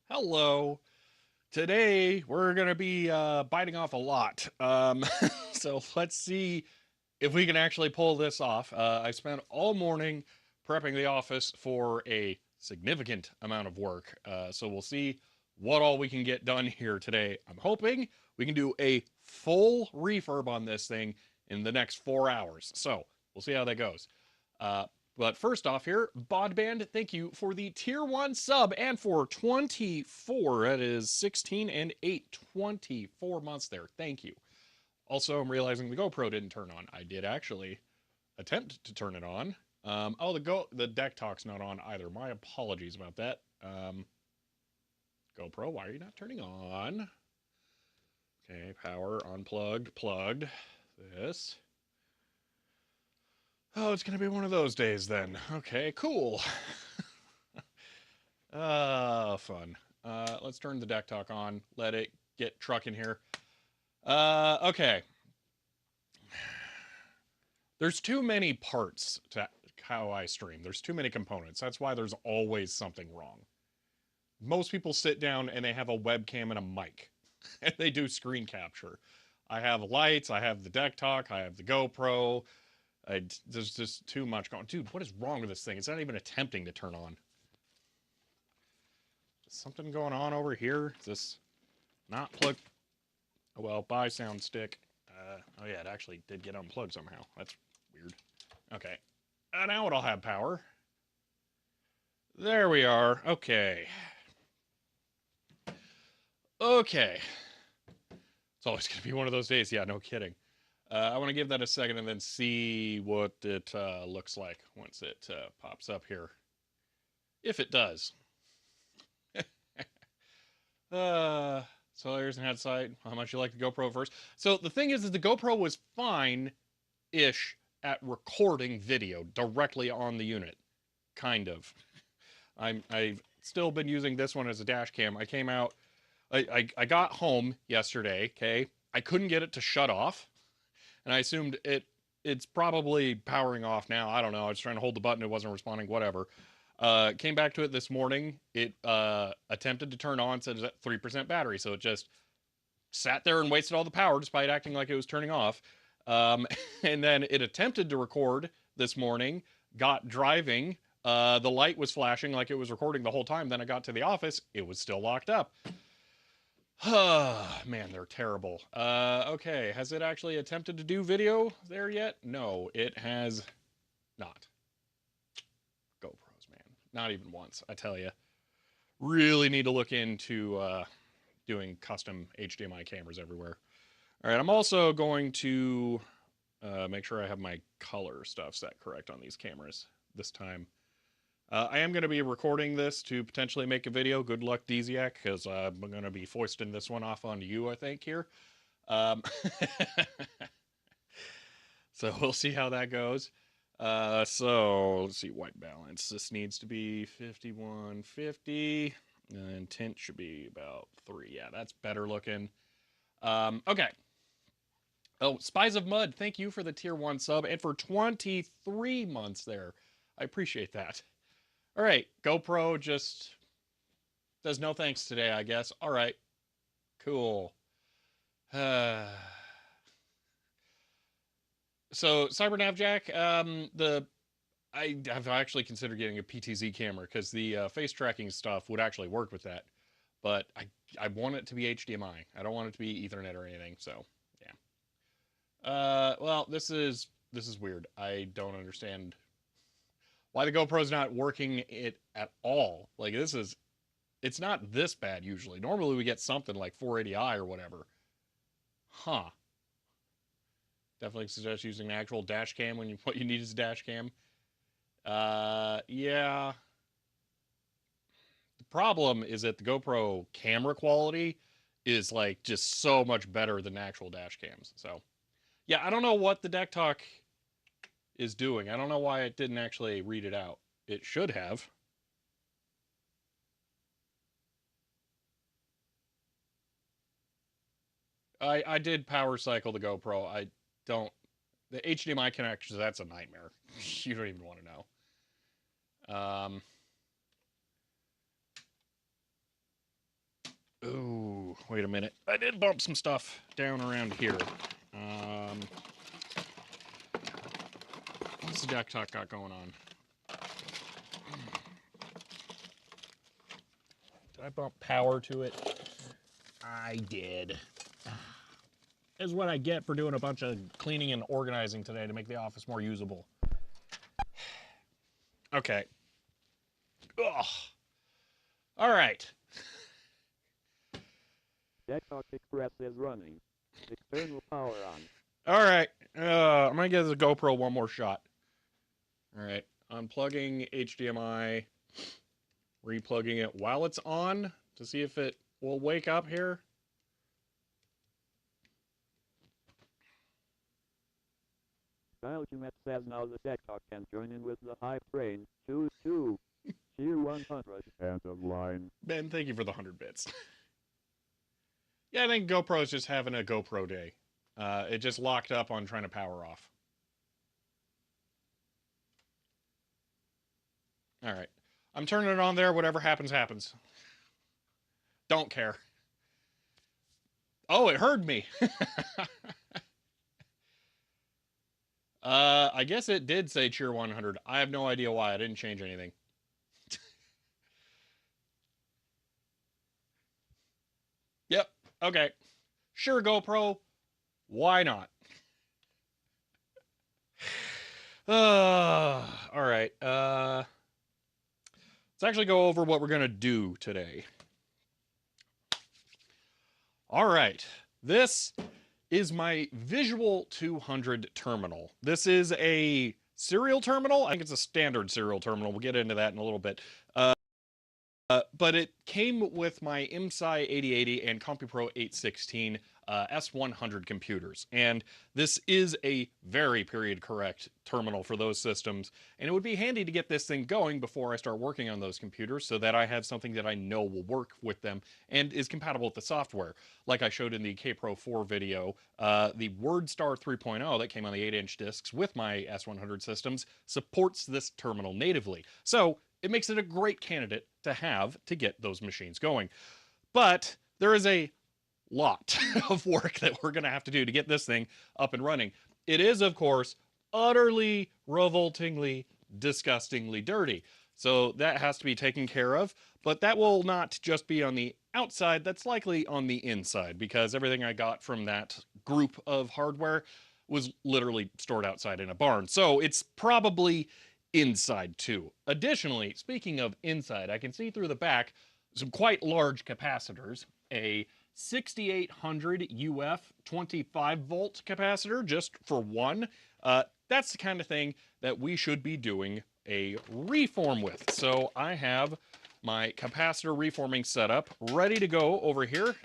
Hello. Today we're going to be biting off a lot. So let's see if we can actually pull this off. I spent all morning prepping the office for a significant amount of work. So we'll see what all we can get done here today. I'm hoping we can do a full refurb on this thing in the next 4 hours. So we'll see how that goes. Uh, but first off here, Bodband, thank you for the tier 1 sub and for 24. That is 16 and 8, 24 months there. Thank you. Also, I'm realizing the GoPro didn't turn on. I did actually attempt to turn it on. Oh, the deck talk's not on either. My apologies about that. GoPro, why are you not turning on? Okay, power unplugged, plugged. This. Oh, it's gonna be one of those days then. Okay, cool. Fun. Let's turn the deck talk on. Let it get trucking here. Okay. There's too many parts to how I stream. There's too many components. That's why there's always something wrong. Most people sit down and they have a webcam and a mic, and they do screen capture. I have lights, I have the deck talk, I have the GoPro. There's just too much going. Dude, what is wrong with this thing? It's not even attempting to turn on. Is something going on over here? Is this not plugged? Oh, well, bye sound stick. Oh yeah, it actually did get unplugged somehow. That's weird. Okay. Now it'll have power. There we are. Okay. Okay. It's always going to be one of those days. Yeah, no kidding. I want to give that a second and then see what it looks like once it pops up here. If it does. So there's an head sight. How much you like the GoPro first? So the thing is that the GoPro was fine-ish at recording video directly on the unit. Kind of. I've still been using this one as a dash cam. I came out, I got home yesterday, okay? I couldn't get it to shut off, and I assumed it's probably powering off now. I don't know. I was trying to hold the button. It wasn't responding, whatever. Came back to it this morning. It attempted to turn on, said it's at 3% battery, so it just sat there and wasted all the power despite acting like it was turning off. And then it attempted to record this morning, got driving. The light was flashing like it was recording the whole time. Then I got to the office. It was still locked up. Man, they're terrible. Okay, has it actually attempted to do video there yet? No, it has not. GoPros, man. Not even once, I tell you. Really need to look into doing custom HDMI cameras everywhere. All right, I'm also going to make sure I have my color stuff set correct on these cameras this time. I am going to be recording this to potentially make a video. Good luck, Deziak, because I'm going to be foisting this one off onto you, I think, here. So we'll see how that goes. So let's see, white balance. This needs to be 5150, and tint should be about 3. Yeah, that's better looking. Okay. Oh, Spies of Mud, thank you for the tier 1 sub and for 23 months there. I appreciate that. All right, GoPro just does no thanks today, I guess. All right, Cool. So CyberNavJack, I've actually considered getting a PTZ camera because the face tracking stuff would actually work with that, but I want it to be HDMI. I don't want it to be Ethernet or anything. So yeah. Well, this is weird. I don't understand why the GoPro's not working it at all. Like it's not this bad usually. Normally we get something like 480i or whatever. Huh. Definitely suggest using an actual dash cam when what you need is a dash cam. Yeah. The problem is that the GoPro camera quality is like just so much better than actual dash cams. So, yeah, I don't know what the deck talk is doing. I don't know why it didn't actually read it out. It should have. I did power cycle the GoPro. I don't the HDMI connections, that's a nightmare. You don't even want to know. Ooh, wait a minute. I did bump some stuff down around here. What's the deck talk got going on? Did I bump power to it? I did. Is what I get for doing a bunch of cleaning and organizing today to make the office more usable. Okay. Ugh. All right. Desktop Express is running. External power on. All right. I'm going to give the GoPro one more shot. All right. Unplugging HDMI. Replugging it while it's on to see if it will wake up here. Kyle Jumet says now the desktop can join in with the hype train. Choose 2. Cheer 100. End of line. Ben, thank you for the 100 bits. Yeah, I think GoPro's just having a GoPro day. It just locked up on trying to power off. All right. I'm turning it on there. Whatever happens, happens. Don't care. Oh, it heard me. I guess it did say cheer 100. I have no idea why. I didn't change anything. Yep. Okay. Sure, GoPro. Why not? All right. Let's actually go over what we're going to do today. All right. This is my Visual 200 terminal. This is a serial terminal. I think it's a standard serial terminal. We'll get into that in a little bit. But it came with my MSI 8080 and CompuPro 816 S100 computers. And this is a very period correct terminal for those systems. And it would be handy to get this thing going before I start working on those computers so that I have something that I know will work with them and is compatible with the software. Like I showed in the KPro 4 video, the WordStar 3.0 that came on the 8-inch discs with my S100 systems supports this terminal natively. So it makes it a great candidate to have to get those machines going. But there is a lot of work that we're going to have to do to get this thing up and running. It is, of course, utterly, revoltingly, disgustingly dirty. So that has to be taken care of. But that will not just be on the outside, that's likely on the inside, because everything I got from that group of hardware was literally stored outside in a barn. So it's probably inside too. Additionally, speaking of inside, I can see through the back some quite large capacitors, a 6800 UF 25 volt capacitor just for one. That's the kind of thing that we should be doing a reform with. So I have my capacitor reforming setup ready to go over here.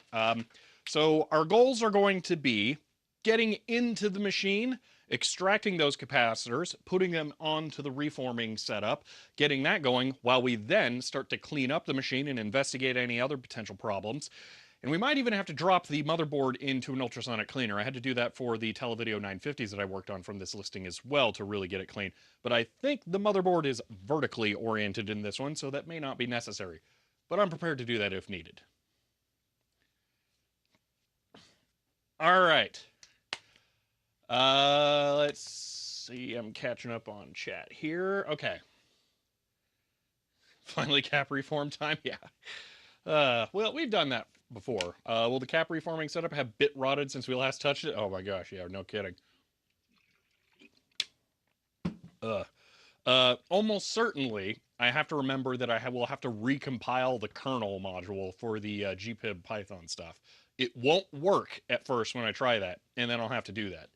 So our goals are going to be getting into the machine, extracting those capacitors, putting them onto the reforming setup, getting that going while we then start to clean up the machine and investigate any other potential problems. And we might even have to drop the motherboard into an ultrasonic cleaner. I had to do that for the Televideo 950s that I worked on from this listing as well to really get it clean. But I think the motherboard is vertically oriented in this one, so that may not be necessary. But I'm prepared to do that if needed. All right. Let's see. I'm catching up on chat here. Okay. Finally, cap reform time. Yeah. Well, we've done that before. Will the cap reforming setup have bit rotted since we last touched it? Oh my gosh, yeah, no kidding. Almost certainly, I have to remember that will have to recompile the kernel module for the gpib Python stuff. It won't work at first when I try that, and then I'll have to do that.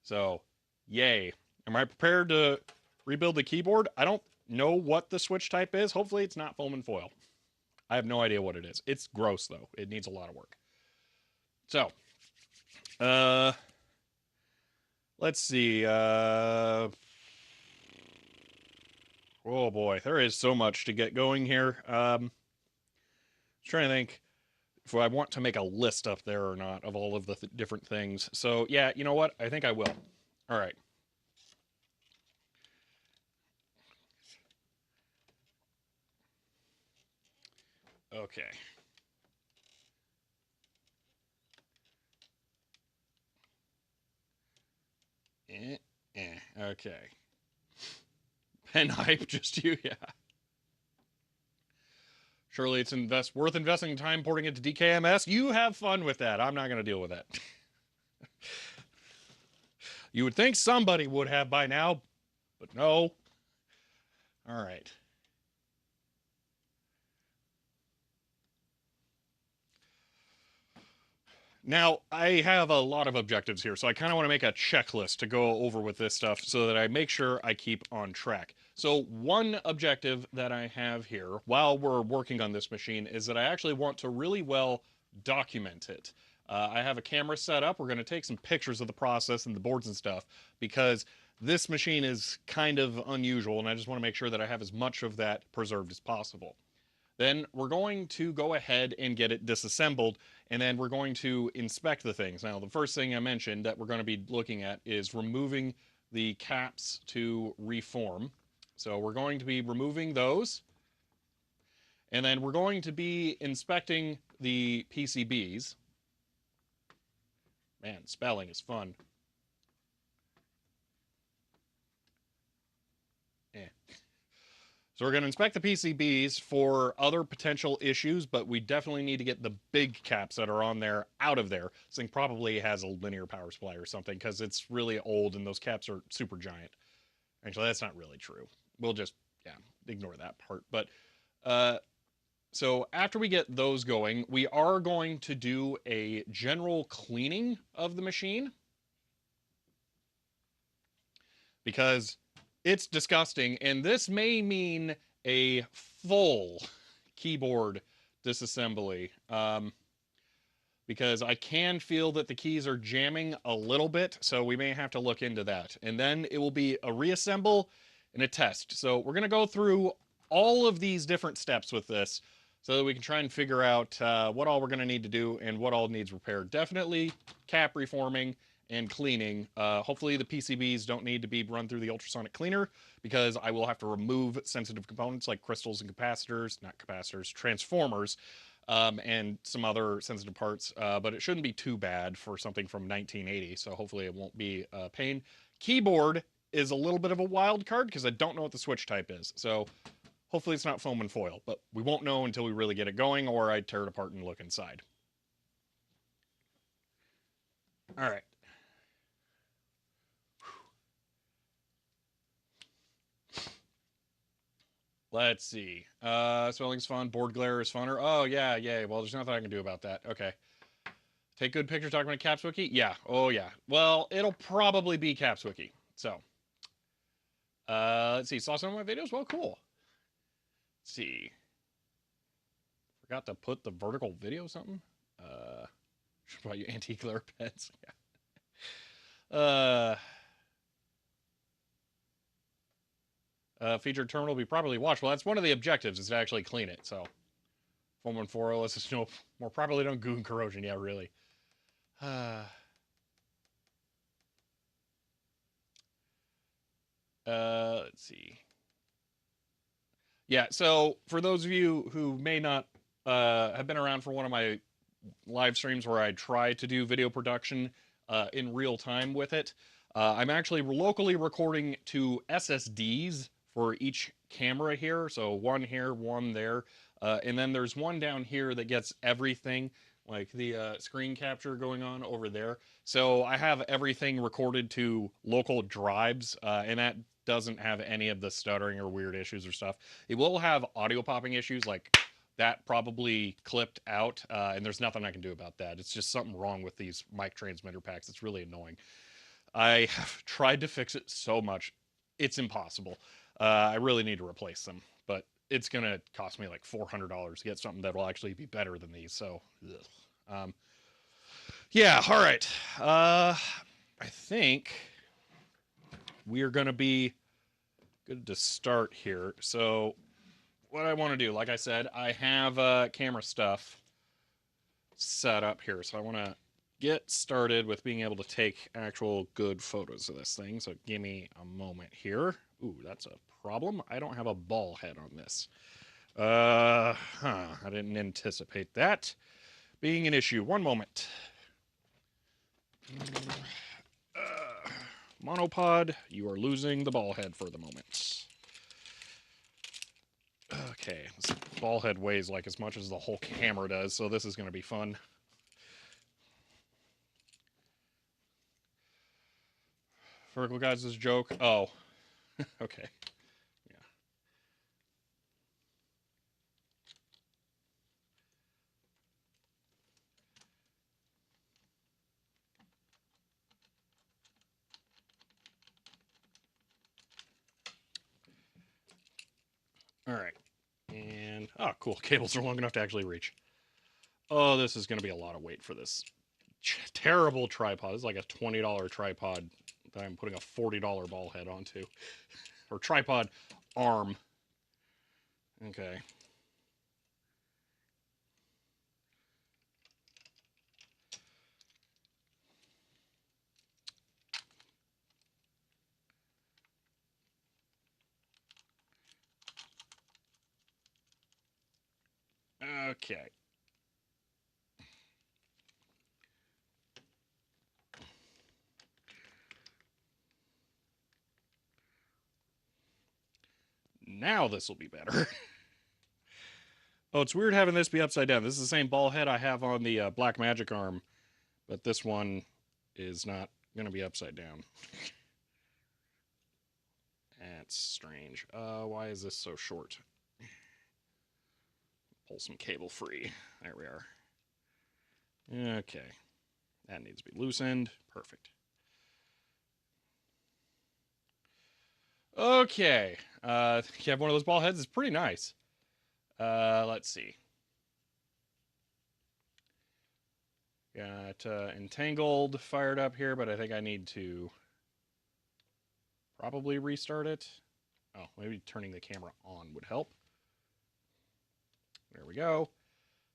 So, yay. Am I prepared to rebuild the keyboard? I don't know what the switch type is. Hopefully, it's not foam and foil. I have no idea what it is. It's gross, though. It needs a lot of work. So, uh, let's see. Oh boy, there is so much to get going here. Trying to think if I want to make a list up there or not of all of the different things. So yeah, you know what? I think I will. All right. Okay. Okay. Pen hype, just you, yeah. Surely it's worth investing time porting it to DKMS. You have fun with that. I'm not going to deal with that. You would think somebody would have by now, but no. All right. Now, I have a lot of objectives here, so I kind of want to make a checklist to go over with this stuff so that I make sure I keep on track. So, one objective that I have here while we're working on this machine is that I actually want to really well document it. I have a camera set up. We're going to take some pictures of the process and the boards and stuff because this machine is kind of unusual, and I just want to make sure that I have as much of that preserved as possible. Then we're going to go ahead and get it disassembled, and then we're going to inspect the things. Now, the first thing I mentioned that we're going to be looking at is removing the caps to reform. So we're going to be removing those, and then we're going to be inspecting the PCBs. Man, spelling is fun. Eh. So we're going to inspect the PCBs for other potential issues, but we definitely need to get the big caps that are on there out of there. This thing probably has a linear power supply or something because it's really old and those caps are super giant. Actually, that's not really true. We'll just, yeah, ignore that part. But so after we get those going, we are going to do a general cleaning of the machine because it's disgusting, and this may mean a full keyboard disassembly because I can feel that the keys are jamming a little bit, so we may have to look into that. And then it will be a reassemble and a test. So we're going to go through all of these different steps with this so that we can try and figure out what all we're going to need to do and what all needs repaired. Definitely cap reforming and cleaning. Hopefully the PCBs don't need to be run through the ultrasonic cleaner because I will have to remove sensitive components like crystals and capacitors, not capacitors, transformers, and some other sensitive parts. But it shouldn't be too bad for something from 1980, so hopefully it won't be a pain. Keyboard is a little bit of a wild card because I don't know what the switch type is. So hopefully it's not foam and foil, but we won't know until we really get it going or I tear it apart and look inside. All right. Let's see. Spelling's fun. Board glare is funner. Oh, yeah, yay. Well, there's nothing I can do about that. Okay. Take good pictures, document Caps Wiki? Yeah. Oh, yeah. Well, it'll probably be Caps Wiki. So, let's see. Saw some of my videos? Well, cool. Let's see. Forgot to put the vertical video something? Should buy you anti-glare pens. Yeah. Featured terminal will be properly washed. Well, that's one of the objectives is to actually clean it. So, foam and foil, let's just know more properly done goo and corrosion. Yeah, really. Let's see. Yeah, so for those of you who may not have been around for one of my live streams where I try to do video production in real time with it. I'm actually locally recording to SSDs for each camera here. So one here, one there. And then there's one down here that gets everything, like the screen capture going on over there. So I have everything recorded to local drives, and that doesn't have any of the stuttering or weird issues or stuff. It will have audio popping issues, like that probably clipped out, and there's nothing I can do about that. It's just something wrong with these mic transmitter packs. It's really annoying. I have tried to fix it so much, it's impossible. I really need to replace them, but it's gonna cost me like $400 to get something that will actually be better than these. So, yeah, all right. I think we are gonna be good to start here. So, what I want to do, like I said, I have camera stuff set up here, so I want to get started with being able to take actual good photos of this thing. So give me a moment here. Ooh, that's a problem. I don't have a ball head on this. I didn't anticipate that being an issue. One moment. Monopod, you are losing the ball head for the moment. Okay, this ball head weighs like as much as the whole camera does, so this is going to be fun. Vertical guys is a joke. Oh, okay. All right. And, oh, cool. Cables are long enough to actually reach. Oh, this is going to be a lot of weight for this terrible tripod. This is like a $20 tripod that I'm putting a $40 ball head onto. Or tripod arm. Okay. Okay. Now this will be better. Oh, it's weird having this be upside down. This is the same ball head I have on the Black Magic arm, but this one is not going to be upside down. That's strange. Why is this so short? Pull some cable free. There we are. Okay. That needs to be loosened. Perfect. Okay. You have one of those ball heads. It's pretty nice. Let's see. Got entangled fired up here, but I think I need to probably restart it. Oh, maybe turning the camera on would help. There we go.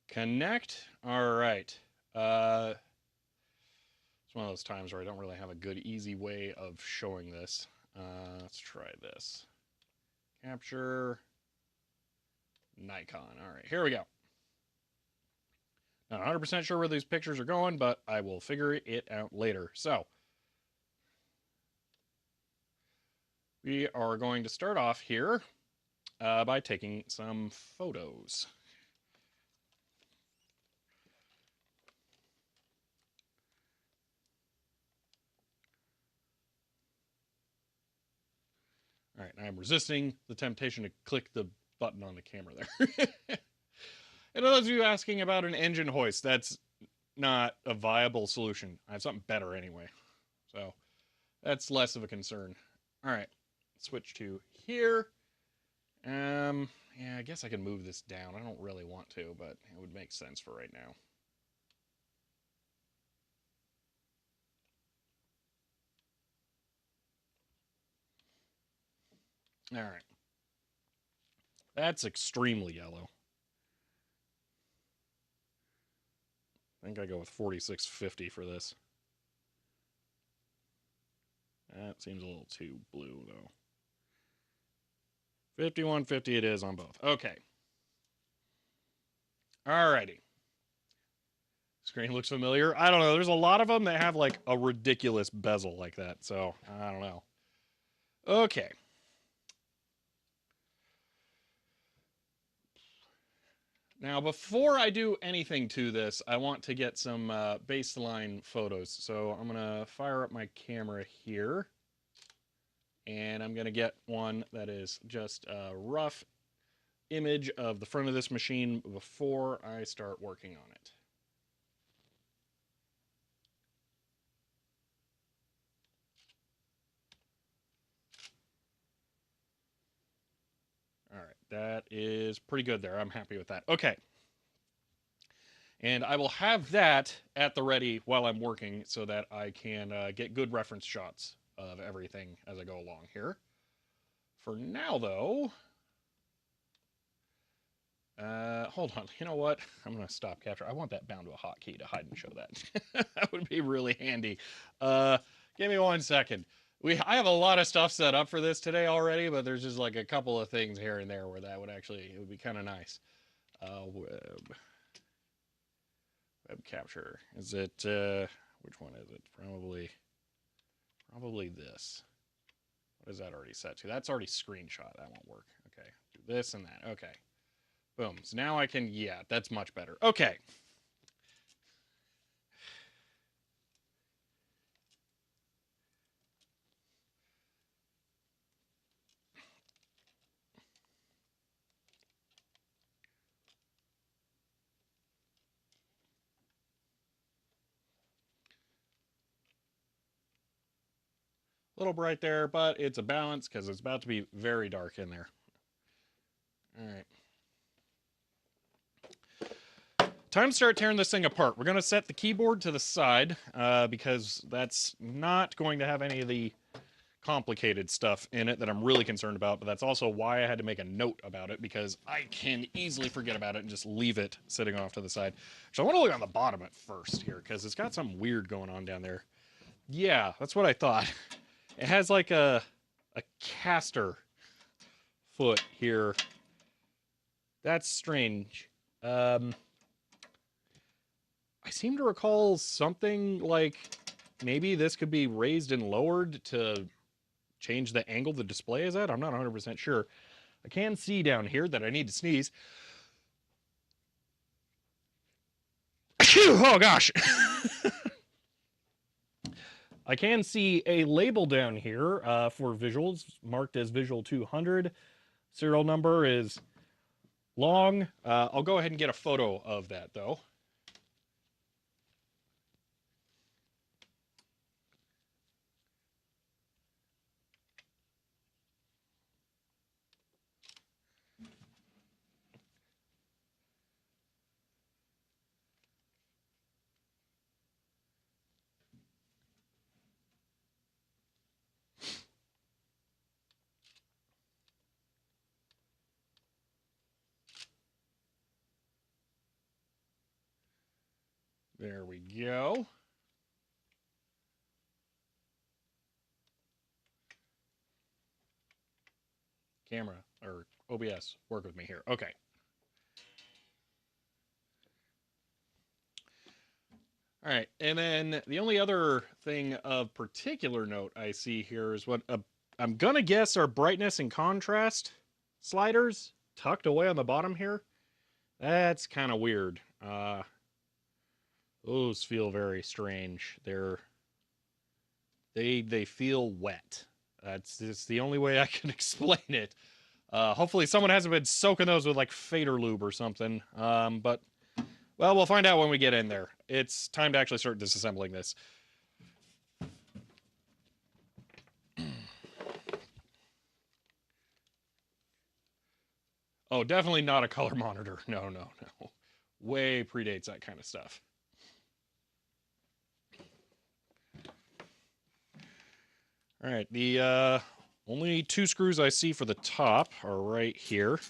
Connect. All right. It's one of those times where I don't really have a good, easy way of showing this. Let's try this. Capture. Nikon. All right, here we go. Not 100% sure where these pictures are going, but I will figure it out later. So, we are going to start off here by taking some photos. All right, I'm resisting the temptation to click the button on the camera there. And those of you asking about an engine hoist, that's not a viable solution. I have something better anyway. So that's less of a concern. All right, switch to here. Yeah, I guess I can move this down. I don't really want to, but it would make sense for right now. All right. That's extremely yellow. I think I go with 4650 for this. That seems a little too blue, though. 5150 it is on both. Okay. Alrighty. Screen looks familiar. I don't know. There's a lot of them that have like a ridiculous bezel like that. So I don't know. Okay. Now, before I do anything to this, I want to get some baseline photos. So I'm going to fire up my camera here. And I'm going to get one that is just a rough image of the front of this machine before I start working on it. All right, that is pretty good there. I'm happy with that. Okay. And I will have that at the ready while I'm working so that I can get good reference shots of everything as I go along here. For now, though, hold on. You know what? I'm going to stop capture. I want that bound to a hotkey to hide and show that. That would be really handy. Give me 1 second. I have a lot of stuff set up for this today already, but there's just like a couple of things here and there where that would actually, it would be kind of nice. Web capture. Is it, which one is it? Probably this. What is that already set to? That's already screenshot. That won't work. Okay. Do this and that. Okay. Boom. So now I can, yeah, that's much better. Okay. A little bright there, but it's a balance because it's about to be very dark in there. All right. Time to start tearing this thing apart. We're going to set the keyboard to the side because that's not going to have any of the complicated stuff in it that I'm really concerned about, but that's also why I had to make a note about it because I can easily forget about it and just leave it sitting off to the side. So I want to look on the bottom at first here because it's got something weird going on down there. Yeah, that's what I thought. It has like a caster foot here. That's strange. I seem to recall something like maybe this could be raised and lowered to change the angle the display is at. I'm not 100% sure. I can see down here that I need to sneeze. Oh gosh. I can see a label down here for visuals marked as Visual 200. Serial number is long. I'll go ahead and get a photo of that though. There we go. Camera or OBS, work with me here. Okay. All right, and then the only other thing of particular note I see here is what I'm gonna guess are brightness and contrast sliders tucked away on the bottom here. That's kind of weird. Those feel very strange. They feel wet. That's just the only way I can explain it. Hopefully someone hasn't been soaking those with like fader lube or something. But well, we'll find out when we get in there. It's time to actually start disassembling this. Oh, definitely not a color monitor. No. Way predates that kind of stuff. All right, the only two screws I see for the top are right here.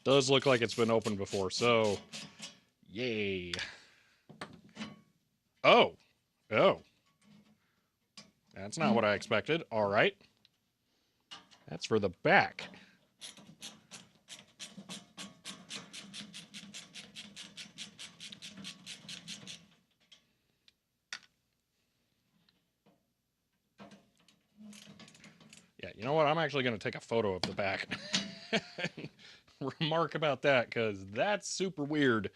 Does look like it's been opened before, so yay. Oh. That's not what I expected. All right. That's for the back. Yeah, you know what? I'm actually going to take a photo of the back. Remark about that, because that's super weird.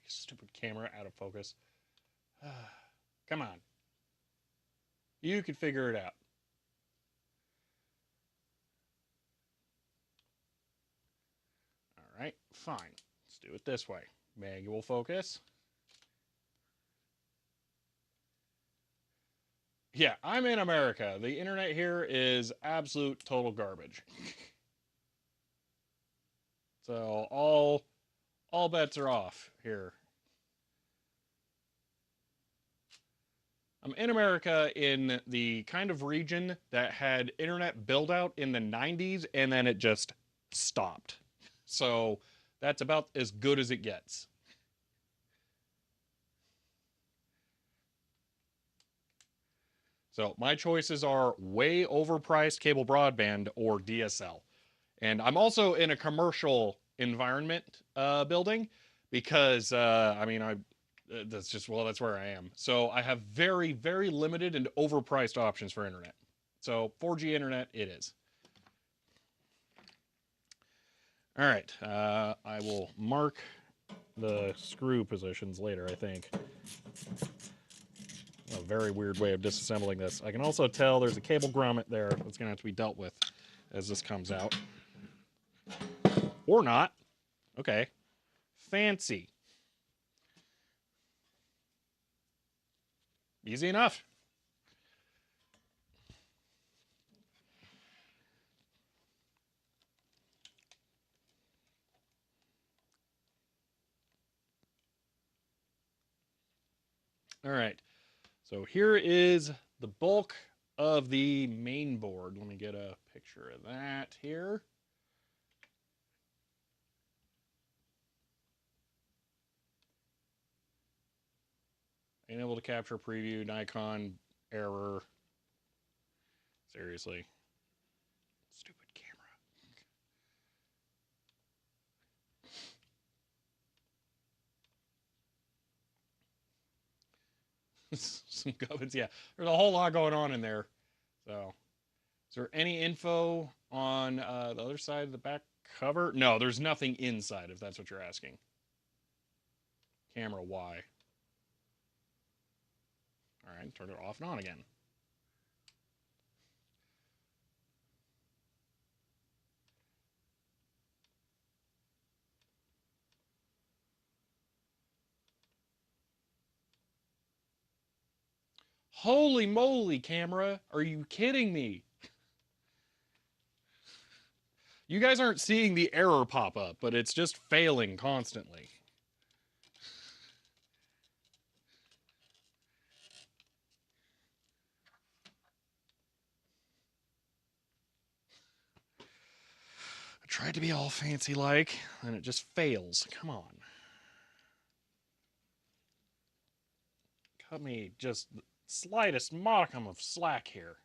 Stupid camera out of focus. Come on. You can figure it out. All right, fine. Let's do it this way. Manual focus. Yeah, I'm in America. The internet here is absolute total garbage. So all bets are off here. I'm in America in the kind of region that had internet build out in the 90s and then it just stopped. So that's about as good as it gets. So my choices are way overpriced cable broadband or DSL. And I'm also in a commercial environment building because I mean that's just well that's where I am. So I have very very limited and overpriced options for internet. So 4G internet it is. All right, I will mark the screw positions later. I think a very weird way of disassembling this. I can also tell there's a cable grommet there that's going to have to be dealt with as this comes out, or not. Okay, fancy. Easy enough. All right. So here is the bulk of the main board. Let me get a picture of that here. Ain't able to capture preview, Nikon error. Seriously. Stupid camera. Some gubbins, yeah. There's a whole lot going on in there. So, is there any info on the other side of the back cover? No, there's nothing inside, if that's what you're asking. Camera Y. All right, turn it off and on again. Holy moly, camera. Are you kidding me? You guys aren't seeing the error pop up, but it's just failing constantly. I tried to be all fancy like, and it just fails. Come on. Cut me just the slightest modicum of slack here.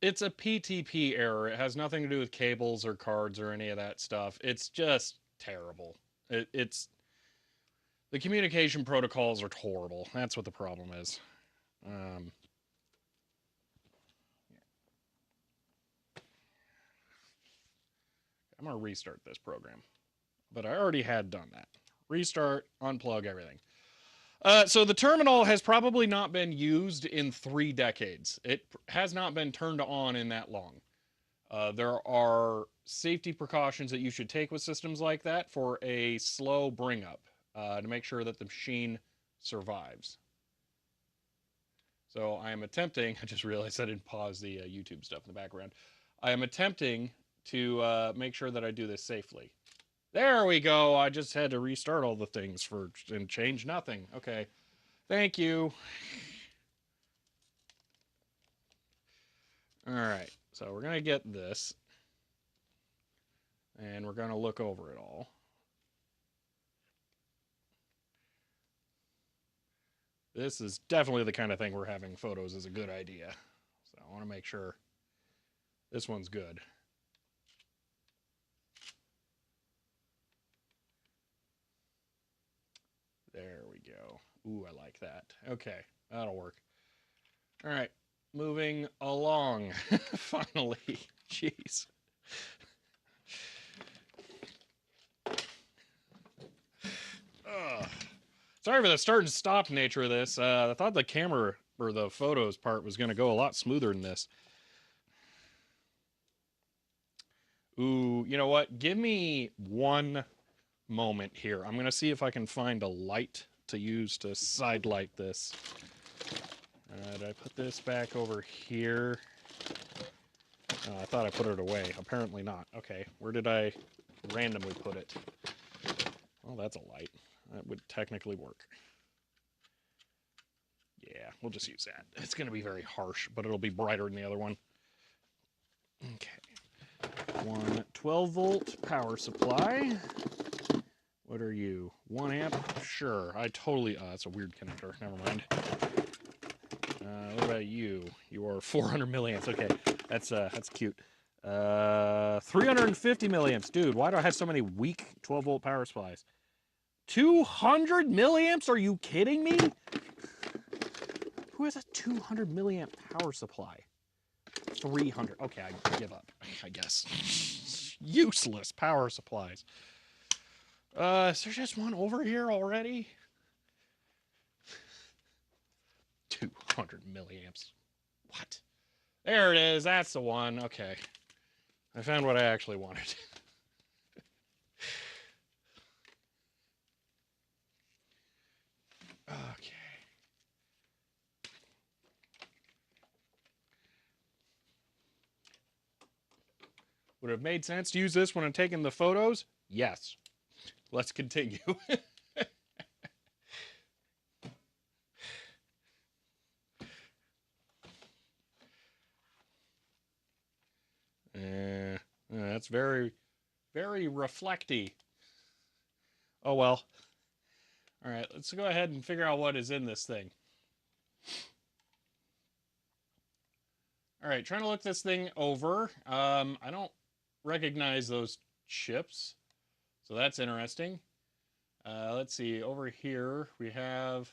It's a PTP error. It has nothing to do with cables or cards or any of that stuff. It's just terrible. It's the communication protocols are horrible. That's what the problem is. Um, I'm going to restart this program. But I already had done that. Restart, unplug everything. So the terminal has probably not been used in 3 decades. It has not been turned on in that long. There are safety precautions that you should take with systems like that for a slow bring up to make sure that the machine survives. So I am attempting, I just realized I didn't pause the YouTube stuff in the background. I am attempting to make sure that I do this safely. There we go. I just had to restart all the things and change nothing. Okay. Thank you. All right. So we're going to get this. And we're going to look over it all. This is definitely the kind of thing where having photos is a good idea. So I want to make sure this one's good. There we go. Ooh, I like that. Okay, that'll work. All right, moving along. Finally, jeez. Ugh. Sorry for the start and stop nature of this. I thought the camera or the photos part was going to go a lot smoother than this. Ooh, you know what? Give me one moment here. I'm going to see if I can find a light to use to side light this. Did I put this back over here? Oh, I thought I put it away. Apparently not. Okay, where did I randomly put it? Well, that's a light. That would technically work. Yeah, we'll just use that. It's going to be very harsh, but it'll be brighter than the other one. Okay. One 12-volt power supply. What are you? 1 amp? Sure. I totally... that's a weird connector. Never mind. What about you? You are 400 milliamps. Okay, that's cute. 350 milliamps. Dude, why do I have so many weak 12-volt power supplies? 200 milliamps? Are you kidding me? Who has a 200 milliamp power supply? 300. Okay, I give up, I guess. Useless power supplies. Is there just one over here already? 200 milliamps. What? There it is. That's the one. Okay. I found what I actually wanted. Okay. Would it have made sense to use this when I'm taking the photos? Yes. Let's continue. That's very, very reflecty. Oh well. All right, let's go ahead and figure out what is in this thing. All right, trying to look this thing over. I don't recognize those chips, so that's interesting. Let's see, over here we have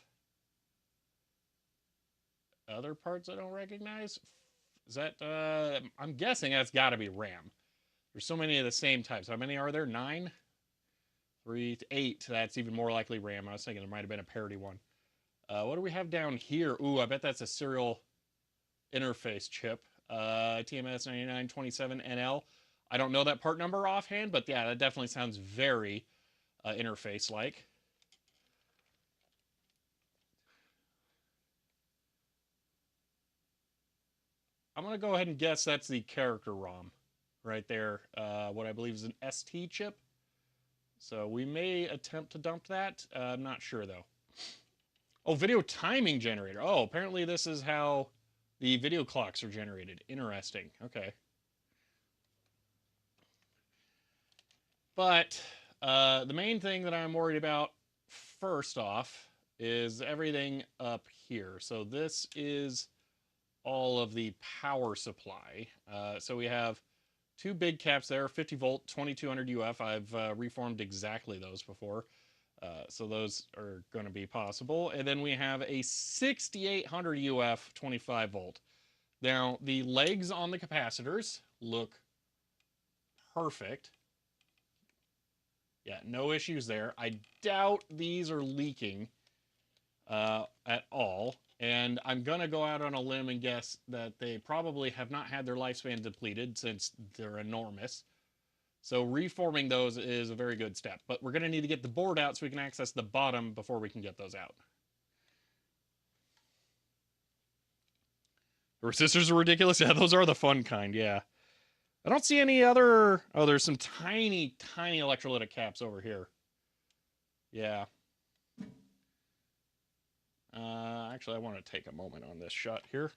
other parts I don't recognize. Is that, I'm guessing that's got to be RAM. There's so many of the same types. How many are there? 9? 3 to 8. That's even more likely RAM. I was thinking there might have been a parity one. What do we have down here? Ooh, I bet that's a serial interface chip. TMS 9927NL. I don't know that part number offhand, but yeah, that definitely sounds very interface-like. I'm going to go ahead and guess that's the character ROM right there. What I believe is an ST chip. So we may attempt to dump that. I'm not sure, though. Oh, video timing generator. Oh, apparently this is how the video clocks are generated. Interesting. Okay. But the main thing that I'm worried about first off is everything up here. So this is all of the power supply. So we have 2 big caps there, 50 volt, 2200 UF. I've reformed exactly those before. So those are going to be possible. And then we have a 6800 UF 25 volt. Now, the legs on the capacitors look perfect. Yeah, no issues there. I doubt these are leaking at all. And I'm going to go out on a limb and guess that they probably have not had their lifespan depleted since they're enormous. So reforming those is a very good step. But we're going to need to get the board out so we can access the bottom before we can get those out. The resistors are ridiculous. Yeah, those are the fun kind, yeah. I don't see any other... Oh, there's some tiny, tiny electrolytic caps over here. Yeah. Actually, I want to take a moment on this shot here.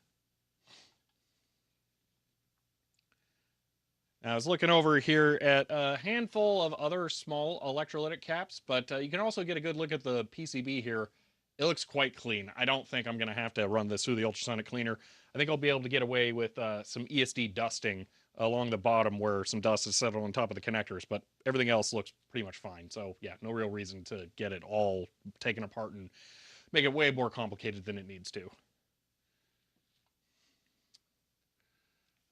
I was looking over here at a handful of other small electrolytic caps, but you can also get a good look at the PCB here. It looks quite clean. I don't think I'm going to have to run this through the ultrasonic cleaner. I think I'll be able to get away with some ESD dusting along the bottom where some dust is settled on top of the connectors, but everything else looks pretty much fine. So yeah, no real reason to get it all taken apart and make it way more complicated than it needs to.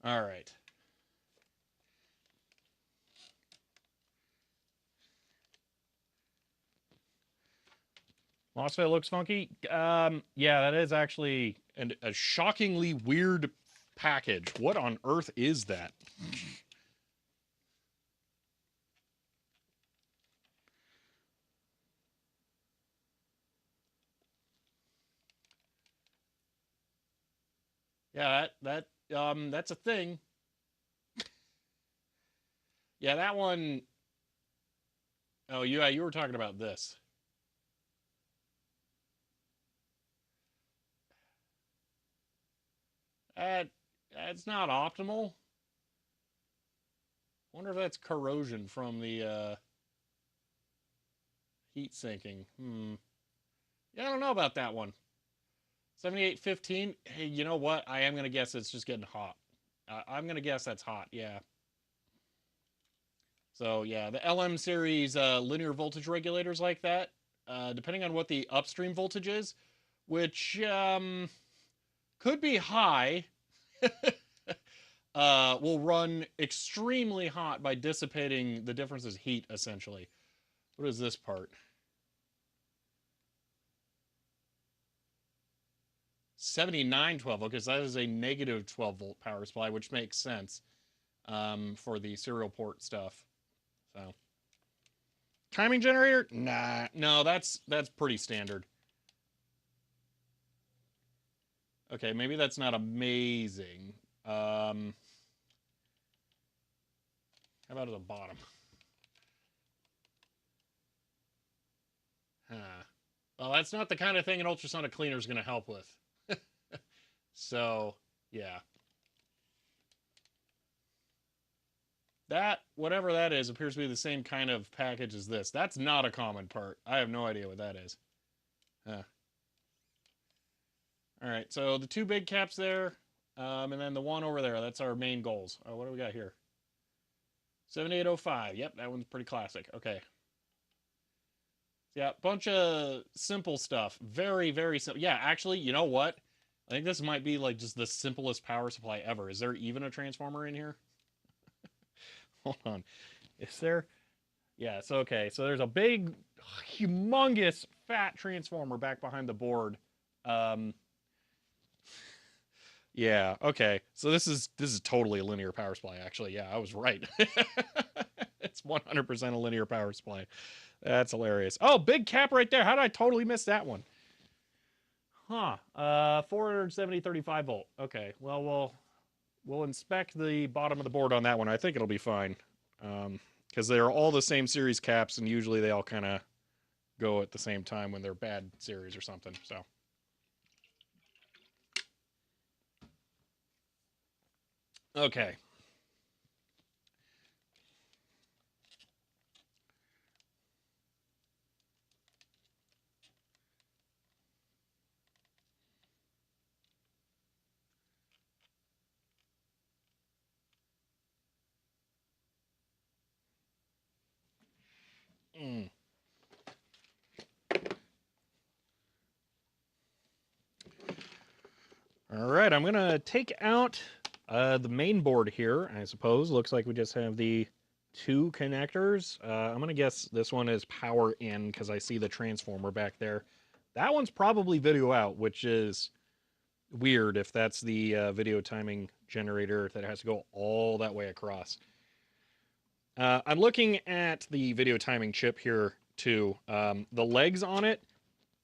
All right. MOSFET looks funky. Yeah, that is actually a shockingly weird package. What on earth is that? Yeah, that's a thing. Yeah, that one. Oh, yeah, you were talking about this. That's not optimal. Wonder if that's corrosion from the heat sinking. Yeah, I don't know about that one. 7815. Hey, you know what? I am gonna guess it's just getting hot. I'm gonna guess that's hot. Yeah. So yeah, the LM series linear voltage regulators like that, depending on what the upstream voltage is, which could be high, will run extremely hot by dissipating the differences heat, essentially. What is this part? 7912. Okay, so that is a negative 12 volt power supply, which makes sense for the serial port stuff. So, timing generator? Nah, no, that's pretty standard. Okay, maybe that's not amazing. How about at the bottom? Huh. Well, that's not the kind of thing an ultrasonic cleaner is going to help with. So, yeah. That, whatever that is, appears to be the same kind of package as this. That's not a common part. I have no idea what that is. Huh. All right, so the two big caps there, and then the one over there. That's our main goals. Oh, what do we got here? 7805. Yep, that one's pretty classic. Okay. Yeah, bunch of simple stuff. Very, very simple. Yeah, actually, you know what? I think this might be like just the simplest power supply ever. Is there even a transformer in here? Hold on. Is there? Yeah, so okay. So there's a big, humongous, fat transformer back behind the board. Um, yeah, okay. So this is totally a linear power supply, actually. Yeah, I was right. It's 100% a linear power supply. That's hilarious. Oh, big cap right there. How did I totally miss that one? Huh. 470 35 volt. Okay. Well, we'll inspect the bottom of the board on that one. I think it'll be fine. Because they're all the same series caps, and usually they all kind of go at the same time when they're bad series or something. So. Okay. Mm. All right, I'm gonna take out the main board here. I suppose looks like we just have the 2 connectors. I'm going to guess this one is power in because I see the transformer back there. That one's probably video out, which is weird if that's the video timing generator that has to go all that way across. I'm looking at the video timing chip here too. The legs on it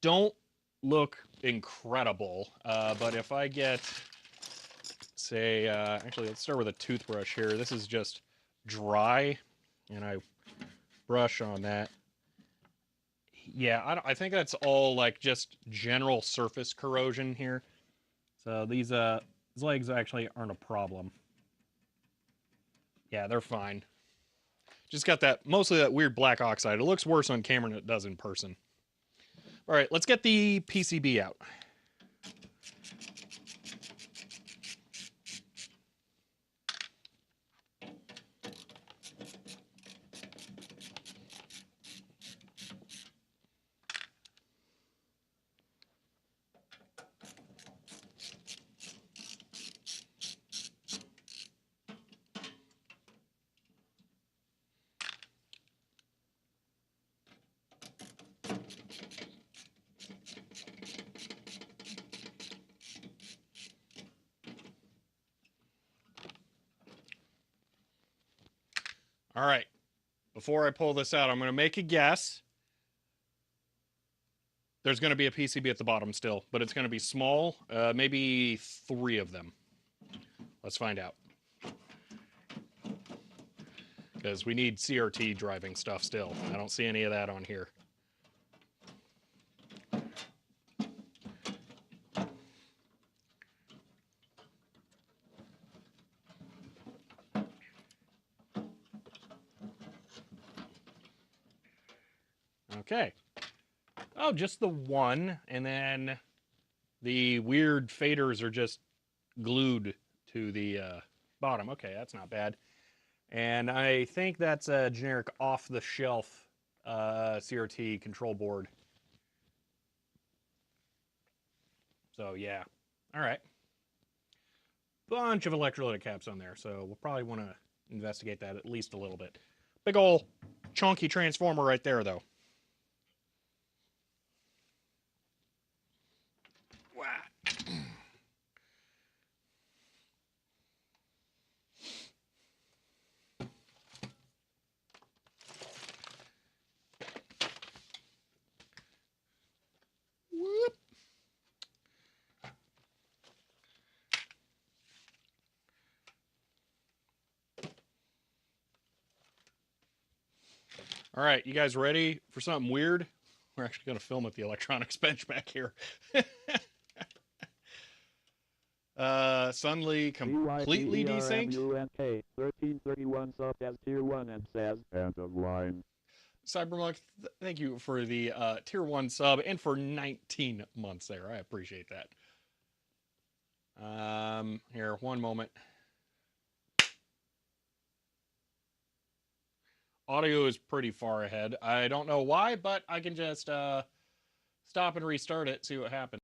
don't look incredible, but if I get, say, actually let's start with a toothbrush here. This is just dry, and I brush on that. Yeah, I think that's all like just general surface corrosion here. So these legs actually aren't a problem. Yeah, they're fine. Just got that, mostly that weird black oxide. It looks worse on camera than it does in person. All right, let's get the PCB out. All right, before I pull this out, I'm going to make a guess. There's going to be a PCB at the bottom still, but it's going to be small, maybe 3 of them. Let's find out. Because we need CRT driving stuff still. I don't see any of that on here. Okay. Oh, just the one, and then the weird faders are just glued to the bottom. Okay, that's not bad. And I think that's a generic off-the-shelf CRT control board. So yeah, all right. Bunch of electrolytic caps on there, so we'll probably want to investigate that at least a little bit. Big ol' chunky transformer right there, though. Whoop. All right, you guys ready for something weird? We're actually going to film at the electronics bench back here. Suddenly completely desynced. 1331 sub as tier 1 and says end of line. Cybermonk, thank you for the tier 1 sub and for 19 months there. I appreciate that. Here, one moment. Audio is pretty far ahead. I don't know why, but I can just stop and restart it, see what happens.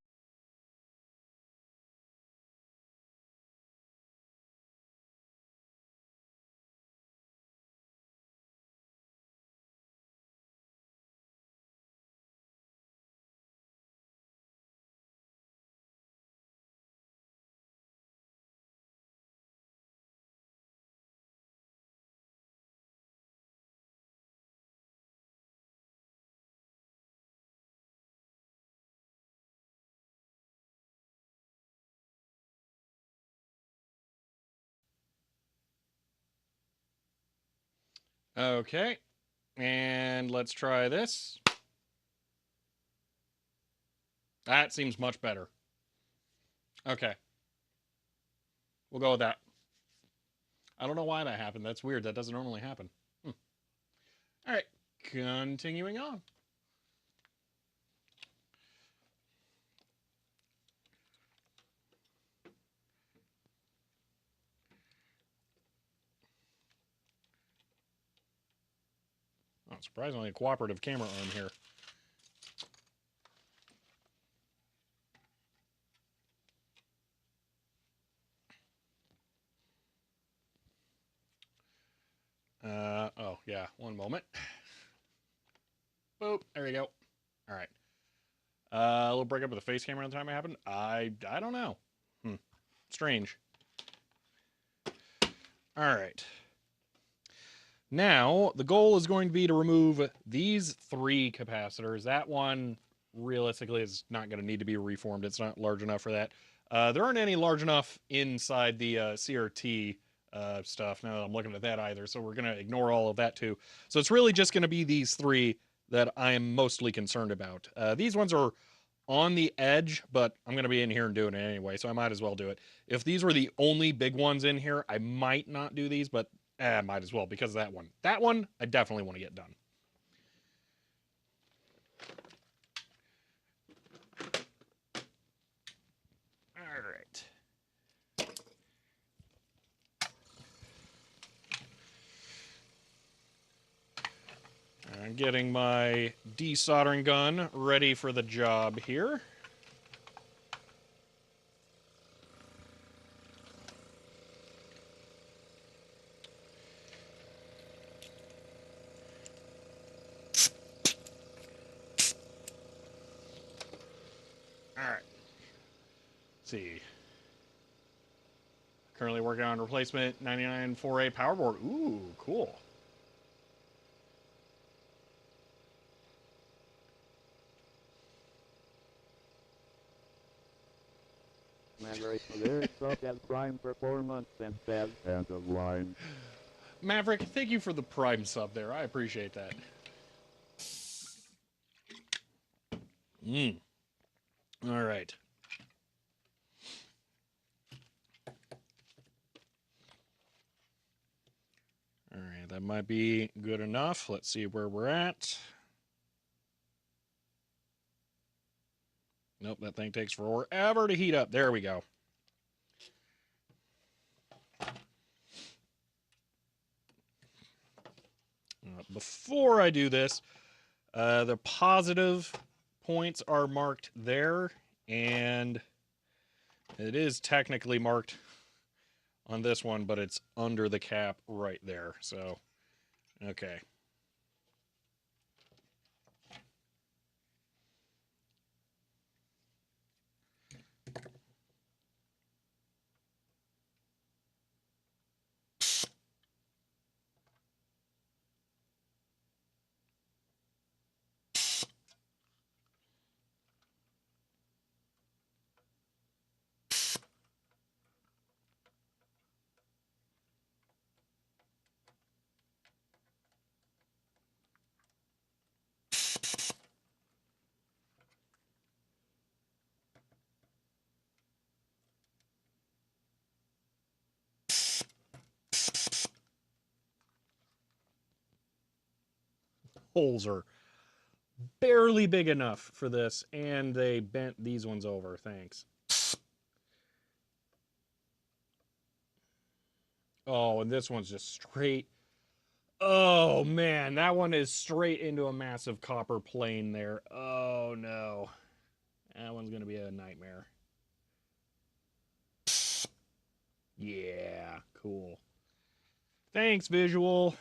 Okay, and let's try this. That seems much better. Okay, we'll go with that. I don't know why that happened. That's weird. That doesn't normally happen. All right, continuing on. Oh, surprisingly, a cooperative camera arm here. One moment. Boop. There you go. All right. A little breakup with the face camera at the time it happened. I don't know. Strange. All right. Now, the goal is going to be to remove these 3 capacitors. That one, realistically, is not going to need to be reformed. It's not large enough for that. There aren't any large enough inside the CRT stuff. Now that I'm looking at that either, so we're going to ignore all of that too. So it's really just going to be these 3 that I am mostly concerned about. These ones are on the edge, but I'm going to be in here and doing it anyway, so I might as well do it. If these were the only big ones in here, I might not do these, but might as well because of that one. That one, I definitely want to get done. All right. I'm getting my desoldering gun ready for the job here. All right. Let's see. Currently working on replacement 99.4A power board. Ooh, cool. Maverick lyrics up as Prime Performance and says end of line. Maverick, thank you for the Prime sub there. I appreciate that. All right. All right, that might be good enough. Let's see where we're at. Nope, that thing takes forever to heat up. There we go. Before I do this, the positive points are marked there, and it is technically marked on this one, but it's under the cap right there. So, okay. Holes are barely big enough for this, and they bent these ones over. Thanks. Oh, and this one's just straight. Oh, man, that one is straight into a massive copper plane there. Oh, no. That one's going to be a nightmare. Yeah, cool. Thanks, visual.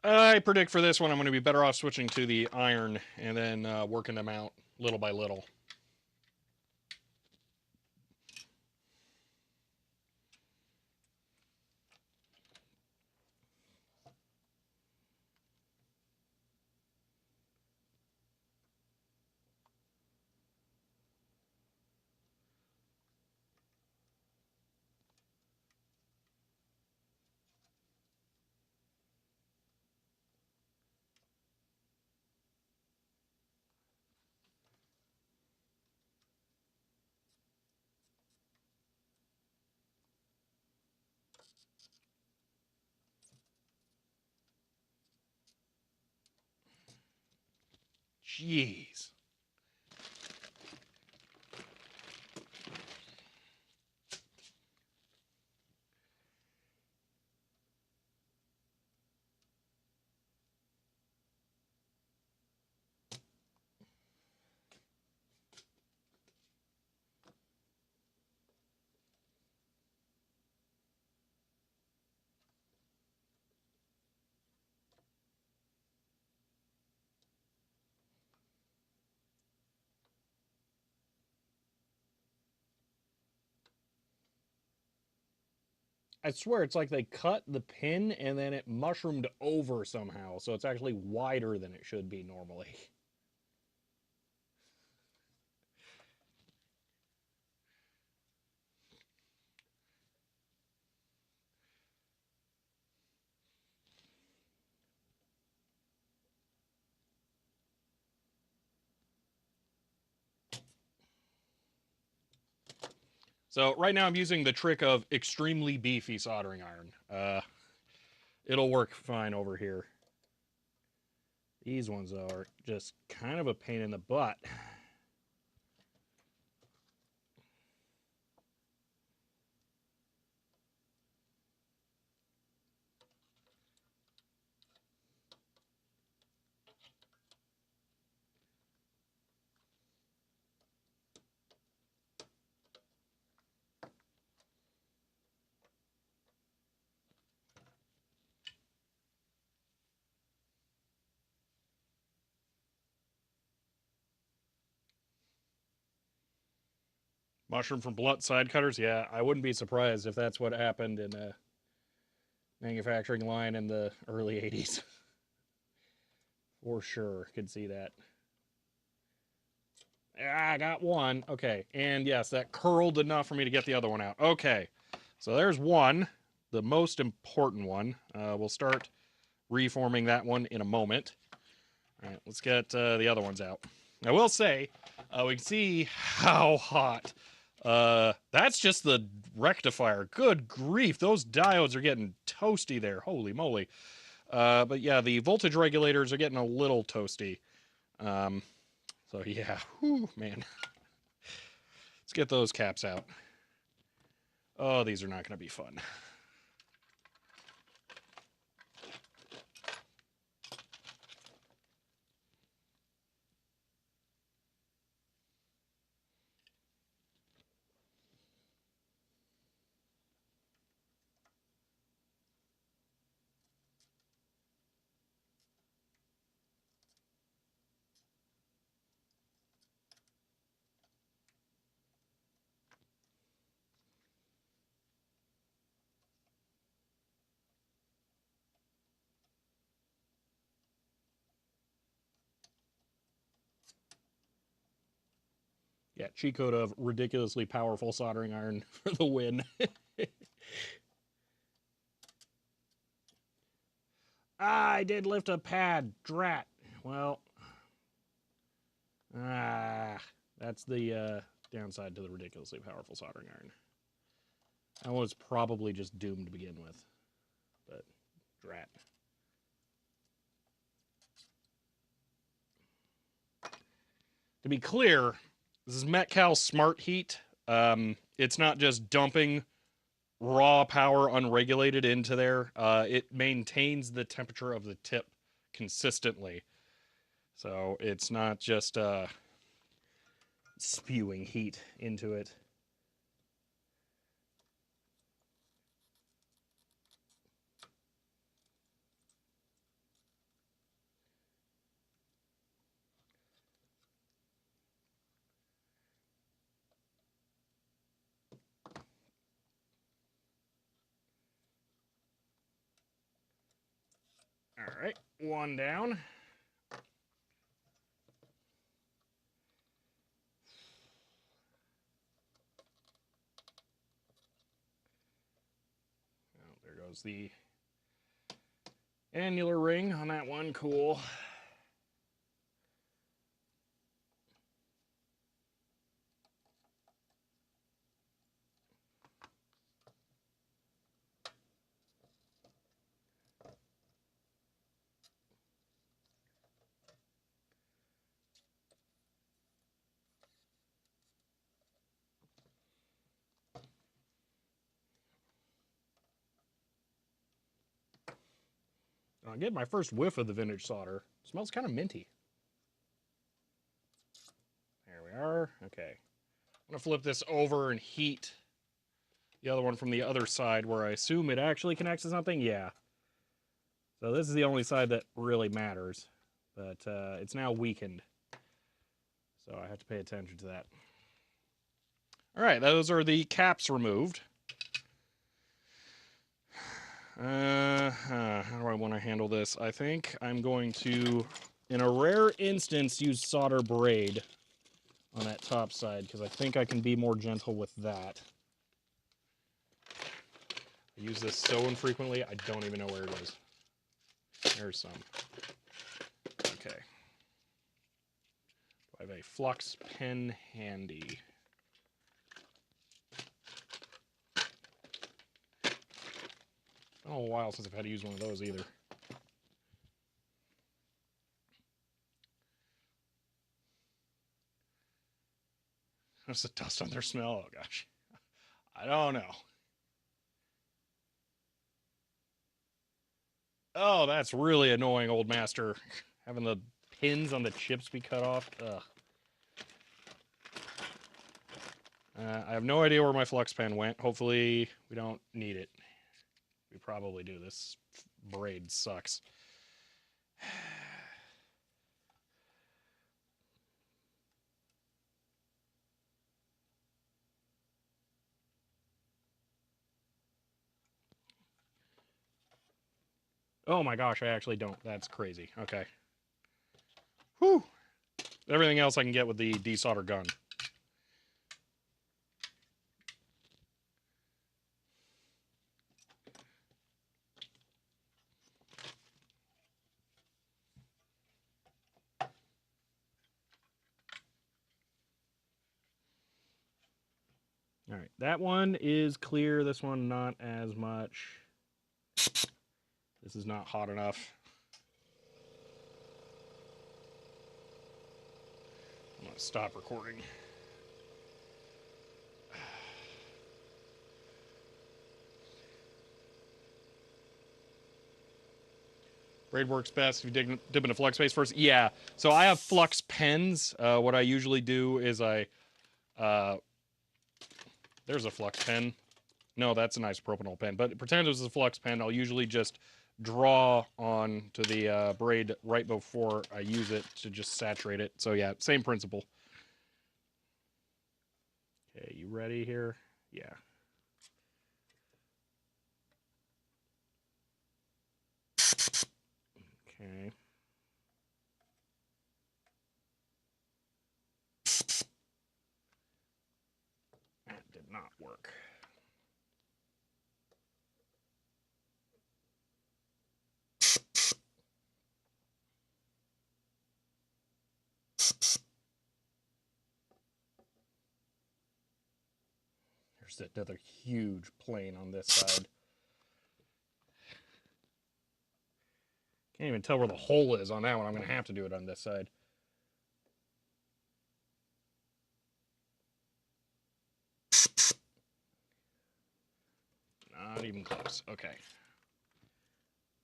I predict for this one I'm going to be better off switching to the iron and then working them out little by little. Jeez. I swear it's like they cut the pin and then it mushroomed over somehow, so it's actually wider than it should be normally. So right now I'm using the trick of extremely beefy soldering iron. It'll work fine over here. These ones, though, are just kind of a pain in the butt. Mushroom from blunt side cutters? Yeah, I wouldn't be surprised if that's what happened in a manufacturing line in the early 80s. For sure, could see that. I got one. Okay, and yes, that curled enough for me to get the other one out. Okay, so there's one, the most important one. We'll start reforming that one in a moment. All right, let's get the other ones out. I will say, we can see how hot. That's just the rectifier. Good grief, those diodes are getting toasty there. Holy moly. But yeah, the voltage regulators are getting a little toasty. So yeah, whew, man. Let's get those caps out. Oh, these are not going to be fun. Yeah, cheat code of ridiculously powerful soldering iron for the win. I did lift a pad. Drat. Well, that's the downside to the ridiculously powerful soldering iron. That was probably just doomed to begin with. But, drat. To be clear, this is Metcal Smart Heat. It's not just dumping raw power unregulated into there. It maintains the temperature of the tip consistently. So it's not just spewing heat into it. All right, one down. Oh, there goes the annular ring on that one. Cool. I'll get my first whiff of the vintage solder. Smells kind of minty. There we are. Okay. I'm going to flip this over and heat the other one from the other side where I assume it actually connects to something. Yeah. So this is the only side that really matters. But it's now weakened. So I have to pay attention to that. All right, those are the caps removed. How do I want to handle this? I think I'm going to, in a rare instance, use solder braid on that top side, because I think I can be more gentle with that. I use this so infrequently, I don't even know where it is. There's some. Okay. I have a flux pen handy. It's been a while since I've had to use one of those either. What's the dust on their smell? Oh gosh. I don't know. Oh, that's really annoying, old master. Having the pins on the chips be cut off. Ugh. I have no idea where my flux pen went. Hopefully we don't need it. We probably do. This braid sucks. Oh my gosh, I actually don't. That's crazy. Okay. Whew. Everything else I can get with the desolder gun. All right, that one is clear. This one not as much. This is not hot enough. I'm gonna stop recording. Braid works best if you dip into flux space first. Yeah, so I have flux pens. What I usually do is there's a flux pen. No, that's a nice propanol pen, but pretend it was a flux pen. I'll usually just draw on to the braid right before I use it to just saturate it. So yeah, same principle. Okay, you ready here? Yeah. Okay. That did not work. There's another huge plane on this side. Can't even tell where the hole is on that one. I'm going to have to do it on this side. Not even close. Okay.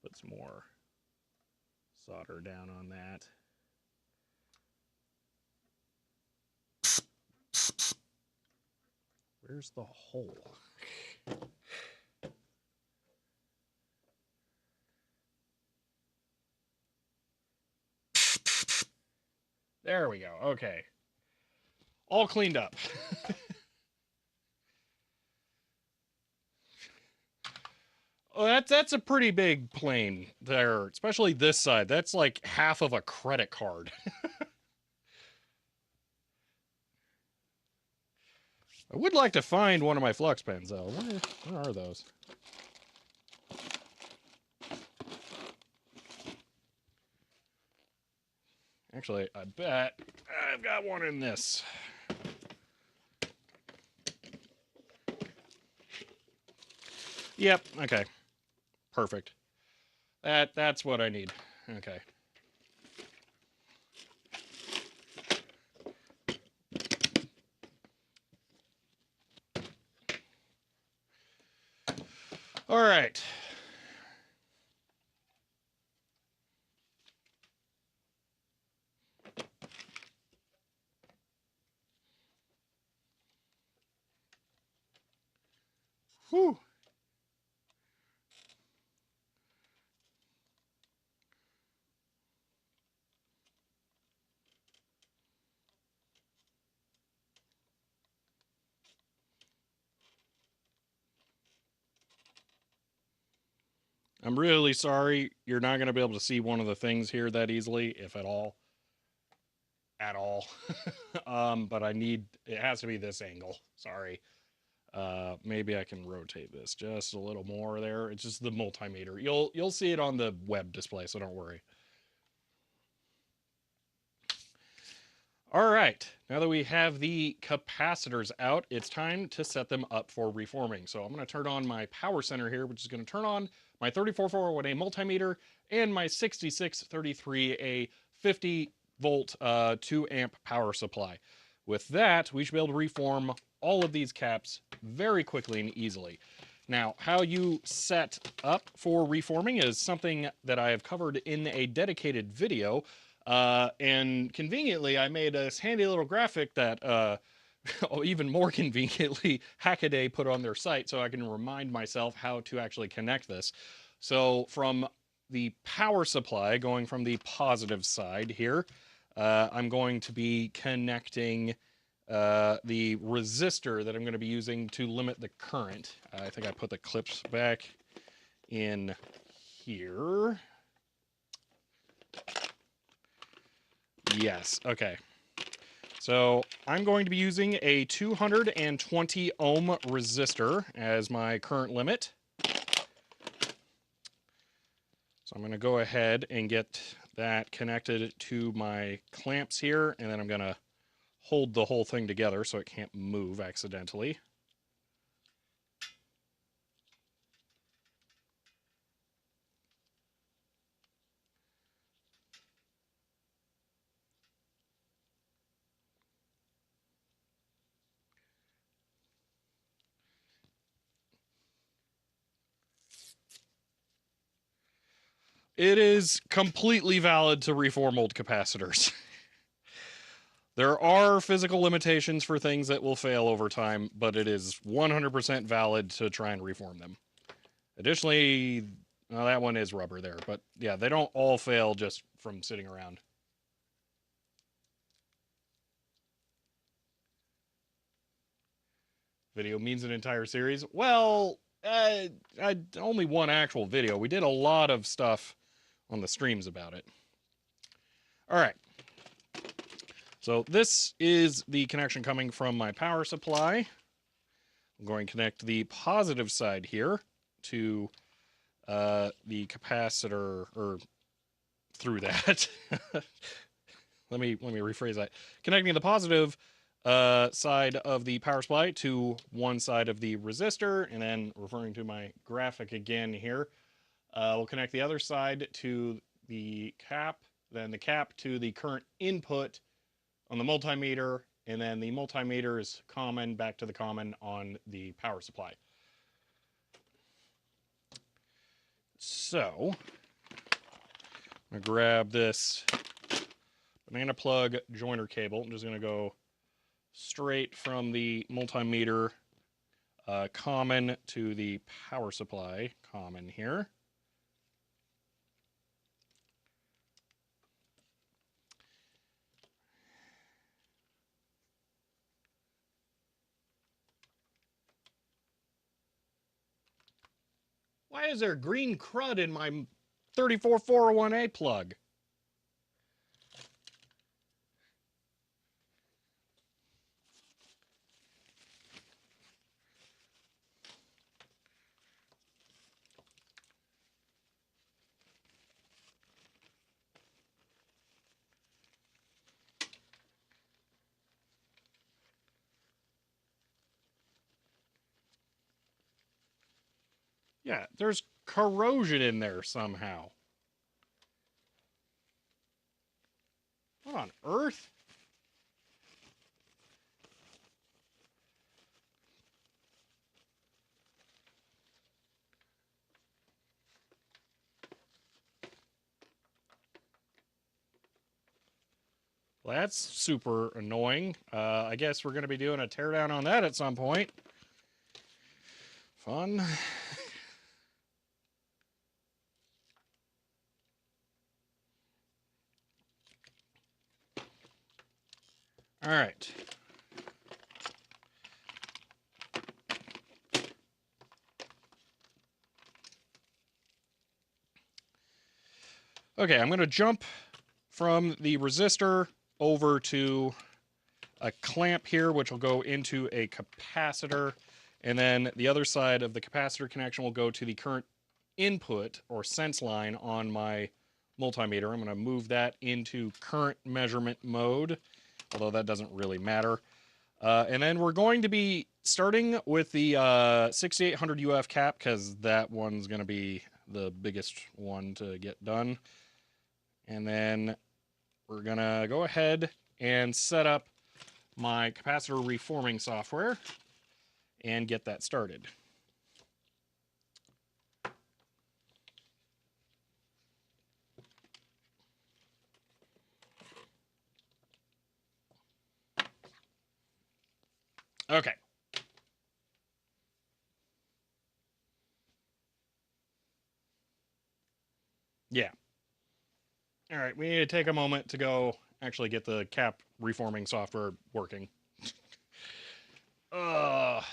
Put some more solder down on that. Where's the hole? There we go. Okay. All cleaned up. Well, that's a pretty big plane there, especially this side. That's like half of a credit card. I would like to find one of my flux pens, though. Where are those? Actually, I bet I've got one in this. Yep, okay. Perfect. That's what I need. Okay. All right. Whew. I'm really sorry. You're not going to be able to see one of the things here that easily, if at all. At all. But it has to be this angle. Sorry. Maybe I can rotate this just a little more there. It's just the multimeter. You'll see it on the web display, so don't worry. All right, now that we have the capacitors out, it's time to set them up for reforming. So I'm going to turn on my power center here, which is going to turn on my 34401A multimeter and my 6633A 50 volt 2 amp power supply. With that, we should be able to reform all of these caps very quickly and easily. Now, how you set up for reforming is something that I have covered in a dedicated video. And conveniently, I made this handy little graphic that, even more conveniently, Hackaday put on their site so I can remind myself how to actually connect this. So from the power supply, going from the positive side here, I'm going to be connecting the resistor that I'm going to be using to limit the current. I think I put the clips back in here. Yes, okay. So I'm going to be using a 220 ohm resistor as my current limit. So I'm going to go ahead and get that connected to my clamps here, and then I'm going to hold the whole thing together so it can't move accidentally. It is completely valid to reform old capacitors. There are physical limitations for things that will fail over time, but it is 100% valid to try and reform them. Additionally, well, that one is rubber there, but yeah, they don't all fail just from sitting around. Video means an entire series. Well, only one actual video. We did a lot of stuff on the streams about it. All right. So this is the connection coming from my power supply. I'm going to connect the positive side here to the capacitor, or through that. let me rephrase that. Connecting the positive side of the power supply to one side of the resistor, and then referring to my graphic again here, we'll connect the other side to the cap, then the cap to the current input on the multimeter, and then the multimeter is common back to the common on the power supply. So I'm going to grab this banana plug joiner cable. I'm just going to go straight from the multimeter common to the power supply common here. Why is there green crud in my 34401A plug? Yeah, there's corrosion in there somehow. What on earth? Well, that's super annoying. I guess we're going to be doing a teardown on that at some point. Fun. All right. Okay, I'm going to jump from the resistor over to a clamp here, which will go into a capacitor. And then the other side of the capacitor connection will go to the current input or sense line on my multimeter. I'm going to move that into current measurement mode, although that doesn't really matter. And then we're going to be starting with the 6800 UF cap, because that one's going to be the biggest one to get done. And then we're going to go ahead and set up my capacitor reforming software and get that started. Okay. Yeah. All right, we need to take a moment to go actually get the cap reforming software working. All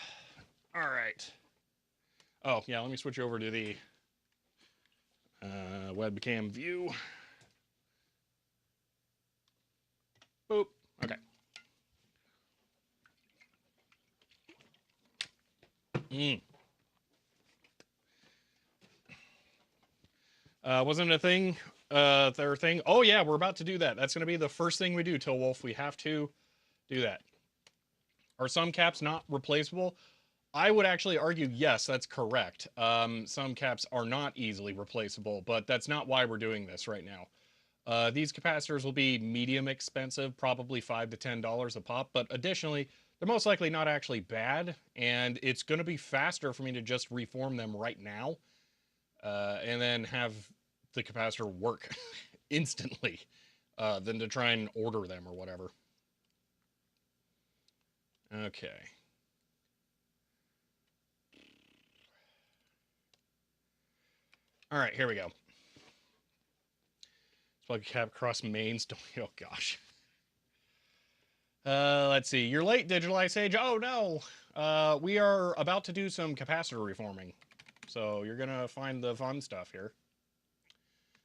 right. Oh, yeah, let me switch over to the webcam view. Boop. Okay. Wasn't it a thing? Their thing? Oh, yeah, we're about to do that. That's going to be the first thing we do, Till Wolf. We have to do that. Are some caps not replaceable? I would actually argue yes, that's correct. Some caps are not easily replaceable, but that's not why we're doing this right now. These capacitors will be medium expensive, probably $5 to $10 a pop, but additionally, they're most likely not actually bad, and it's going to be faster for me to just reform them right now, and then have the capacitor work instantly, than to try and order them or whatever. Okay. All right, here we go. Plug cap across mains. Oh gosh. Let's see. You're late, Digital Ice Age. Oh no. We are about to do some capacitor reforming, so you're gonna find the fun stuff here.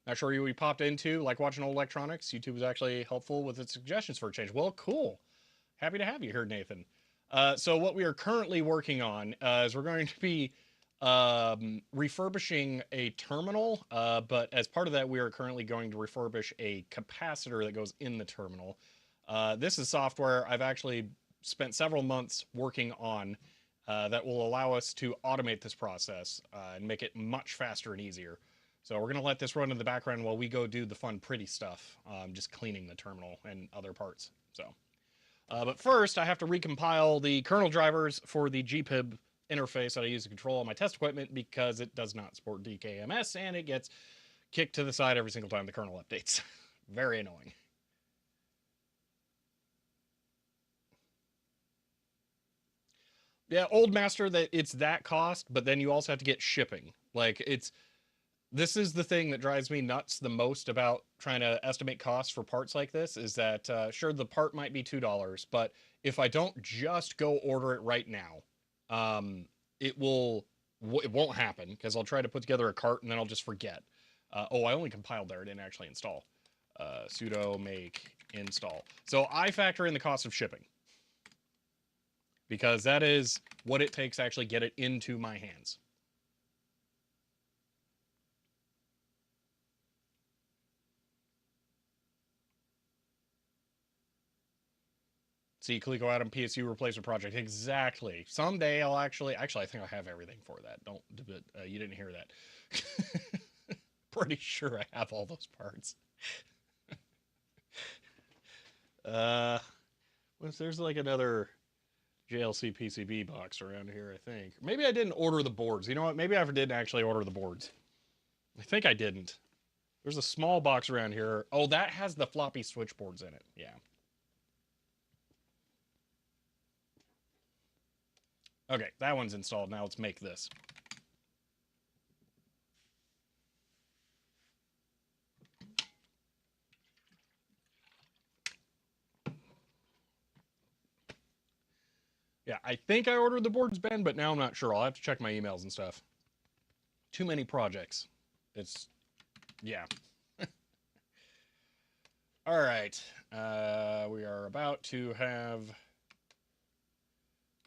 Not sure what we popped into, like watching old electronics. YouTube is actually helpful with its suggestions for a change. Well, cool. Happy to have you here, Nathan. So what we are currently working on is we're going to be refurbishing a terminal, but as part of that, we are currently going to refurbish a capacitor that goes in the terminal. This is software I've actually spent several months working on that will allow us to automate this process and make it much faster and easier. So we're going to let this run in the background while we go do the fun, pretty stuff, just cleaning the terminal and other parts. So, but first, I have to recompile the kernel drivers for the GPIB interface that I use to control all my test equipment, because it does not support DKMS and it gets kicked to the side every single time the kernel updates. Very annoying. Yeah, old master, that it's that cost, but then you also have to get shipping. Like, this is the thing that drives me nuts the most about trying to estimate costs for parts like this, is that sure, the part might be $2, but if I don't just go order it right now, it won't happen, because I'll try to put together a cart and then I'll just forget. Oh, I only compiled there, I didn't actually install. Sudo make install. So I factor in the cost of shipping, because that is what it takes to actually get it into my hands. See, Coleco Adam PSU replacement project. Exactly. Someday I'll actually, I think I have everything for that. Don't, you didn't hear that. Pretty sure I have all those parts. There's like another JLC PCB box around here, I think. Maybe I didn't order the boards. You know what? Maybe I didn't actually order the boards. I think I didn't. There's a small box around here. Oh, that has the floppy switchboards in it. Yeah. Okay, that one's installed. Now let's make this. Yeah, I think I ordered the boards, Ben, but now I'm not sure. I'll have to check my emails and stuff. Too many projects. Yeah. All right. We are about to have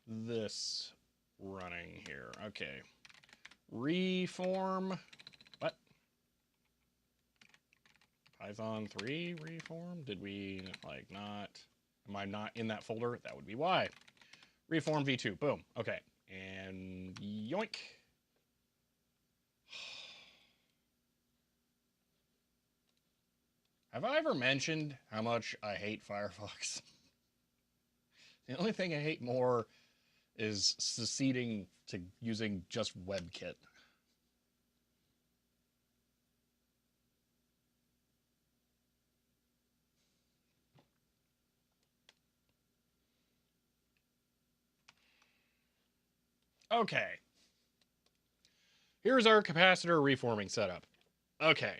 this running here. Okay. Reform. What? Python 3 reform? Did we, like, not... Am I not in that folder? That would be why. Reform v2. Boom. Okay. And yoink. Have I ever mentioned how much I hate Firefox? The only thing I hate more is seceding to using just WebKit. Okay. Here's our capacitor reforming setup. Okay.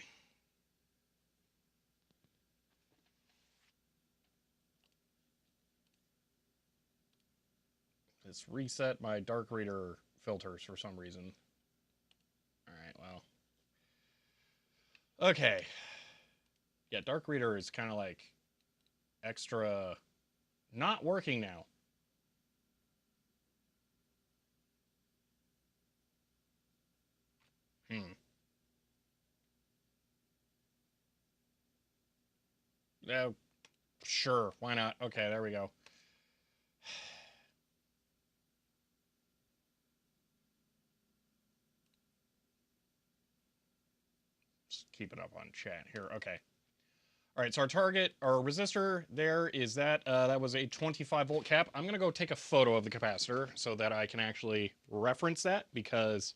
Let's reset my dark reader filters for some reason. All right, well. Okay. Yeah, dark reader is kind of like extra not working now. Yeah, sure, why not? Okay, there we go. Just keep it up on chat here. Okay. All right, so our target, our resistor there is that was a 25 volt cap. I'm gonna go take a photo of the capacitor so that I can actually reference that, because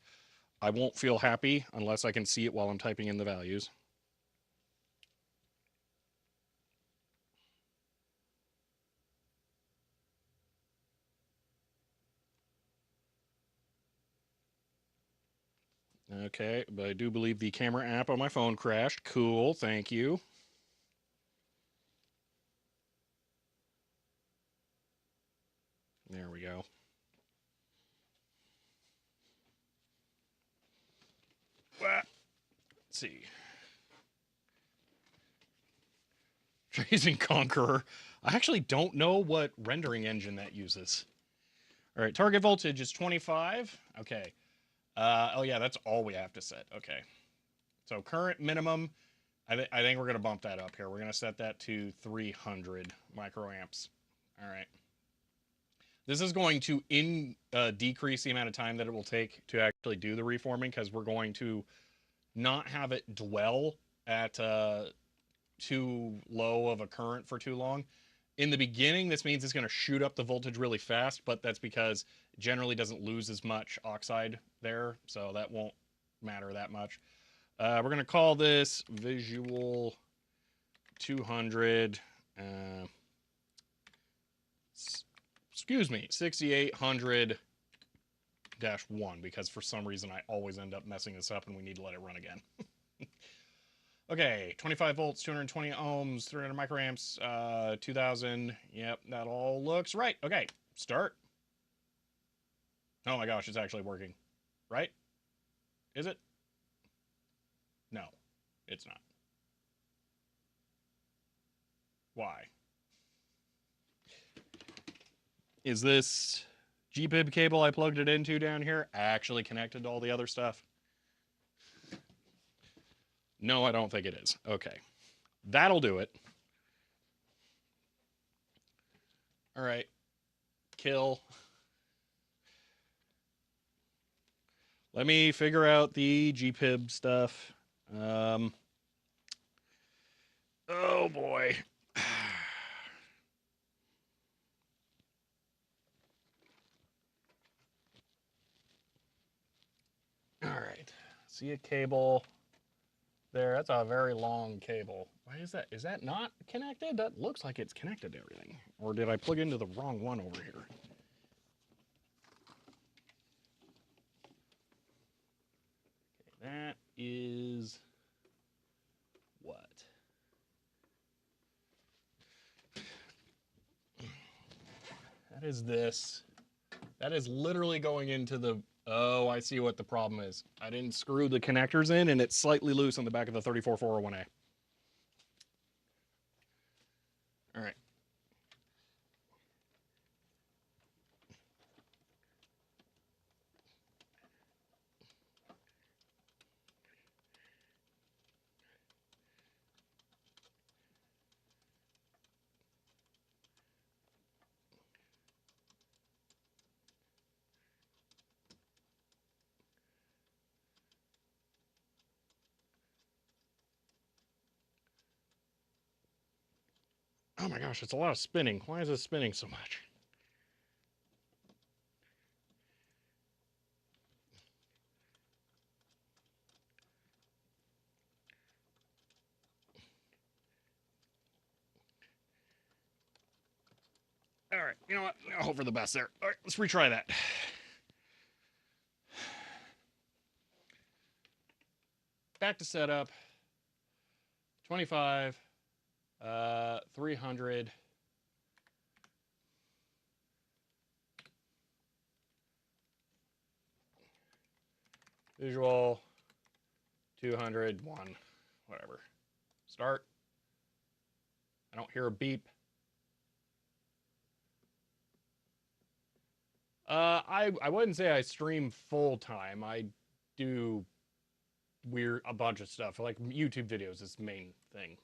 I won't feel happy unless I can see it while I'm typing in the values. Okay, but I do believe the camera app on my phone crashed. Cool, thank you. There we go. Let's see. Tracing Conqueror. I actually don't know what rendering engine that uses. All right, target voltage is 25. Okay. Oh yeah, that's all we have to set. Okay. So current minimum, I think we're going to bump that up here. We're going to set that to 300 microamps. All right. This is going to decrease the amount of time that it will take to actually do the reforming, because we're going to not have it dwell at too low of a current for too long. In the beginning, this means it's going to shoot up the voltage really fast, but that's because it generally doesn't lose as much oxide there, so that won't matter that much. We're going to call this visual 200, excuse me, 6800-1, because for some reason I always end up messing this up and we need to let it run again. Okay, 25 volts, 220 ohms, 300 microamps, 2000. Yep, that all looks right. Okay, start. Oh my gosh, it's actually working. Right? Is it? No, it's not. Why? Is this GPIB cable I plugged it into down here actually connected to all the other stuff? No, I don't think it is. Okay. That'll do it. All right. Kill. Let me figure out the GPIB stuff. Oh boy. All right. See a cable there. That's a very long cable. Why is that? Is that not connected? That looks like it's connected to everything. Or did I plug into the wrong one over here? Okay, that is what? That is this. That is literally going into the... Oh, I see what the problem is. I didn't screw the connectors in, and it's slightly loose on the back of the 34401A. Oh my gosh, it's a lot of spinning. Why is it spinning so much? All right, you know what? I'll hope for the best there. All right, let's retry that. Back to setup. 25, 300. Visual, 201, whatever. Start. I don't hear a beep. I wouldn't say I stream full time. I do a bunch of stuff. Like YouTube videos is the main thing.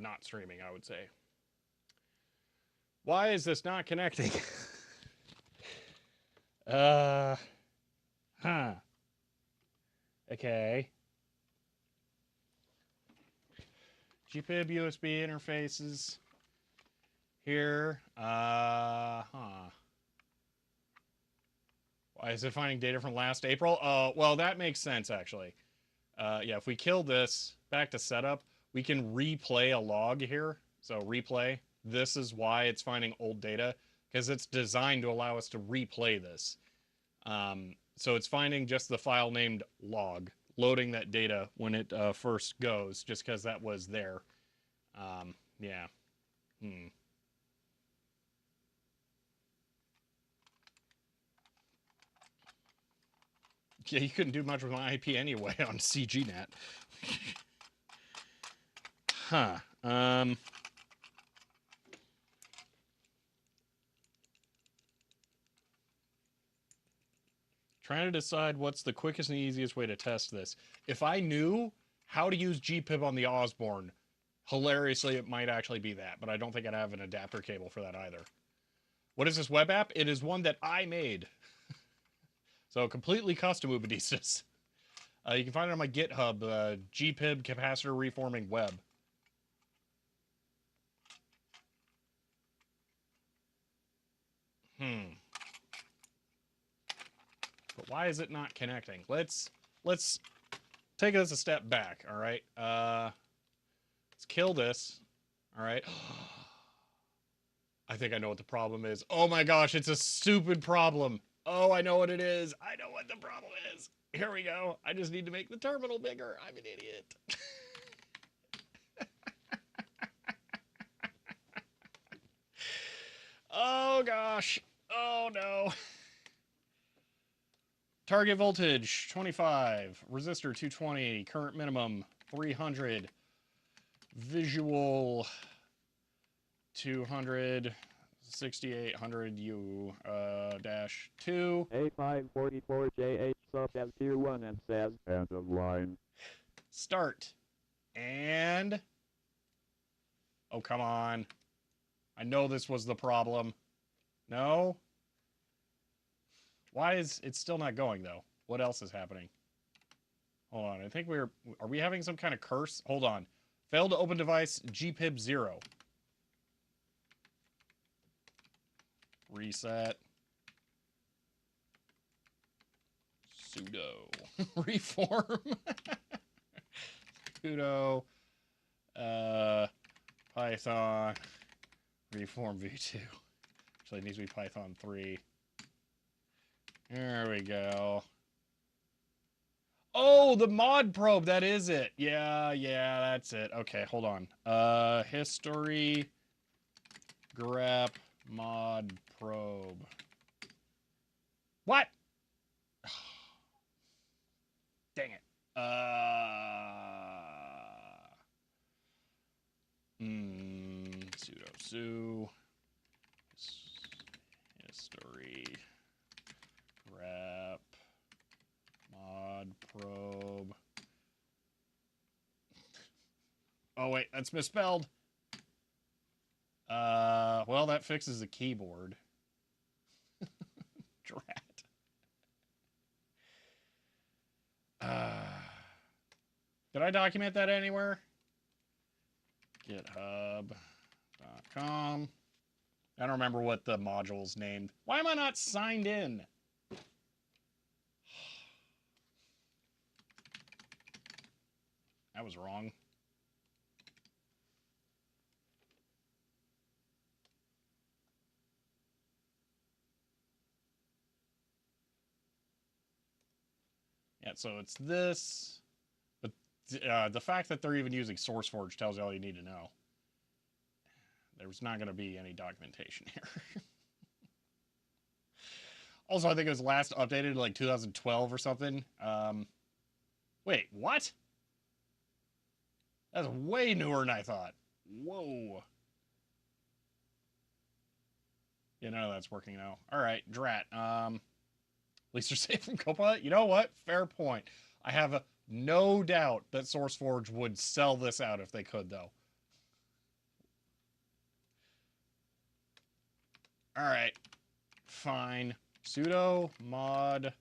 Not streaming, I would say. Why is this not connecting? uh, huh. Okay. GPIB USB interfaces here. Huh. Why is it finding data from last April? Well, that makes sense actually. Yeah, if we kill this, back to setup, we can replay a log here. So replay. This is why it's finding old data, because it's designed to allow us to replay this. So it's finding just the file named log, loading that data when it first goes, just because that was there. Yeah. Yeah, you couldn't do much with my IP anyway on CGNet. Huh. Trying to decide what's the quickest and easiest way to test this. If I knew how to use GPIB on the Osborne, hilariously, it might actually be that, but I don't think I'd have an adapter cable for that either. What is this web app? It is one that I made. So completely custom Ubadistas. You can find it on my GitHub, GPIB capacitor reforming web. But why is it not connecting? Let's take this a step back, all right? Let's kill this, all right? I think I know what the problem is. Oh my gosh, it's a stupid problem. Oh, I know what it is. I know what the problem is. Here we go. I just need to make the terminal bigger. I'm an idiot. Oh gosh. Oh no. Target voltage 25, resistor 220, current minimum 300, visual 200, 6800 U dash 2. A544JH sub as tier 1 and says end of line. Start. And oh, come on. I know this was the problem. No? Why is it still not going, though? What else is happening? Hold on. I think are we having some kind of curse? Hold on. Failed to open device, GPIB 0. Reset. Sudo. Reform. Sudo. Python. Reform v2. Actually, it needs to be Python 3. There we go. Oh, the mod probe. That is it. Yeah, that's it. Okay, hold on. History grep mod probe. What? Dang it. Sudo su. History grep mod probe. Oh wait, that's misspelled. Well, that fixes the keyboard. Drat. Did I document that anywhere? GitHub. .com. I don't remember what the module's named. Why am I not signed in? That was wrong. Yeah, so it's this. But the fact that they're even using SourceForge tells you all you need to know. There's not going to be any documentation here. Also, I think it was last updated like 2012 or something. Wait, what? That's way newer than I thought. Whoa. Yeah, none of that's working now. All right, drat. At least they're safe from Copilot. You know what? Fair point. I have no doubt that SourceForge would sell this out if they could, though. All right, fine. Sudo mod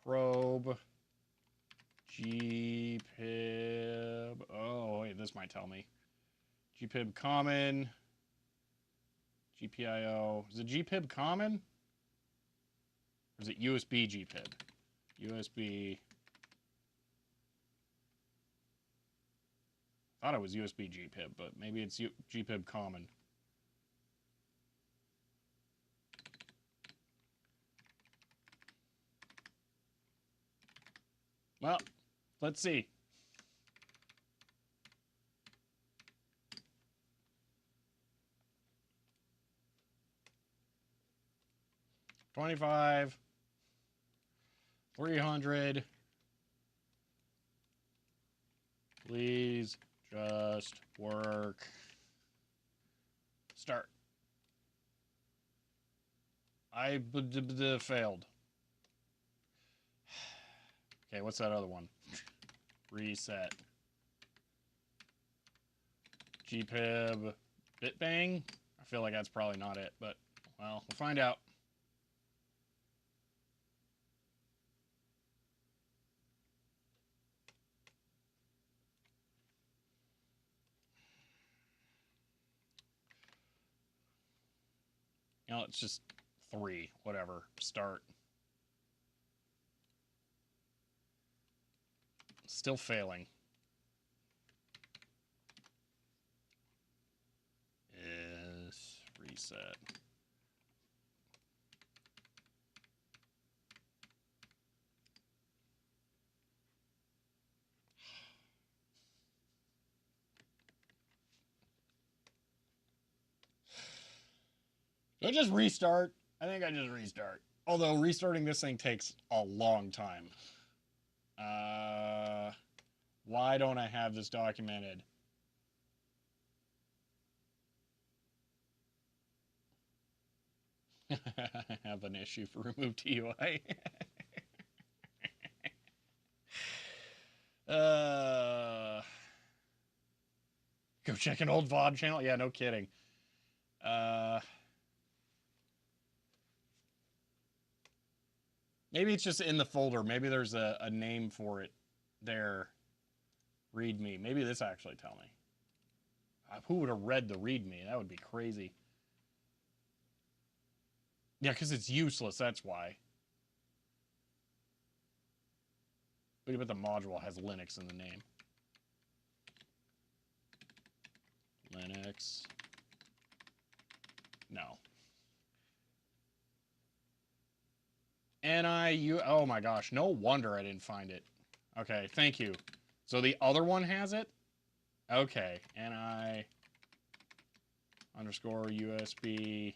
probe gpib. Oh, wait, this might tell me. Gpib common. GPIO. Is it gpib common? Or is it USB gpib? USB. I thought it was USB gpib, but maybe it's gpib common. Well, let's see. $25, 300. Please just work. Start. I failed. Okay, what's that other one? Reset. Gpib bitbang. I feel like that's probably not it, but well, we'll find out. You know, it's just 3, whatever. Start. Still failing. Is reset. Do I just restart? I think I just restart. Although restarting this thing takes a long time. Why don't I have this documented? I have an issue for remove TUI. Go check an old VOD channel? Yeah, no kidding. Maybe it's just in the folder. Maybe there's a name for it there. README. Maybe this actually tell me. Who would have read the README? That would be crazy. Yeah, because it's useless. That's why. But the module has Linux in the name. Linux. No. Oh my gosh, no wonder I didn't find it. Okay, thank you. So the other one has it? Okay, NI underscore USB.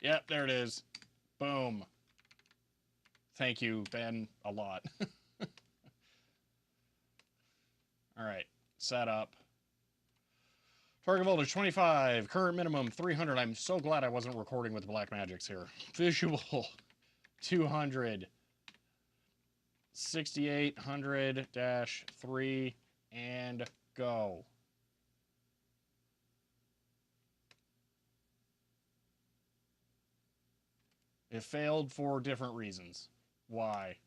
Yep, there it is. Boom. Thank you, Ben, a lot. All right, set up. Target voltage 25, current minimum 300. I'm so glad I wasn't recording with Black Magics here. Visual 200. 6800-3 and go. It failed for different reasons. Why?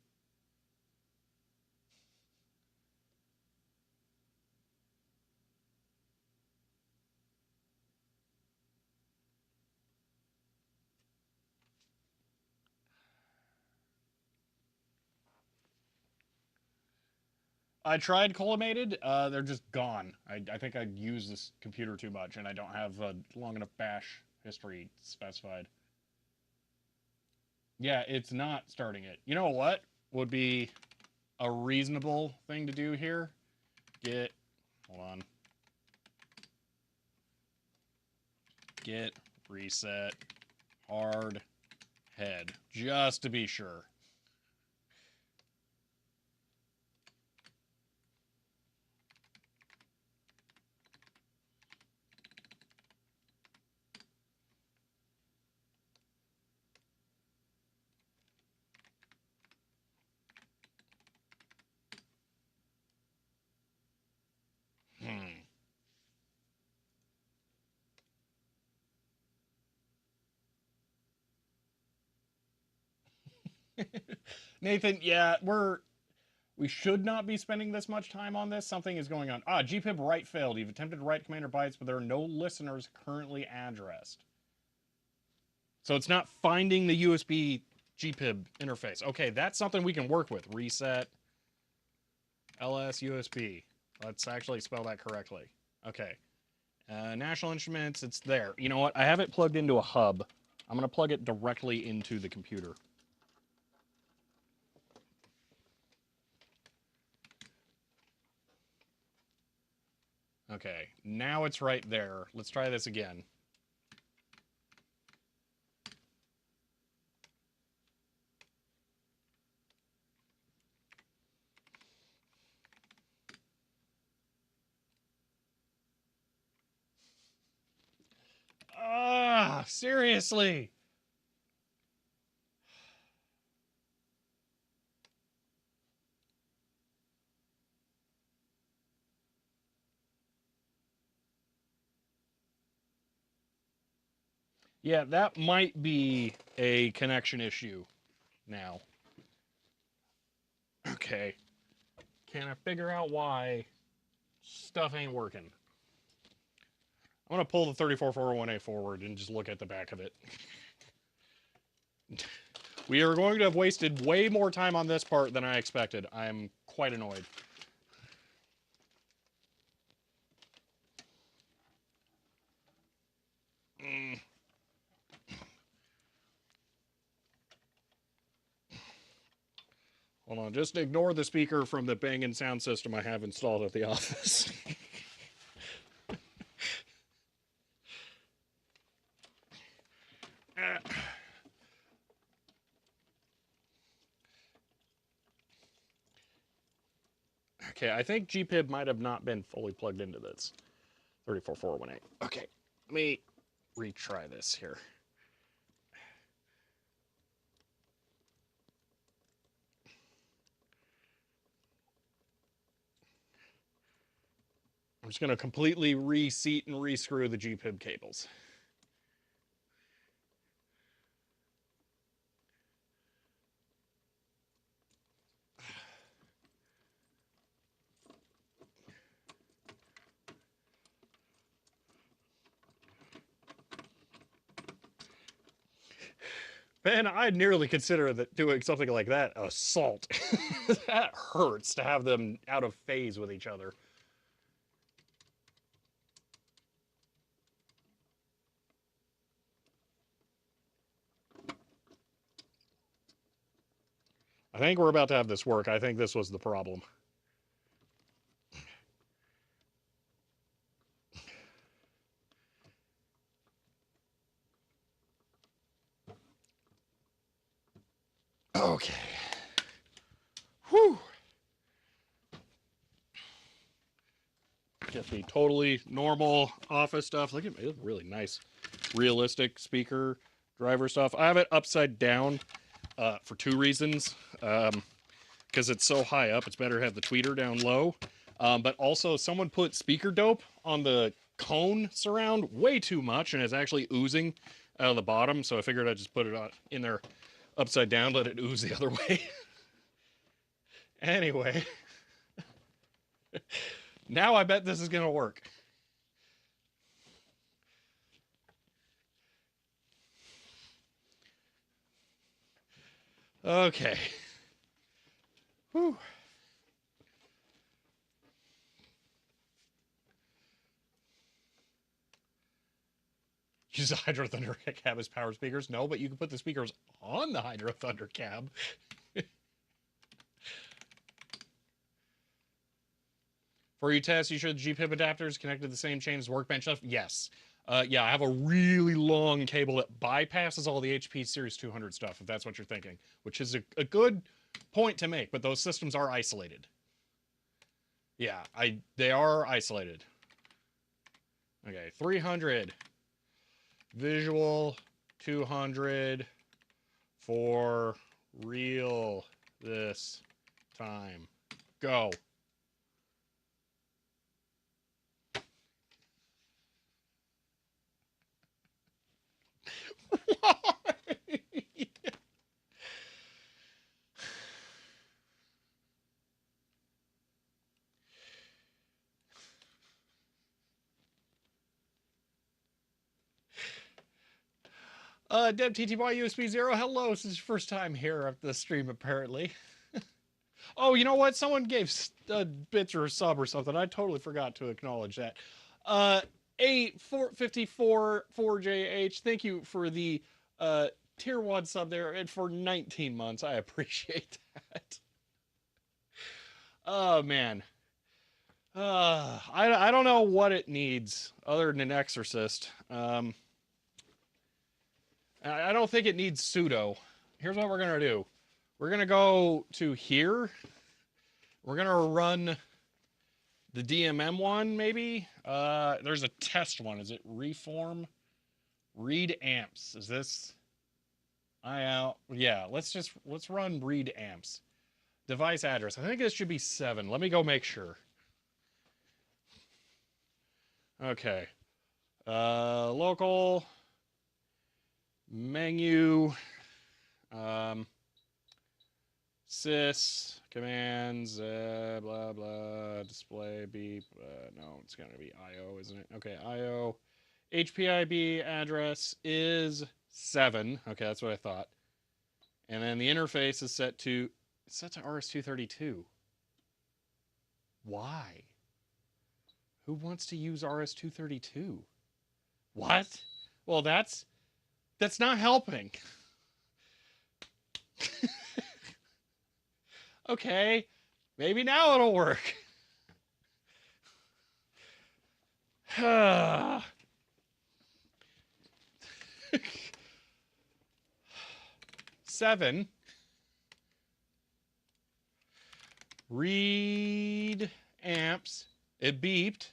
I tried collimated. They're just gone. I think I used this computer too much, and I don't have a long enough bash history specified. Yeah, it's not starting it. You know what would be a reasonable thing to do here? Get, hold on. Get reset hard head, just to be sure. Hmm. Nathan, yeah, we should not be spending this much time on this. Something is going on. GPIB write failed. You've attempted to write commander bytes, but there are no listeners currently addressed. So it's not finding the USB GPIB interface. Okay, that's something we can work with. Reset ls USB. Let's actually spell that correctly. Okay. National Instruments, it's there. You know what? I have it plugged into a hub. I'm going to plug it directly into the computer. Okay, now it's right there. Let's try this again. Seriously. Yeah, that might be a connection issue now. Okay. Can I figure out why stuff ain't working? I'm going to pull the 34401A forward and just look at the back of it. We are going to have wasted way more time on this part than I expected. I am quite annoyed. Hold on, just ignore the speaker from the Bang & sound system I have installed at the office. Okay, I think GPIB might have not been fully plugged into this. 34418. Okay, let me retry this here. I'm just going to completely reseat and rescrew the GPIB cables. Man, I nearly consider that doing something like that assault. That hurts to have them out of phase with each other. I think we're about to have this work. I think this was the problem. Okay. Whew. Get the totally normal office stuff. Look at me, it's really nice, realistic speaker driver stuff. I have it upside down for two reasons. Because it's so high up, it's better to have the tweeter down low. But also, someone put speaker dope on the cone surround way too much, and it's actually oozing out of the bottom. So I figured I'd just put it in there upside down, let it ooze the other way. Anyway, now I bet this is going to work. Okay. Whew. Use the Hydro Thunder cab as power speakers. No, but you can put the speakers on the Hydro Thunder cab. For you tests, you sure the GPIP adapter is connected to the same chain as workbench stuff? Yes. Yeah, I have a really long cable that bypasses all the HP Series 200 stuff, if that's what you're thinking, which is a good point to make, but those systems are isolated. Yeah, they are isolated. Okay, 300. Visual 200 for real this time. Go. Deb TTY USB 0, hello. This is your first time here at the stream, apparently. Oh, you know what? Someone gave bits or a sub or something. I totally forgot to acknowledge that. A454 4JH, thank you for the tier 1 sub there and for 19 months. I appreciate that. Oh, man. I don't know what it needs other than an exorcist. I don't think it needs sudo. Here's what we're going to do. We're going to go to here. We're going to run the DMM one, maybe. There's a test one. Is it reform? Read amps. Is this? Yeah, let's run read amps. Device address. I think this should be 7. Let me go make sure. Okay. Local menu. Sys commands, blah blah, display beep. No, it's gonna be IO, isn't it? Okay, IO. HPIB address is 7. Okay, that's what I thought. And then the interface is set to RS-232. Why? Who wants to use RS-232? What? Well, that's not helping. Okay, maybe now it'll work. 7. Read amps. It beeped.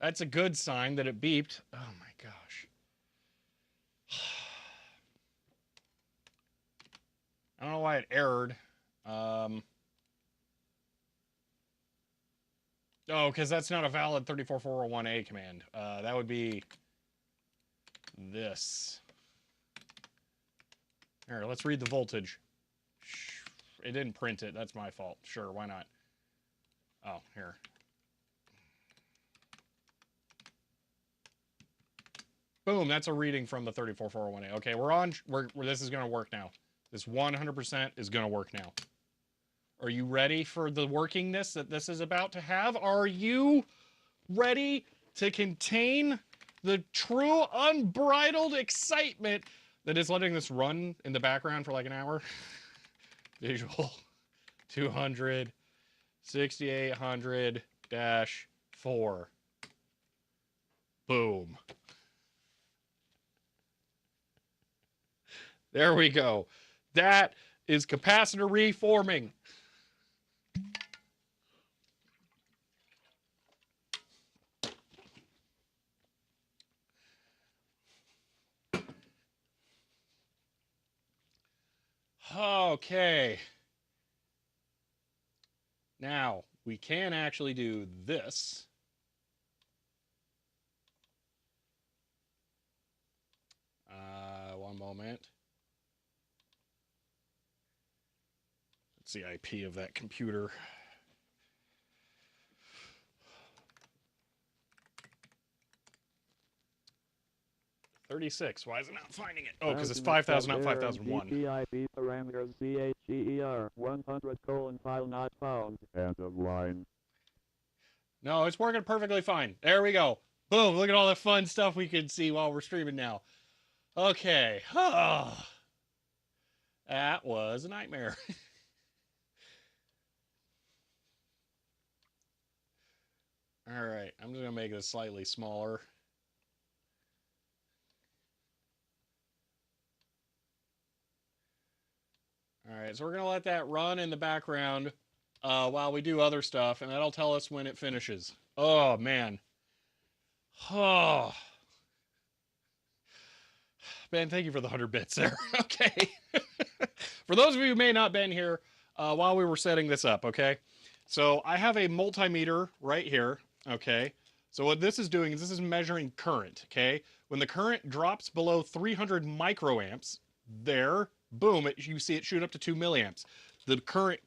That's a good sign that it beeped. Oh my gosh. I don't know why it errored. Oh, because that's not a valid 34401A command. That would be this. Here, let's read the voltage. It didn't print it. That's my fault. Sure, why not? Oh, here. Boom, that's a reading from the 34401A. Okay, this is going to work now. This 100% is going to work now. Are you ready for the workingness that this is about to have? Are you ready to contain the true unbridled excitement that is letting this run in the background for like an hour? Visual 200 6800-4. Boom. There we go. That is capacitor reforming. Okay. Now, we can actually do this. One moment. What's the IP of that computer? $36. Why is it not finding it? Oh, because it's 5,000, not 5,001. GPIB parameters CHER 100 file not found. End of line. No, it's working perfectly fine. There we go. Boom, look at all the fun stuff we can see while we're streaming now. Okay. Oh, that was a nightmare. All right, I'm just going to make this slightly smaller. All right, so we're going to let that run in the background while we do other stuff, and that'll tell us when it finishes. Oh, man. Oh, Ben, thank you for the 100 bits there. Okay. For those of you who may not have been here while we were setting this up, okay? So I have a multimeter right here, okay? So what this is doing is this is measuring current, okay? When the current drops below 300 microamps, there, boom, you see it shoot up to 2 milliamps. The current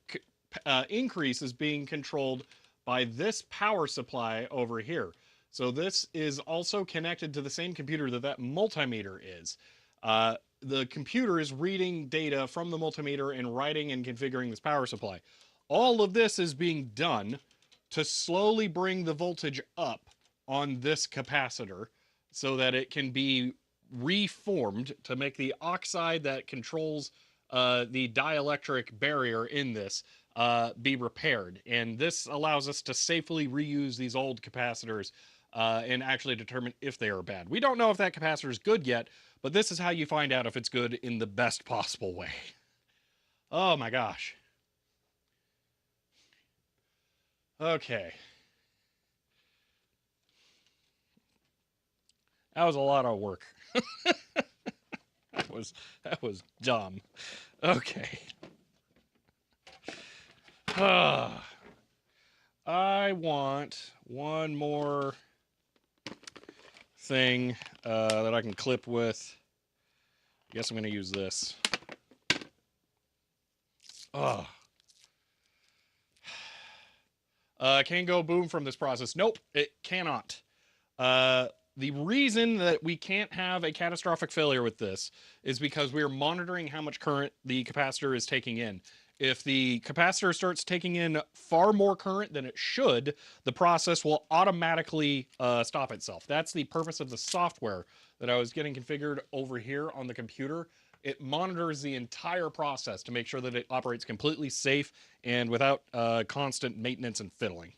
increase is being controlled by this power supply over here. So this is also connected to the same computer that that multimeter is. The computer is reading data from the multimeter and writing and configuring this power supply. All of this is being done to slowly bring the voltage up on this capacitor so that it can be reformed to make the oxide that controls the dielectric barrier in this be repaired. And this allows us to safely reuse these old capacitors and actually determine if they are bad. We don't know if that capacitor is good yet, but this is how you find out if it's good in the best possible way. Oh my gosh. Okay. That was a lot of work. that was dumb. Okay. I want one more thing that I can clip with. I guess I'm going to use this. Oh. Can go boom from this process. Nope, it cannot. The reason that we can't have a catastrophic failure with this is because we are monitoring how much current the capacitor is taking in. If the capacitor starts taking in far more current than it should, the process will automatically stop itself. That's the purpose of the software that I was getting configured over here on the computer. It monitors the entire process to make sure that it operates completely safe and without constant maintenance and fiddling.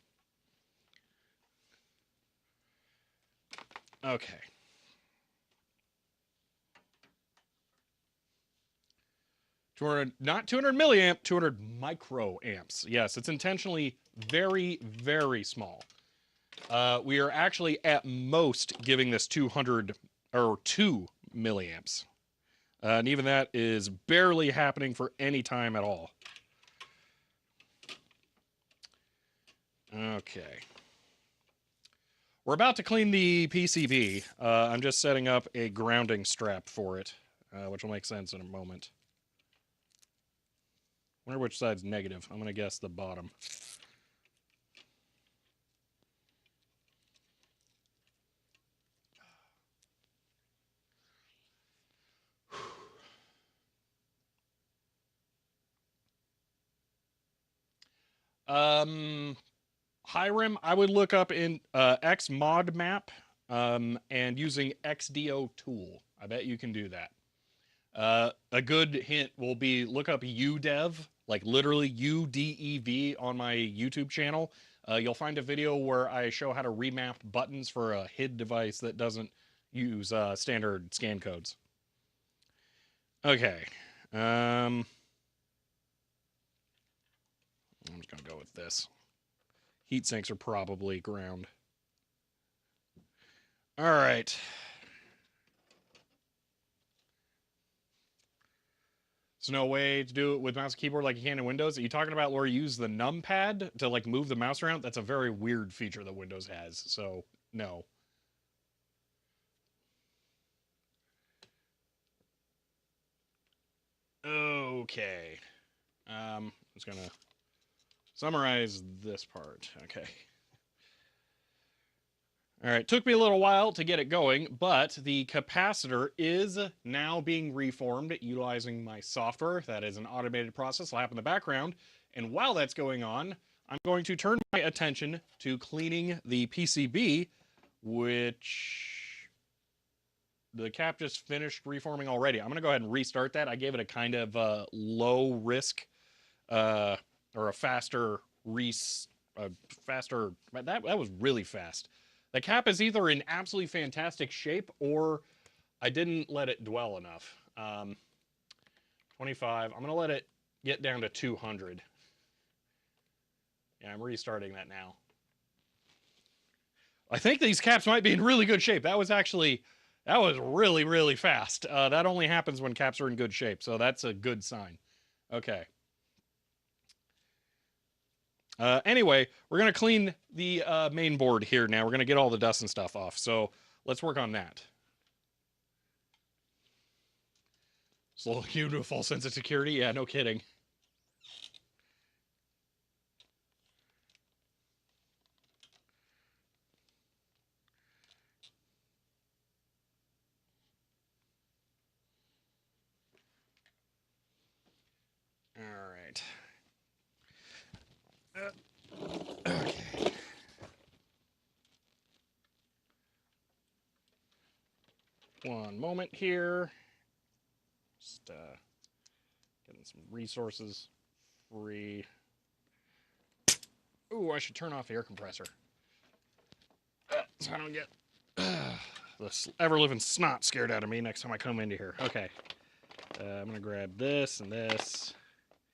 Okay. Not 200 milliamp, 200 microamps. Yes, it's intentionally very, very small. We are actually at most giving this 200 or 2 milliamps. And even that is barely happening for any time at all. Okay. We're about to clean the PCB. I'm just setting up a grounding strap for it, which will make sense in a moment. Wonder which side's negative. I'm going to guess the bottom. Hiram, I would look up in Xmodmap and using XDO tool. I bet you can do that. A good hint will be look up UDEV, like literally UDEV on my YouTube channel. You'll find a video where I show how to remap buttons for a HID device that doesn't use standard scan codes. Okay. I'm just going to go with this. Heat sinks are probably ground. All right. There's no way to do it with mouse and keyboard like you can in Windows. Are you talking about where you use the numpad to like move the mouse around? That's a very weird feature that Windows has. So no. Okay. I'm just gonna summarize this part. Okay. All right, took me a little while to get it going, but the capacitor is now being reformed utilizing my software. That is an automated process. It'll happen in the background. And while that's going on, I'm going to turn my attention to cleaning the PCB which the cap just finished reforming already. I'm going to go ahead and restart that. I gave it a kind of low risk or a faster faster. That was really fast. The cap is either in absolutely fantastic shape or I didn't let it dwell enough. 25. I'm going to let it get down to 200. Yeah, I'm restarting that now. I think these caps might be in really good shape. That was really, really fast. That only happens when caps are in good shape, so that's a good sign. Okay. Anyway, we're going to clean the main board here now. We're going to get all the dust and stuff off, so let's work on that. Slow you to a false sense of security? Yeah, no kidding. All right. Okay. One moment here. Just getting some resources free. Ooh, I should turn off the air compressor. So I don't get the ever-living snot scared out of me next time I come into here. Okay. I'm going to grab this and this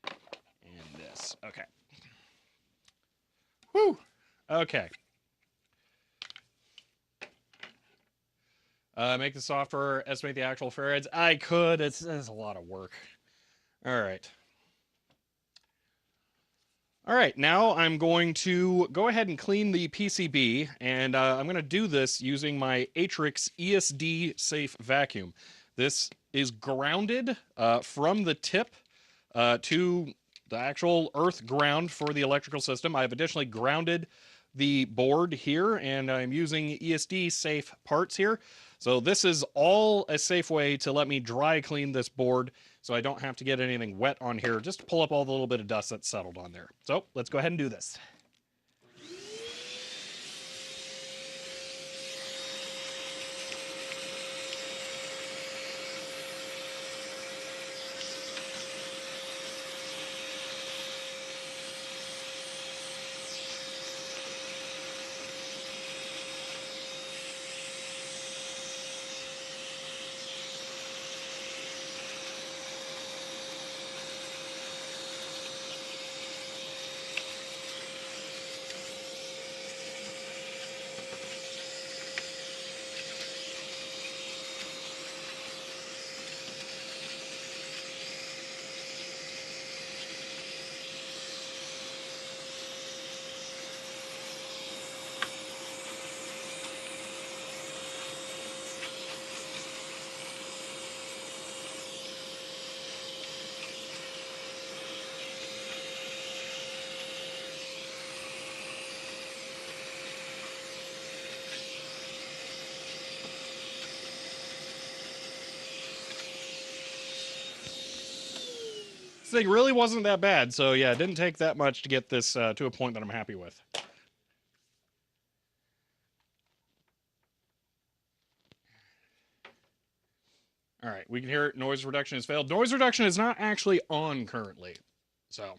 and this. Okay. Whew. Okay. Make the software estimate the actual farads. I could. It's a lot of work. All right. All right, now I'm going to go ahead and clean the PCB, and I'm going to do this using my Atrix ESD safe vacuum. This is grounded from the tip to the actual earth ground for the electrical system. I've additionally grounded the board here, and I'm using ESD safe parts here. So this is all a safe way to let me dry clean this board so I don't have to get anything wet on here, just to pull up all the little bit of dust that's settled on there. So let's go ahead and do this. This thing really wasn't that bad, so yeah, it didn't take that much to get this to a point that I'm happy with. All right, we can hear it. Noise reduction has failed. Noise reduction is not actually on currently, so.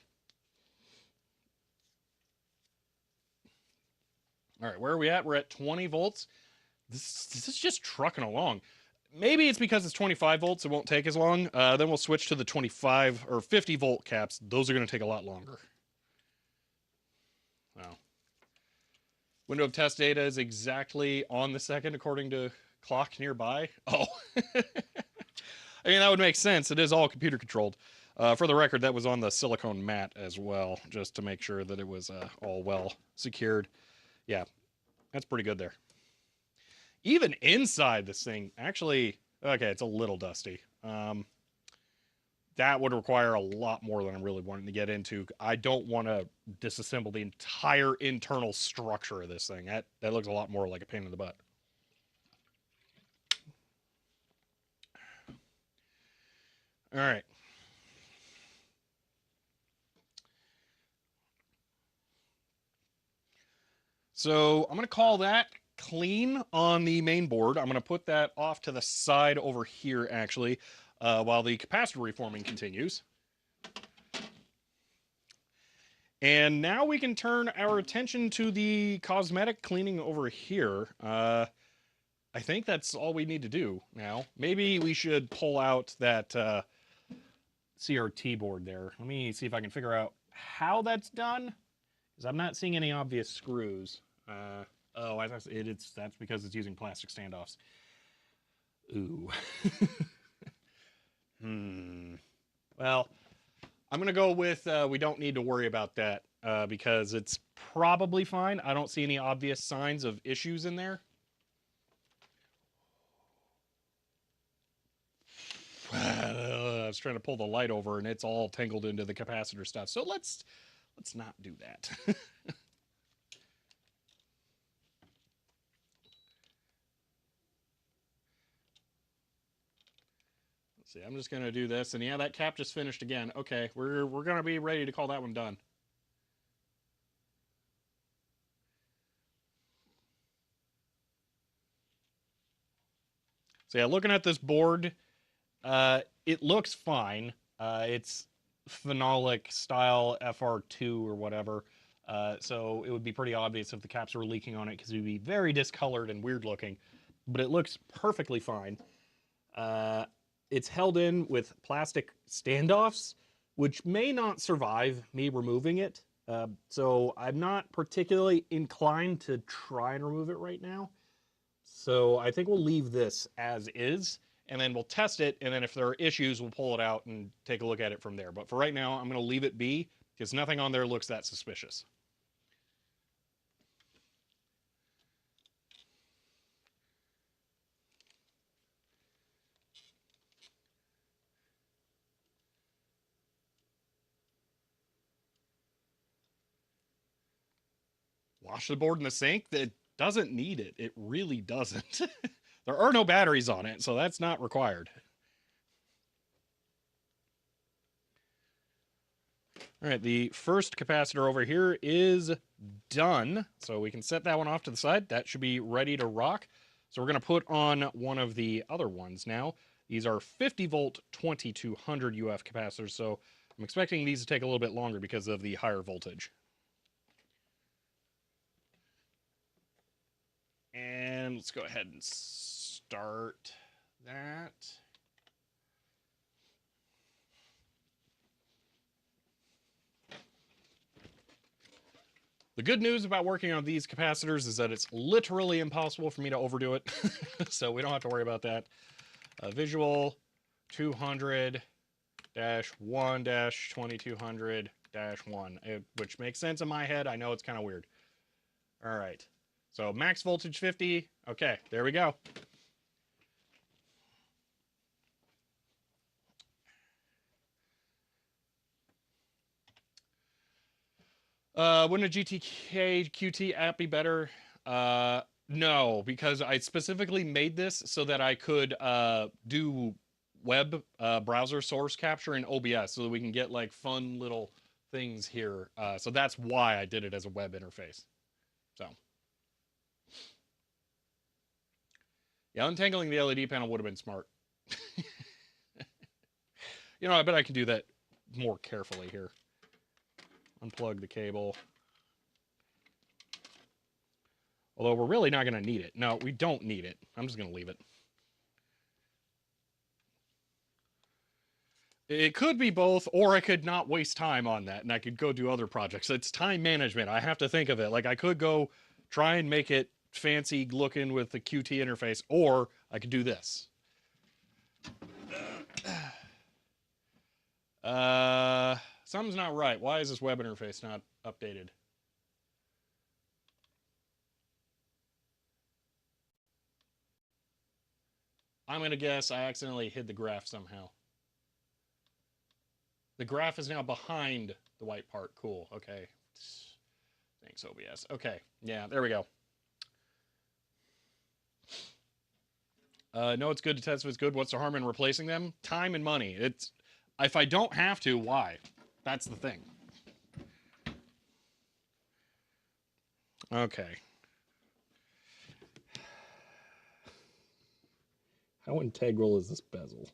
All right, where are we at? We're at 20 volts. This is just trucking along. Maybe it's because it's 25 volts, it won't take as long. Then we'll switch to the 25 or 50 volt caps. Those are going to take a lot longer. Wow. Window of test data is exactly on the second according to clock nearby. Oh. I mean, that would make sense. It is all computer controlled. For the record, that was on the silicone mat as well, just to make sure that it was all well secured. Yeah, that's pretty good there. Even inside this thing, actually, okay, it's a little dusty. That would require a lot more than I'm really wanting to get into. I don't want to disassemble the entire internal structure of this thing. That looks a lot more like a pain in the butt. All right. So I'm going to call that clean on the main board. I'm going to put that off to the side over here, actually, while the capacitor reforming continues. And now we can turn our attention to the cosmetic cleaning over here. I think that's all we need to do now. Maybe we should pull out that CRT board there. Let me see if I can figure out how that's done, because I'm not seeing any obvious screws. That's because it's using plastic standoffs. Ooh. Well, I'm going to go with we don't need to worry about that because it's probably fine. I don't see any obvious signs of issues in there. I was trying to pull the light over and it's all tangled into the capacitor stuff. So let's not do that. Let's see, I'm just going to do this. And yeah, that cap just finished again. Okay, we're going to be ready to call that one done. So yeah, looking at this board, it looks fine. It's phenolic style FR2 or whatever. So it would be pretty obvious if the caps were leaking on it because it would be very discolored and weird looking. But it looks perfectly fine. It's held in with plastic standoffs, which may not survive me removing it. So I'm not particularly inclined to try and remove it right now. So I think we'll leave this as is, and then we'll test it, and then if there are issues, we'll pull it out and take a look at it from there. But for right now, I'm going to leave it be, because nothing on there looks that suspicious. Wash the board in the sink? It doesn't need it. It really doesn't. There are no batteries on it, so that's not required. All right, the first capacitor over here is done. So we can set that one off to the side. That should be ready to rock. So we're going to put on one of the other ones now. These are 50 volt 2200 UF capacitors. So I'm expecting these to take a little bit longer because of the higher voltage. And let's go ahead and start that. The good news about working on these capacitors is that it's literally impossible for me to overdo it. So we don't have to worry about that. Visual 200-1-2200-1, which makes sense in my head. I know it's kind of weird. All right. So max voltage 50. Okay, there we go. Wouldn't a GTK QT app be better? No, because I specifically made this so that I could do web browser source capture in OBS so that we can get like fun little things here. So that's why I did it as a web interface. So yeah, untangling the LED panel would have been smart. You know, I bet I can do that more carefully here. Unplug the cable. Although we're really not going to need it. No, we don't need it. I'm just going to leave it. It could be both, or I could not waste time on that, and I could go do other projects. It's time management. I have to think of it. Like, I could go try and make it fancy looking with the QT interface, or I could do this. Something's not right. Why is this web interface not updated? I'm going to guess I accidentally hid the graph somehow. The graph is now behind the white part. Cool. Okay. Thanks, OBS. Okay. Yeah, there we go. No, it's good to test if it's good. What's the harm in replacing them? Time and money. It's if I don't have to, why? That's the thing. Okay. How integral is this bezel?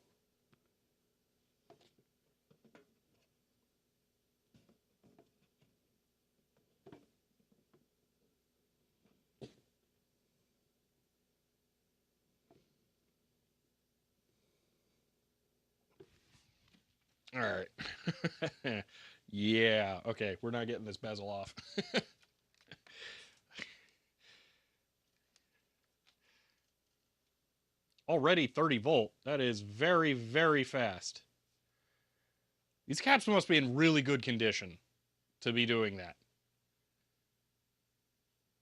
All right. Yeah. Okay. We're not getting this bezel off. Already 30 volt. That is very, very fast. These caps must be in really good condition to be doing that.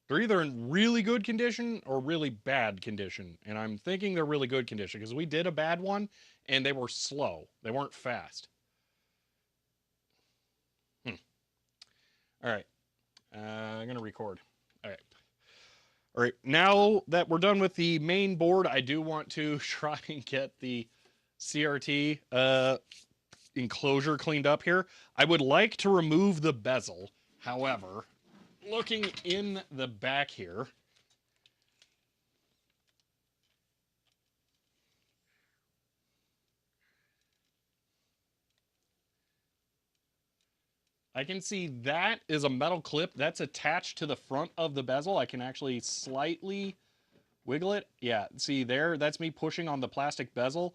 They're either in really good condition or really bad condition. And I'm thinking they're really good condition because we did a bad one and they were slow. They weren't fast. All right. I'm going to record. All right. All right. Now that we're done with the main board, I do want to try and get the CRT enclosure cleaned up here. I would like to remove the bezel. However, looking in the back here, I can see that is a metal clip that's attached to the front of the bezel. I can actually slightly wiggle it. Yeah, see there, that's me pushing on the plastic bezel.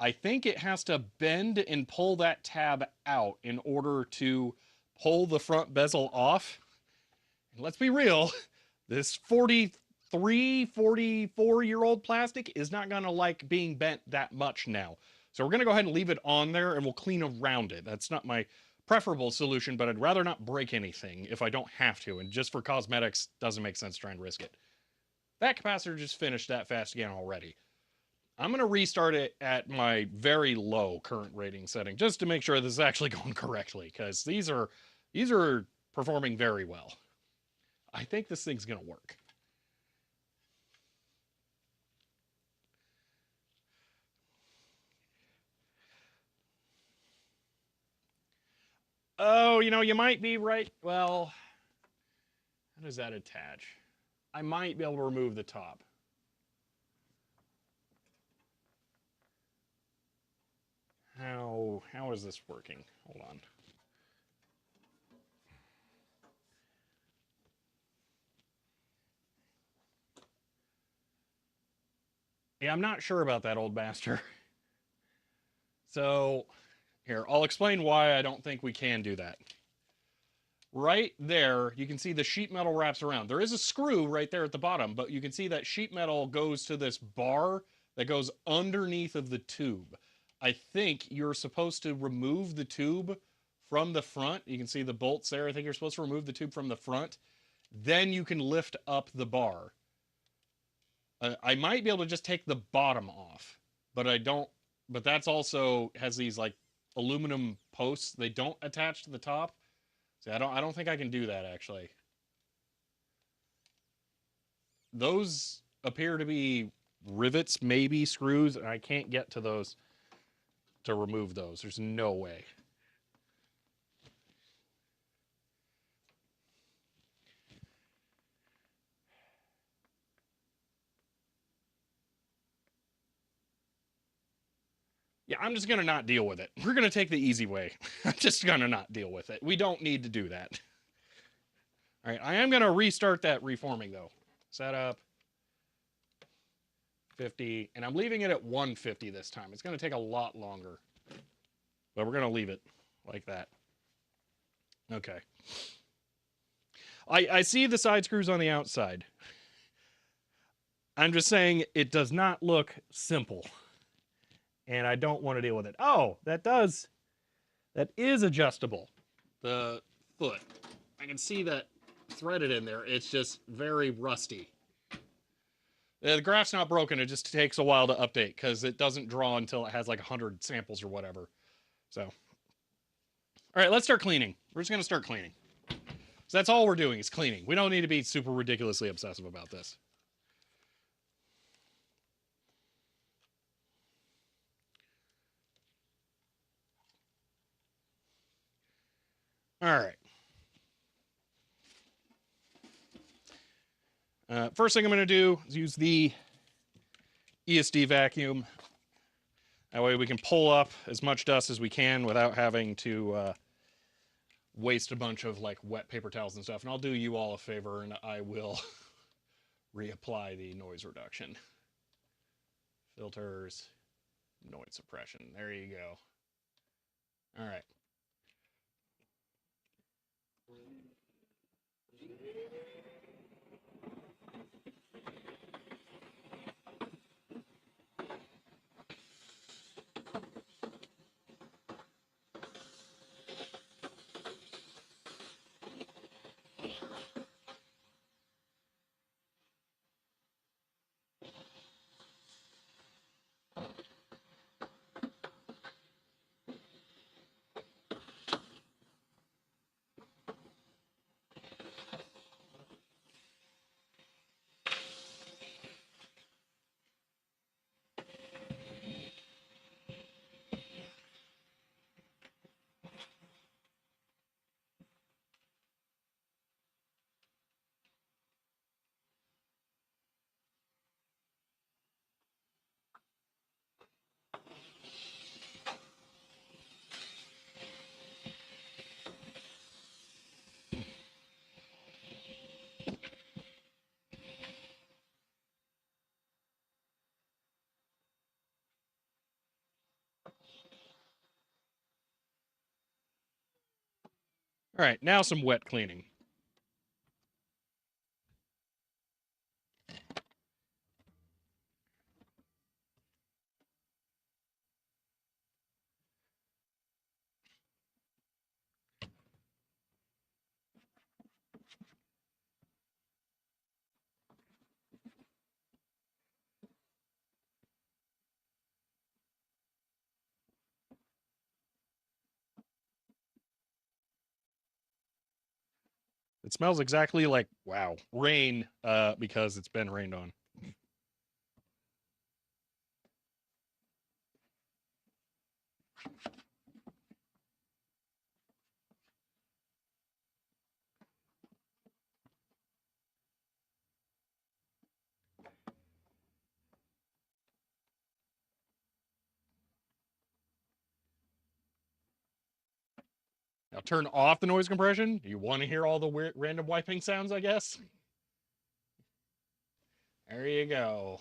I think it has to bend and pull that tab out in order to pull the front bezel off. And let's be real, this 43, 44-year-old plastic is not gonna like being bent that much now. So we're gonna go ahead and leave it on there and we'll clean around it. That's not my preferable solution, but I'd rather not break anything if I don't have to. And just for cosmetics, doesn't make sense trying to risk it. That capacitor just finished that fast again already. I'm going to restart it at my very low current rating setting just to make sure this is actually going correctly because these are performing very well. I think this thing's going to work. Oh, you know, you might be right. Well, how does that attach? I might be able to remove the top. How is this working? Hold on. Yeah, I'm not sure about that, old master. So, here, I'll explain why I don't think we can do that. Right there, you can see the sheet metal wraps around. There is a screw right there at the bottom, but you can see that sheet metal goes to this bar that goes underneath of the tube. I think you're supposed to remove the tube from the front. You can see the bolts there. I think you're supposed to remove the tube from the front. Then you can lift up the bar. I might be able to just take the bottom off, but I don't. But that's also has these like aluminum posts. They don't attach to the top. See, I don't think I can do that actually. Those appear to be rivets, maybe screws, and I can't get to those to remove those. There's no way. Yeah, I'm just gonna not deal with it. We're gonna take the easy way. I'm just gonna not deal with it. We don't need to do that. All right, I am gonna restart that reforming though. Setup 50, and I'm leaving it at 150 this time. It's gonna take a lot longer, but we're gonna leave it like that. Okay. I see the side screws on the outside. I'm just saying it does not look simple. And I don't want to deal with it. Oh, that is adjustable. The foot. I can see that threaded in there. It's just very rusty. The graph's not broken. It just takes a while to update because it doesn't draw until it has like 100 samples or whatever. So, all right, let's start cleaning. We're just going to start cleaning. So that's all we're doing is cleaning. We don't need to be super ridiculously obsessive about this. All right. First thing I'm going to do is use the ESD vacuum. That way we can pull up as much dust as we can without having to waste a bunch of like wet paper towels and stuff. And I'll do you all a favor and I will reapply the noise reduction. Filters, noise suppression. There you go. All right. All right, now some wet cleaning. It smells exactly like, wow, rain, because it's been rained on. Now turn off the noise compression. You want to hear all the weird random wiping sounds, I guess? There you go.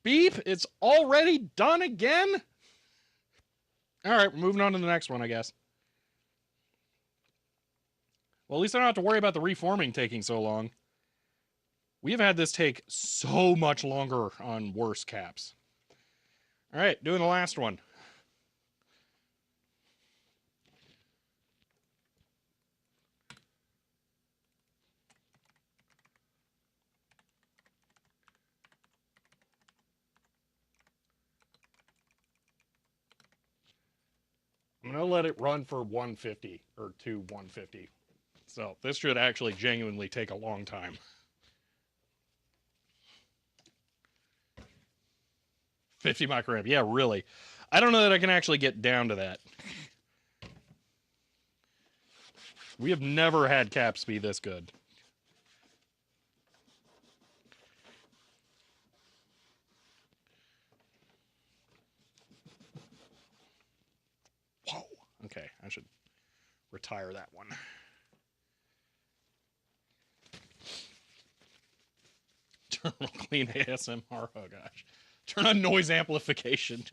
Beep, it's already done again? All right, we're moving on to the next one, I guess. Well, at least I don't have to worry about the reforming taking so long. We have had this take so much longer on worse caps. All right, doing the last one. I'm going to let it run for 150 or to 150. So this should actually genuinely take a long time. 50 microamp. Yeah, really. I don't know that I can actually get down to that. We have never had caps be this good. Whoa. Okay, I should retire that one. Terminal clean ASMR. Oh gosh. Turn on noise amplification.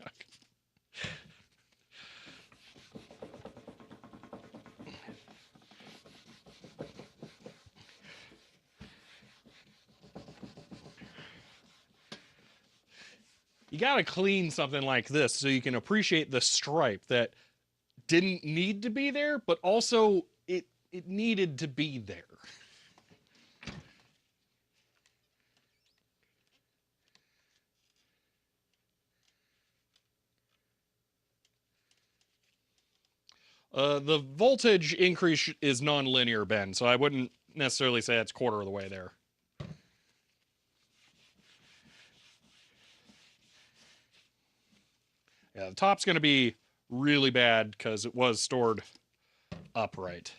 You gotta clean something like this so you can appreciate the stripe that didn't need to be there, but also it needed to be there. The voltage increase is non-linear, Ben, so I wouldn't necessarily say it's quarter of the way there. Yeah, the top's going to be really bad because it was stored upright.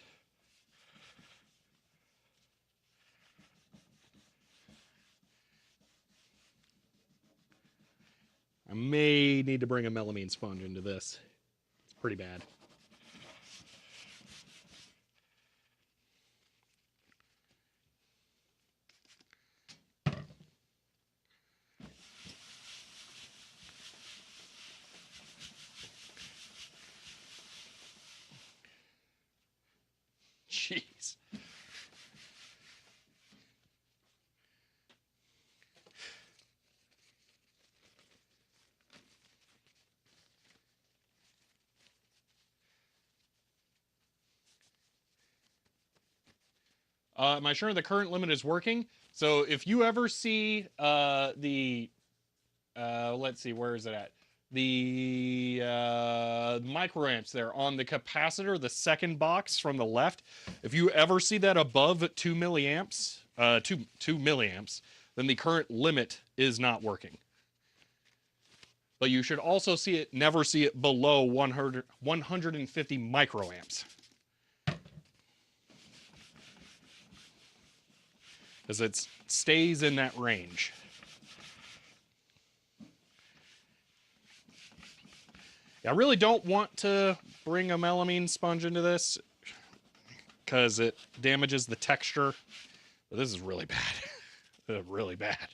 I may need to bring a melamine sponge into this. It's pretty bad. Jeez. Am I sure the current limit is working? So if you ever see let's see, where is it at? The microamps there on the capacitor, the second box from the left. If you ever see that above 2 milliamps, 2 milliamps, then the current limit is not working. But you should also see it, never see it below 150 microamps. Because it stays in that range. I really don't want to bring a melamine sponge into this because it damages the texture. But this is really bad. Really bad.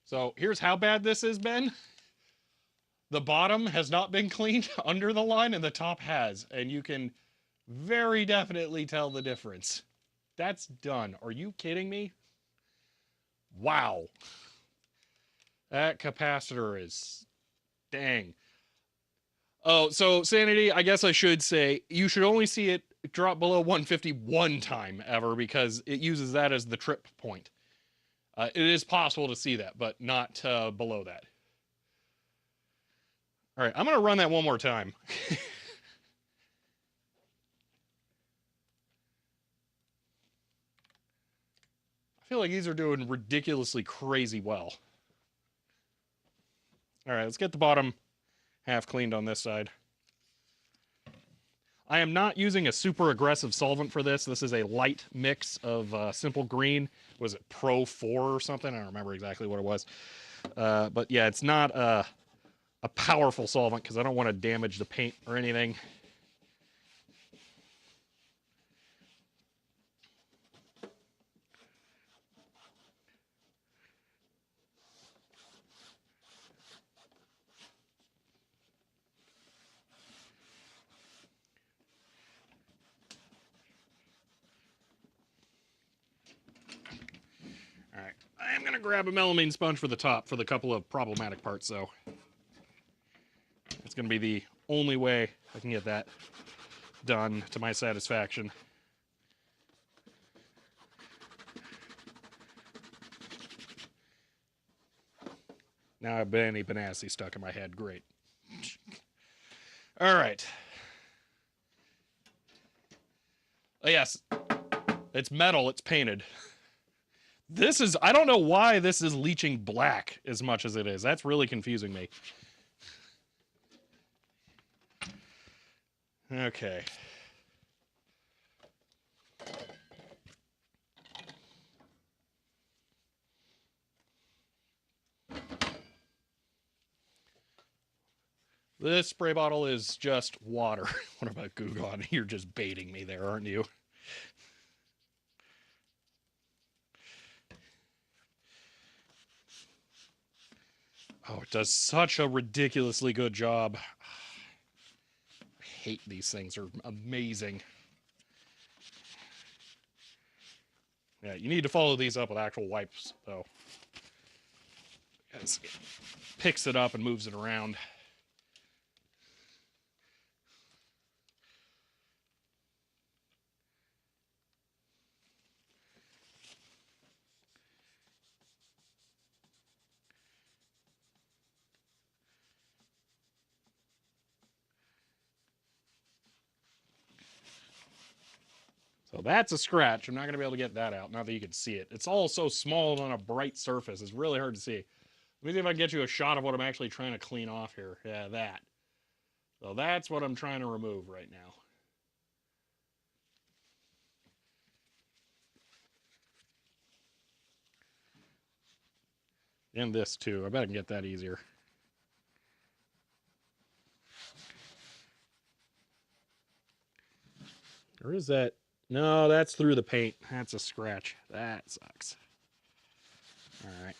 So here's how bad this has been. The bottom has not been cleaned under the line and the top has. And you can very definitely tell the difference. That's done. Are you kidding me? Wow. That capacitor is... Dang. Oh, so Sanity, I guess I should say, you should only see it drop below 150 one time ever because it uses that as the trip point. It is possible to see that, but not below that. All right, I'm going to run that one more time. I feel like these are doing ridiculously crazy well. All right, let's get the bottom half cleaned on this side. I am not using a super aggressive solvent for this. This is a light mix of Simple Green. Was it Pro 4 or something? I don't remember exactly what it was. But yeah, it's not a powerful solvent because I don't want to damage the paint or anything. All right, I am going to grab a melamine sponge for the top for the couple of problematic parts, though. It's going to be the only way I can get that done to my satisfaction. Now I have Benny Benassi stuck in my head. Great. All right. Oh, yes. It's metal. It's painted. This is... I don't know why this is leaching black as much as it is. That's really confusing me. Okay. This spray bottle is just water. What about Goo Gone? You're just baiting me there, aren't you? Oh, it does such a ridiculously good job. I hate these things. They're amazing. Yeah, you need to follow these up with actual wipes, though. It picks it up and moves it around. So that's a scratch. I'm not going to be able to get that out now that you can see it. It's all so small on a bright surface. It's really hard to see. Let me see if I can get you a shot of what I'm actually trying to clean off here. Yeah, that. So that's what I'm trying to remove right now. And this too. I bet I can get that easier. Or is that? No, that's through the paint. That's a scratch. That sucks. All right.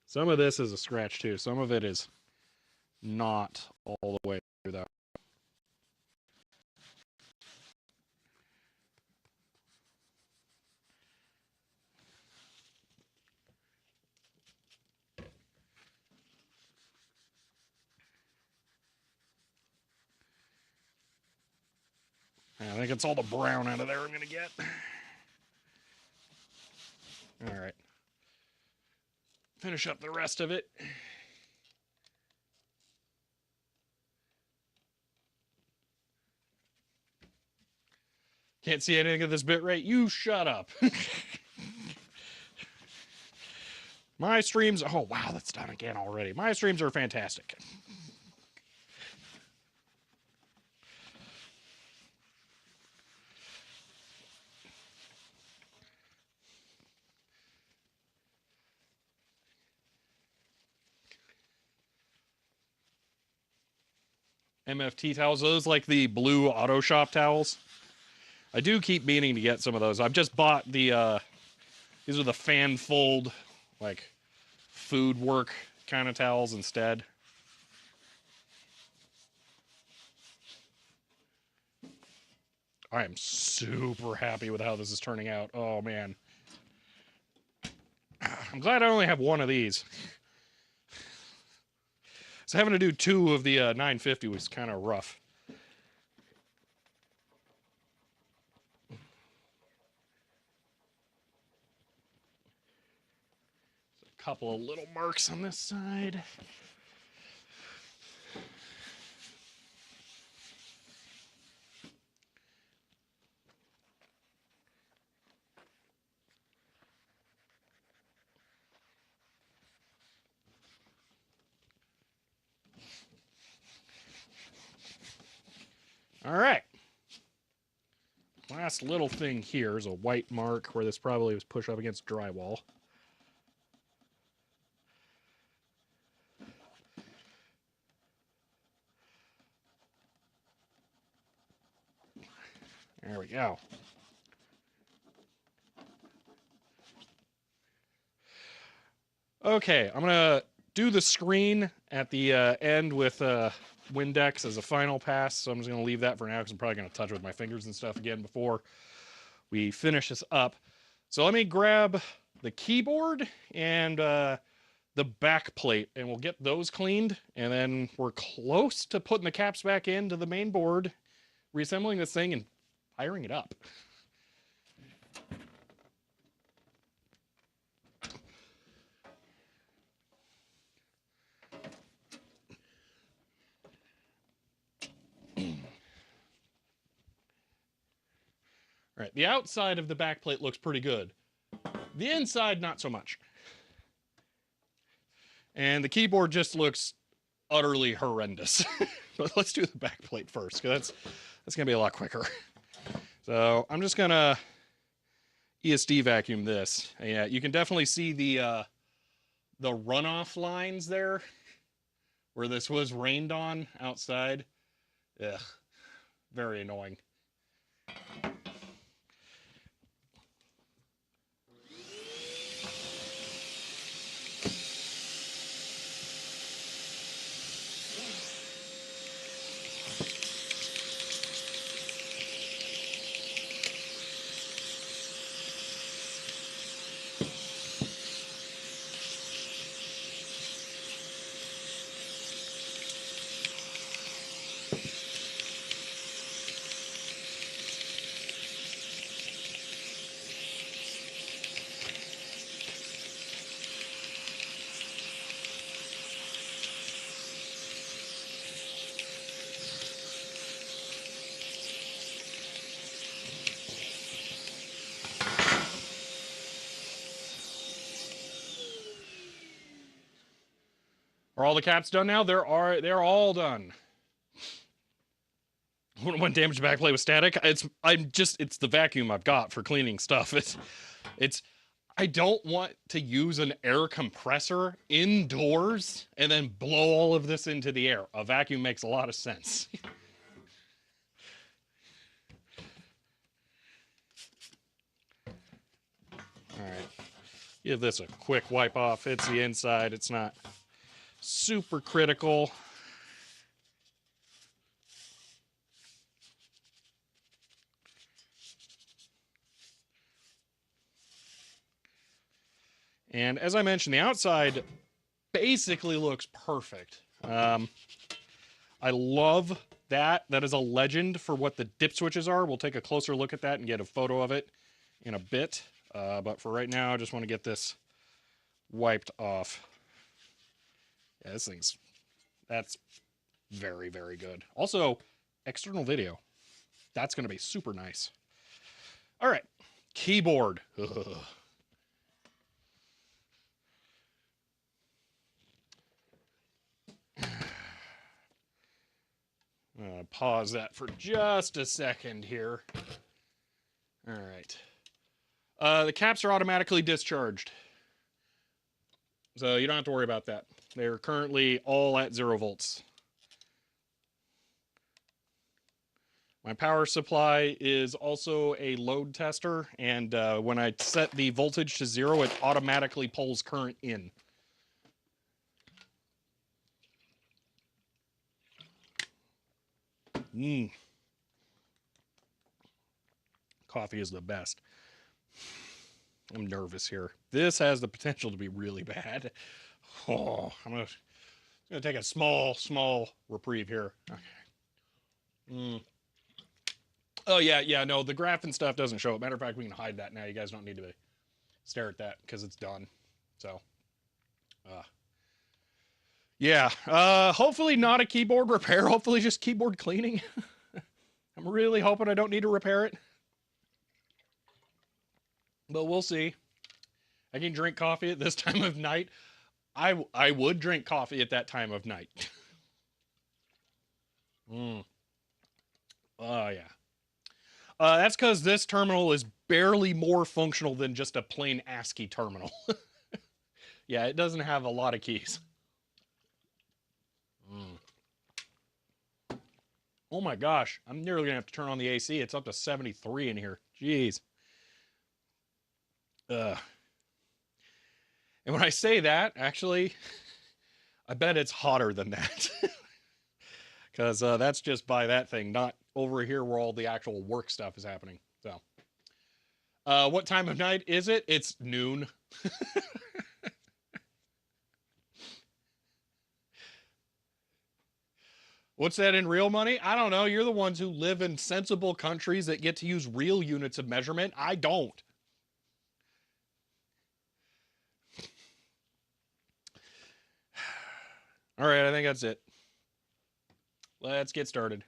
Some of this is a scratch too. Some of it is not all the way through that. I think it's all the brown out of there I'm going to get. All right. Finish up the rest of it. Can't see anything at this bit rate? You shut up. My streams, oh wow, that's done again already. My streams are fantastic. MFT towels, those like the blue auto shop towels. I do keep meaning to get some of those. I've just bought the, these are the fan fold, like food work kind of towels instead. I am super happy with how this is turning out. Oh man. I'm glad I only have one of these. So having to do two of the 950 was kind of rough. A couple of little marks on this side. All right. Last little thing here is a white mark where this probably was pushed up against drywall. There we go. Okay, I'm going to do the screen at the end with Windex as a final pass, so I'm just going to leave that for now because I'm probably going to touch it with my fingers and stuff again before we finish this up. So let me grab the keyboard and the back plate, and we'll get those cleaned, and then we're close to putting the caps back into the main board, reassembling this thing, and firing it up. All right, the outside of the back plate looks pretty good. The inside, not so much. And the keyboard just looks utterly horrendous. But let's do the back plate first, because that's going to be a lot quicker. So I'm just going to ESD vacuum this. Yeah, you can definitely see the runoff lines there where this was rained on outside. Ugh, very annoying. Are all the caps done now? They're all done. When damaged backplate with static, it's the vacuum I've got for cleaning stuff. It's I don't want to use an air compressor indoors and then blow all of this into the air. A vacuum makes a lot of sense. All right. Give this a quick wipe off. It's the inside. It's not super critical. And as I mentioned, the outside basically looks perfect. I love that. That is a legend for what the dip switches are. We'll take a closer look at that and get a photo of it in a bit. But for right now, I just want to get this wiped off. Yeah, that's very, very good. Also, external video. That's going to be super nice. All right, keyboard. Pause that for just a second here. All right. The caps are automatically discharged, so you don't have to worry about that. They're currently all at 0 volts. My power supply is also a load tester, and when I set the voltage to 0, it automatically pulls current in. Coffee is the best. I'm nervous here. This has the potential to be really bad. Oh, I'm gonna take a small reprieve here. Okay. Oh yeah. No, the graph and stuff doesn't show it. Matter of fact, we can hide that now. You guys don't need to stare at that because it's done. So, yeah. Hopefully not a keyboard repair. Hopefully just keyboard cleaning. I'm really hoping I don't need to repair it. But we'll see. I can drink coffee at this time of night. I would drink coffee at that time of night. Oh, yeah. That's because this terminal is barely more functional than just a plain ASCII terminal. Yeah, it doesn't have a lot of keys. Oh my gosh, I'm nearly gonna have to turn on the AC. It's up to 73 in here. Jeez. And when I say that, actually, I bet it's hotter than that. Because that's just by that thing, not over here where all the actual work stuff is happening. So, what time of night is it? It's noon. What's that in real money? I don't know. You're the ones who live in sensible countries that get to use real units of measurement. I don't. All right, I think that's it. Let's get started.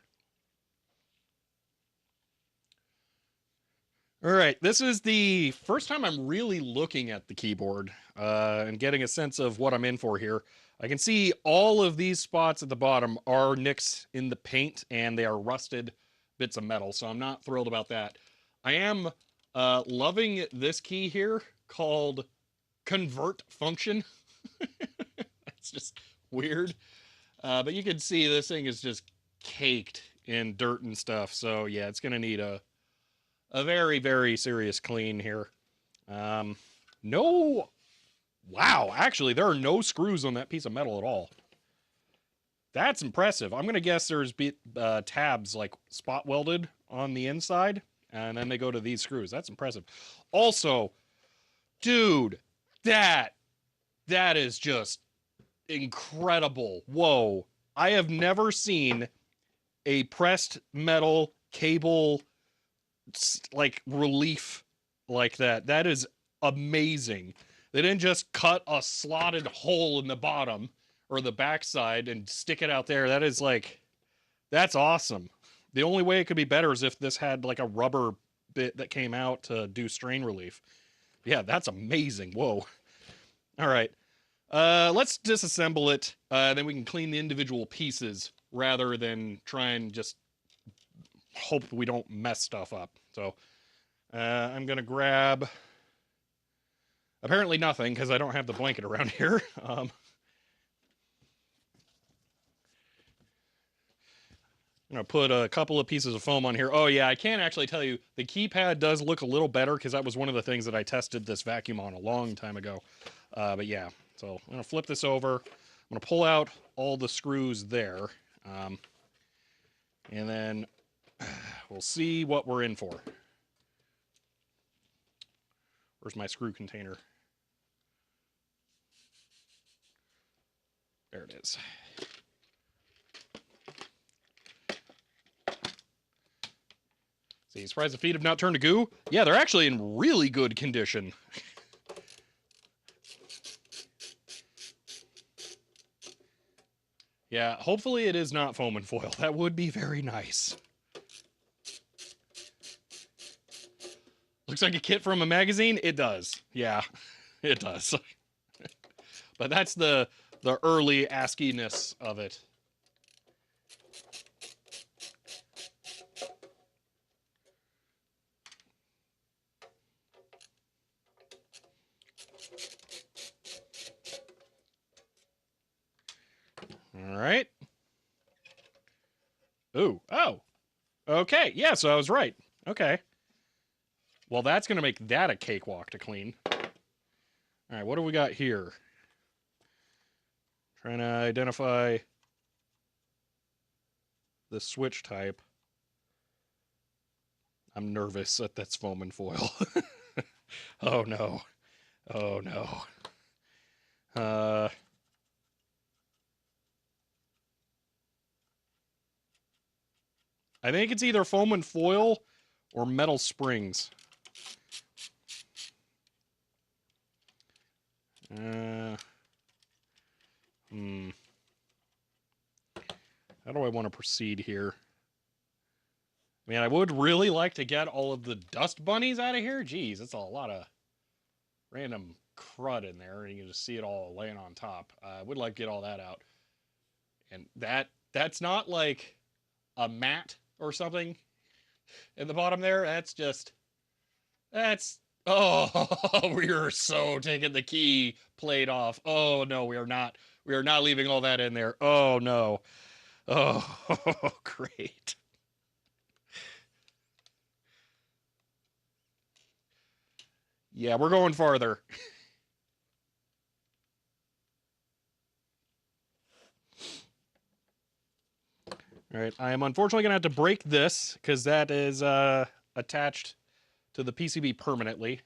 All right, this is the first time I'm really looking at the keyboard and getting a sense of what I'm in for here. I can see all of these spots at the bottom are nicks in the paint and they are rusted bits of metal, so I'm not thrilled about that. I am loving this key here called convert function. It's just weird. But you can see this thing is just caked in dirt and stuff. So yeah, it's going to need a very, very serious clean here. No, wow, actually, there are no screws on that piece of metal at all. That's impressive. I'm going to guess there's tabs like spot welded on the inside, and then they go to these screws. That's impressive. Also, dude, that is just incredible. Whoa. I have never seen a pressed metal cable like relief like that. That is amazing. They didn't just cut a slotted hole in the bottom or the backside and stick it out there. That is like, that's awesome. The only way it could be better is if this had like a rubber bit that came out to do strain relief. Yeah, that's amazing. Whoa. All right. Let's disassemble it. Then we can clean the individual pieces rather than try and just hope we don't mess stuff up. So I'm going to grab apparently nothing because I don't have the blanket around here. I'm going to put a couple of pieces of foam on here. Oh, yeah, I can't actually tell you. The keypad does look a little better because that was one of the things that I tested this vacuum on a long time ago. But yeah, so I'm going to flip this over. I'm going to pull out all the screws there. And then we'll see what we're in for. Where's my screw container? There it is. See, surprised the feet have not turned to goo? Yeah, they're actually in really good condition. Yeah, hopefully it is not foam and foil. That would be very nice. Looks like a kit from a magazine? It does. Yeah, it does. But that's the early ASCII-ness of it. All right. Ooh. Oh. Okay. Yeah, so I was right. Okay. Well, that's going to make that a cakewalk to clean. All right, what do we got here? Trying to identify the switch type. I'm nervous that that's foam and foil. Oh, no. Oh, no. I think it's either foam and foil or metal springs. How do I want to proceed here? Man, I would really like to get all of the dust bunnies out of here. Geez, that's a lot of random crud in there. You can just see it all laying on top. I would like to get all that out. And that's not like a mat or something in the bottom there. That's oh, we are so taking the key plate off. Oh no, we are not. We are not leaving all that in there. Oh no. Oh, great. Yeah, we're going farther. All right, I am unfortunately going to have to break this because that is attached to the PCB permanently.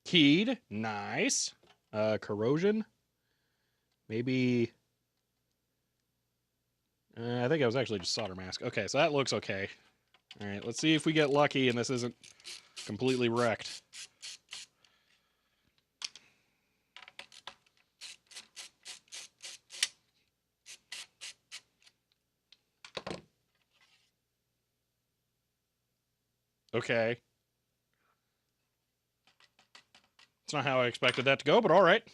Keyed, nice. Corrosion, maybe. I think it was actually just solder mask. Okay, so that looks okay. All right, let's see if we get lucky and this isn't completely wrecked. Okay. It's not how I expected that to go, but all right.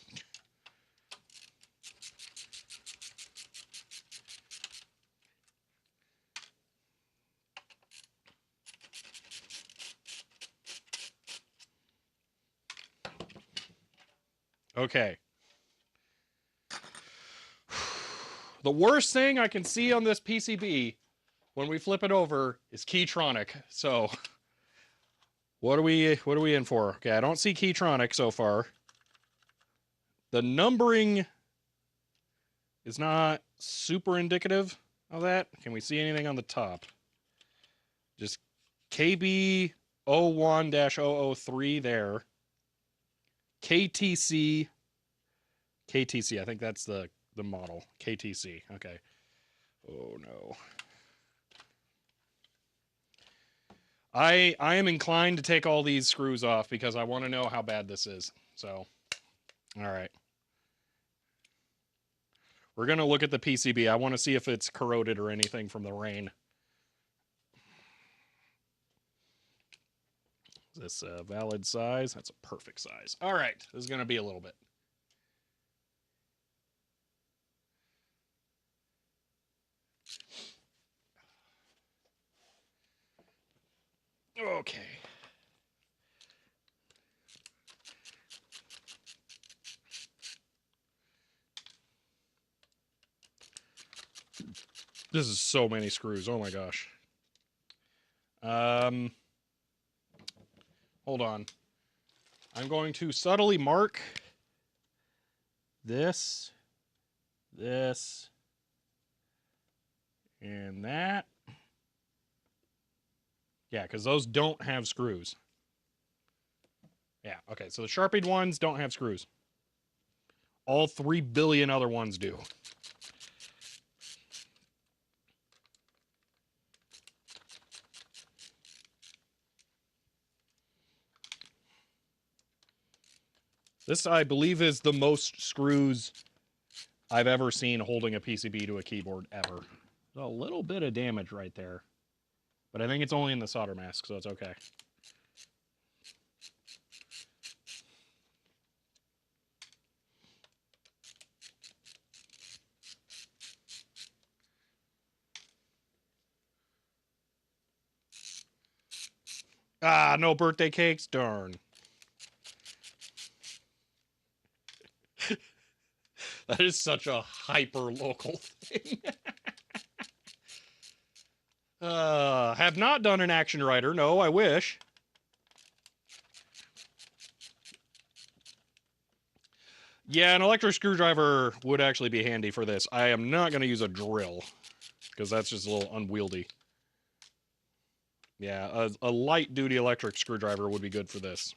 Okay. The worst thing I can see on this PCB when we flip it over is Keytronic. So what are we in for? Okay, I don't see Keytronic so far. The numbering is not super indicative of that. Can we see anything on the top? Just KB01-003 there. KTC. KTC, I think that's the model. KTC. Okay. Oh no. I am inclined to take all these screws off because I want to know how bad this is. So, all right. We're going to look at the PCB. I want to see if it's corroded or anything from the rain. Is this a valid size? That's a perfect size. All right. This is going to be a little bit. Okay. This is so many screws. Oh my gosh. Hold on. I'm going to subtly mark this, and that. Yeah, because those don't have screws. Yeah, okay, so the Sharpied ones don't have screws. All 3 billion other ones do. This, I believe, is the most screws I've ever seen holding a PCB to a keyboard ever. A little bit of damage right there. But I think it's only in the solder mask, so it's okay. Ah, no birthday cakes? Darn. That is such a hyper-local thing. Have not done an action writer. No, I wish. Yeah, an electric screwdriver would actually be handy for this. I am not going to use a drill, because that's just a little unwieldy. Yeah, a light-duty electric screwdriver would be good for this.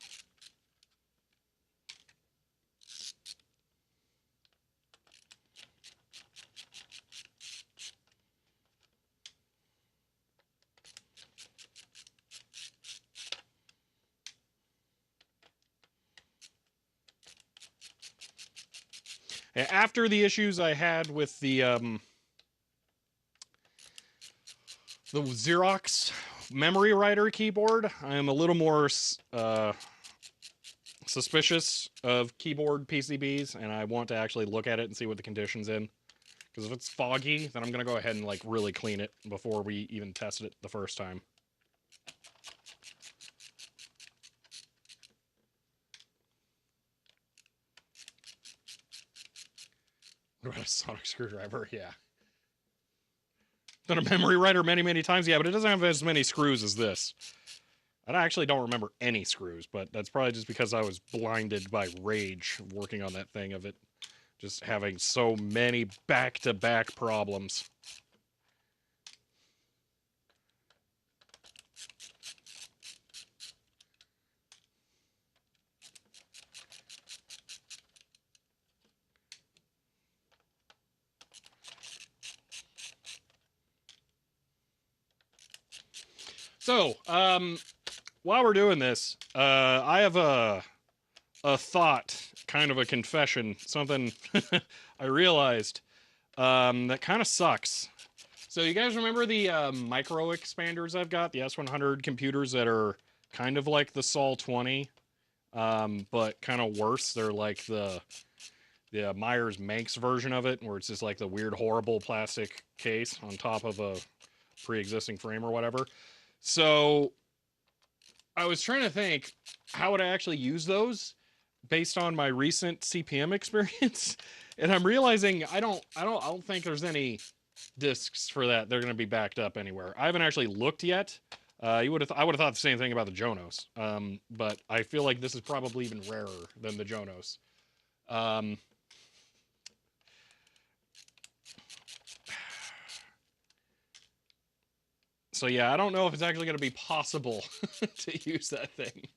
After the issues I had with the Xerox memory writer keyboard, I am a little more suspicious of keyboard PCBs, and I want to actually look at it and see what the condition's in. Because if it's foggy, then I'm going to go ahead and like really clean it before we even tested it the first time. What about a sonic screwdriver? Yeah. Done a memory writer many, many times. Yeah, but it doesn't have as many screws as this. And I actually don't remember any screws, but that's probably just because I was blinded by rage working on that thing of it just having so many back-to-back problems. So, while we're doing this, I have a thought, kind of a confession, something I realized that kind of sucks. So you guys remember the micro expanders I've got, the S100 computers that are kind of like the Sol 20, but kind of worse. They're like the Myers Manx version of it, where it's just like the weird, horrible plastic case on top of a pre-existing frame or whatever. So I was trying to think, how would I actually use those? based on my recent CPM experience, and I'm realizing I don't think there's any discs for that. They're going to be backed up anywhere. I haven't actually looked yet. I would have thought the same thing about the Jonos, but I feel like this is probably even rarer than the Jonos. So yeah, I don't know if it's actually going to be possible to use that thing.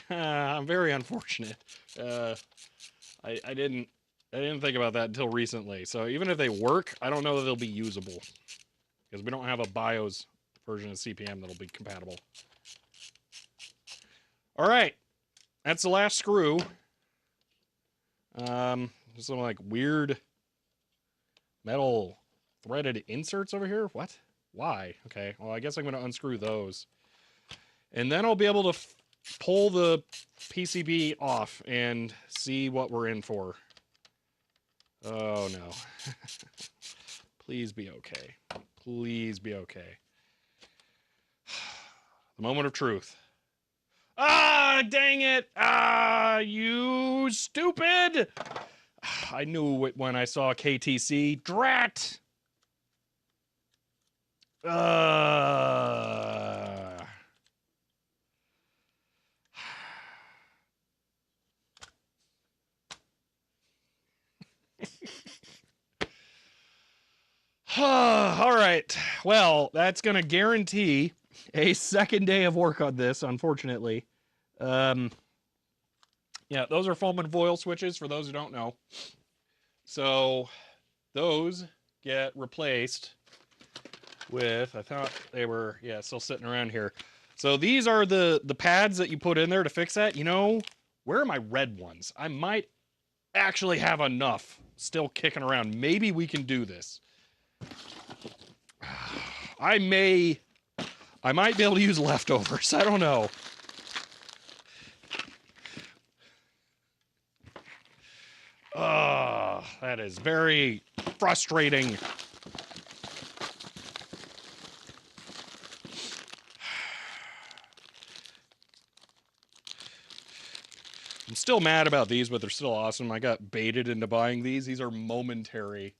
I'm very unfortunate. I didn't think about that until recently. So even if they work, I don't know that they'll be usable because we don't have a BIOS version of CPM that'll be compatible. All right, that's the last screw. Some like weird metal threaded inserts over here. What? Why? Okay, well, I guess I'm going to unscrew those. And then I'll be able to pull the PCB off and see what we're in for. Oh, no. Please be okay. Please be okay. The moment of truth. Ah, dang it. Ah, you stupid. I knew it when I saw KTC. Drat. All right. Well, that's going to guarantee a second day of work on this, unfortunately. Yeah, those are foam and foil switches for those who don't know. So those get replaced with, I thought they were, yeah, still sitting around here. So these are the pads that you put in there to fix that. You know, where are my red ones? I might actually have enough still kicking around. Maybe we can do this. I might be able to use leftovers. I don't know. That is very frustrating. I'm still mad about these, but they're still awesome. I got baited into buying these. These are momentary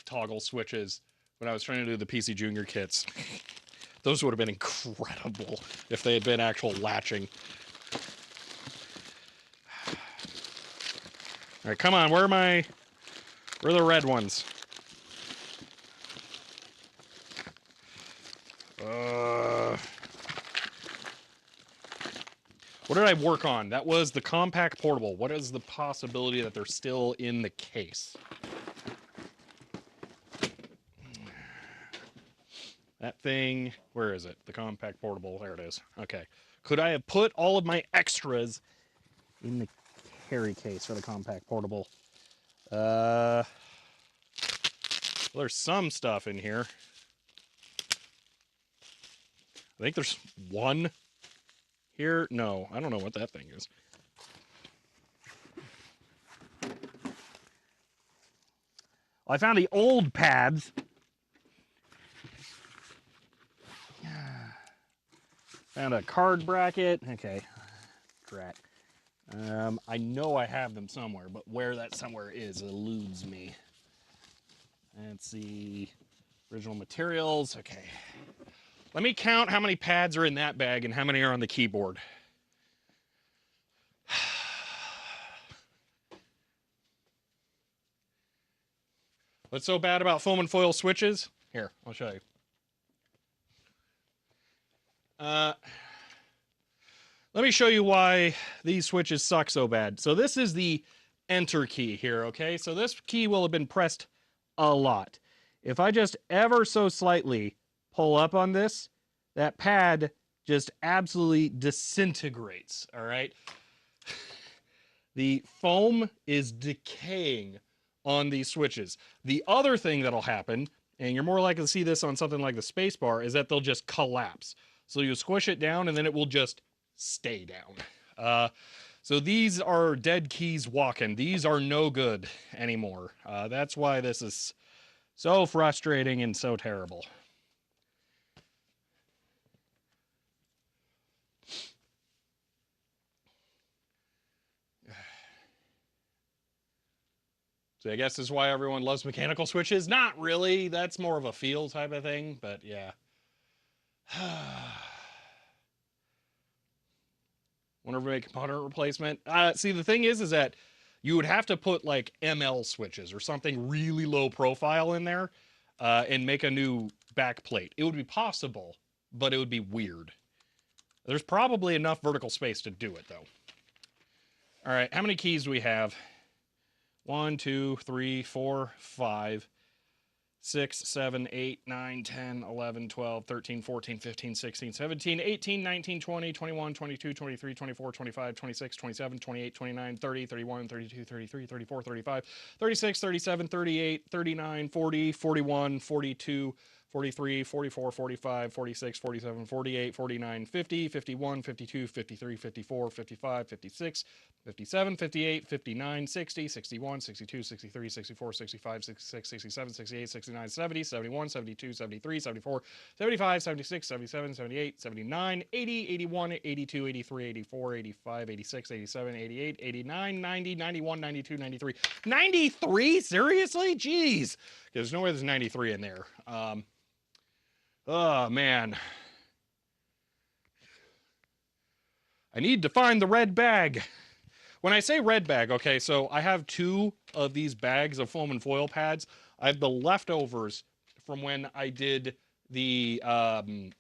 toggle switches when I was trying to do the PC Junior kits. Those would have been incredible if they had been actual latching. All right, come on. Where are the red ones? What did I work on? That was the compact portable. What is the possibility that they're still in the case? That thing, where is it? The compact portable, there it is. Okay. Could I have put all of my extras in the carry case for the compact portable? Well, there's some stuff in here. I think there's one here. No, I don't know what that thing is. Well, I found the old pads. Found a card bracket. Okay. Drat. I know I have them somewhere, but where that somewhere is eludes me. Let's see. Original materials. Okay. Let me count how many pads are in that bag and how many are on the keyboard. What's so bad about foam and foil switches? Here, I'll show you. Let me show you why these switches suck so bad. So this is the enter key here, okay? So this key will have been pressed a lot. If I just ever so slightly pull up on this, that pad just absolutely disintegrates, all right? The foam is decaying on these switches. The other thing that'll happen, and you're more likely to see this on something like the spacebar, is that they'll just collapse. So you squish it down and then it will just stay down. So these are dead keys walking. These are no good anymore. That's why this is so frustrating and so terrible. So I guess this is why everyone loves mechanical switches. Not really. That's more of a feel type of thing, but yeah. Whenever we make a component replacement. See, the thing is that you would have to put like ML switches or something really low profile in there and make a new back plate. It would be possible, but it would be weird. There's probably enough vertical space to do it, though. All right, how many keys do we have? 1, 2, 3, 4, 5, 6, 7, 8, 9, 10, 11, 12, 13, 14, 15, 16, 17, 18, 19, 20, 21, 22, 23, 24, 25, 26, 27, 28, 29, 30, 31, 32, 33, 34, 35, 36, 37, 38, 39, 40, 41, 42, 43, 44, 45, 46, 47, 48, 49, 50, 51, 52, 53, 54, 55, 56, 57, 58, 59, 60, 61, 62, 63, 64, 65, 66, 67, 68, 69, 70, 71, 72, 73, 74, 75, 76, 77, 78, 79, 80, 81, 82, 83, 84, 85, 86, 87, 88, 89, 90, 91, 92, 93. 93? Seriously? Jeez. There's no way there's 93 in there. Oh, man. I need to find the red bag. When I say red bag, okay, so I have 2 of these bags of foam and foil pads. I have the leftovers from when I did the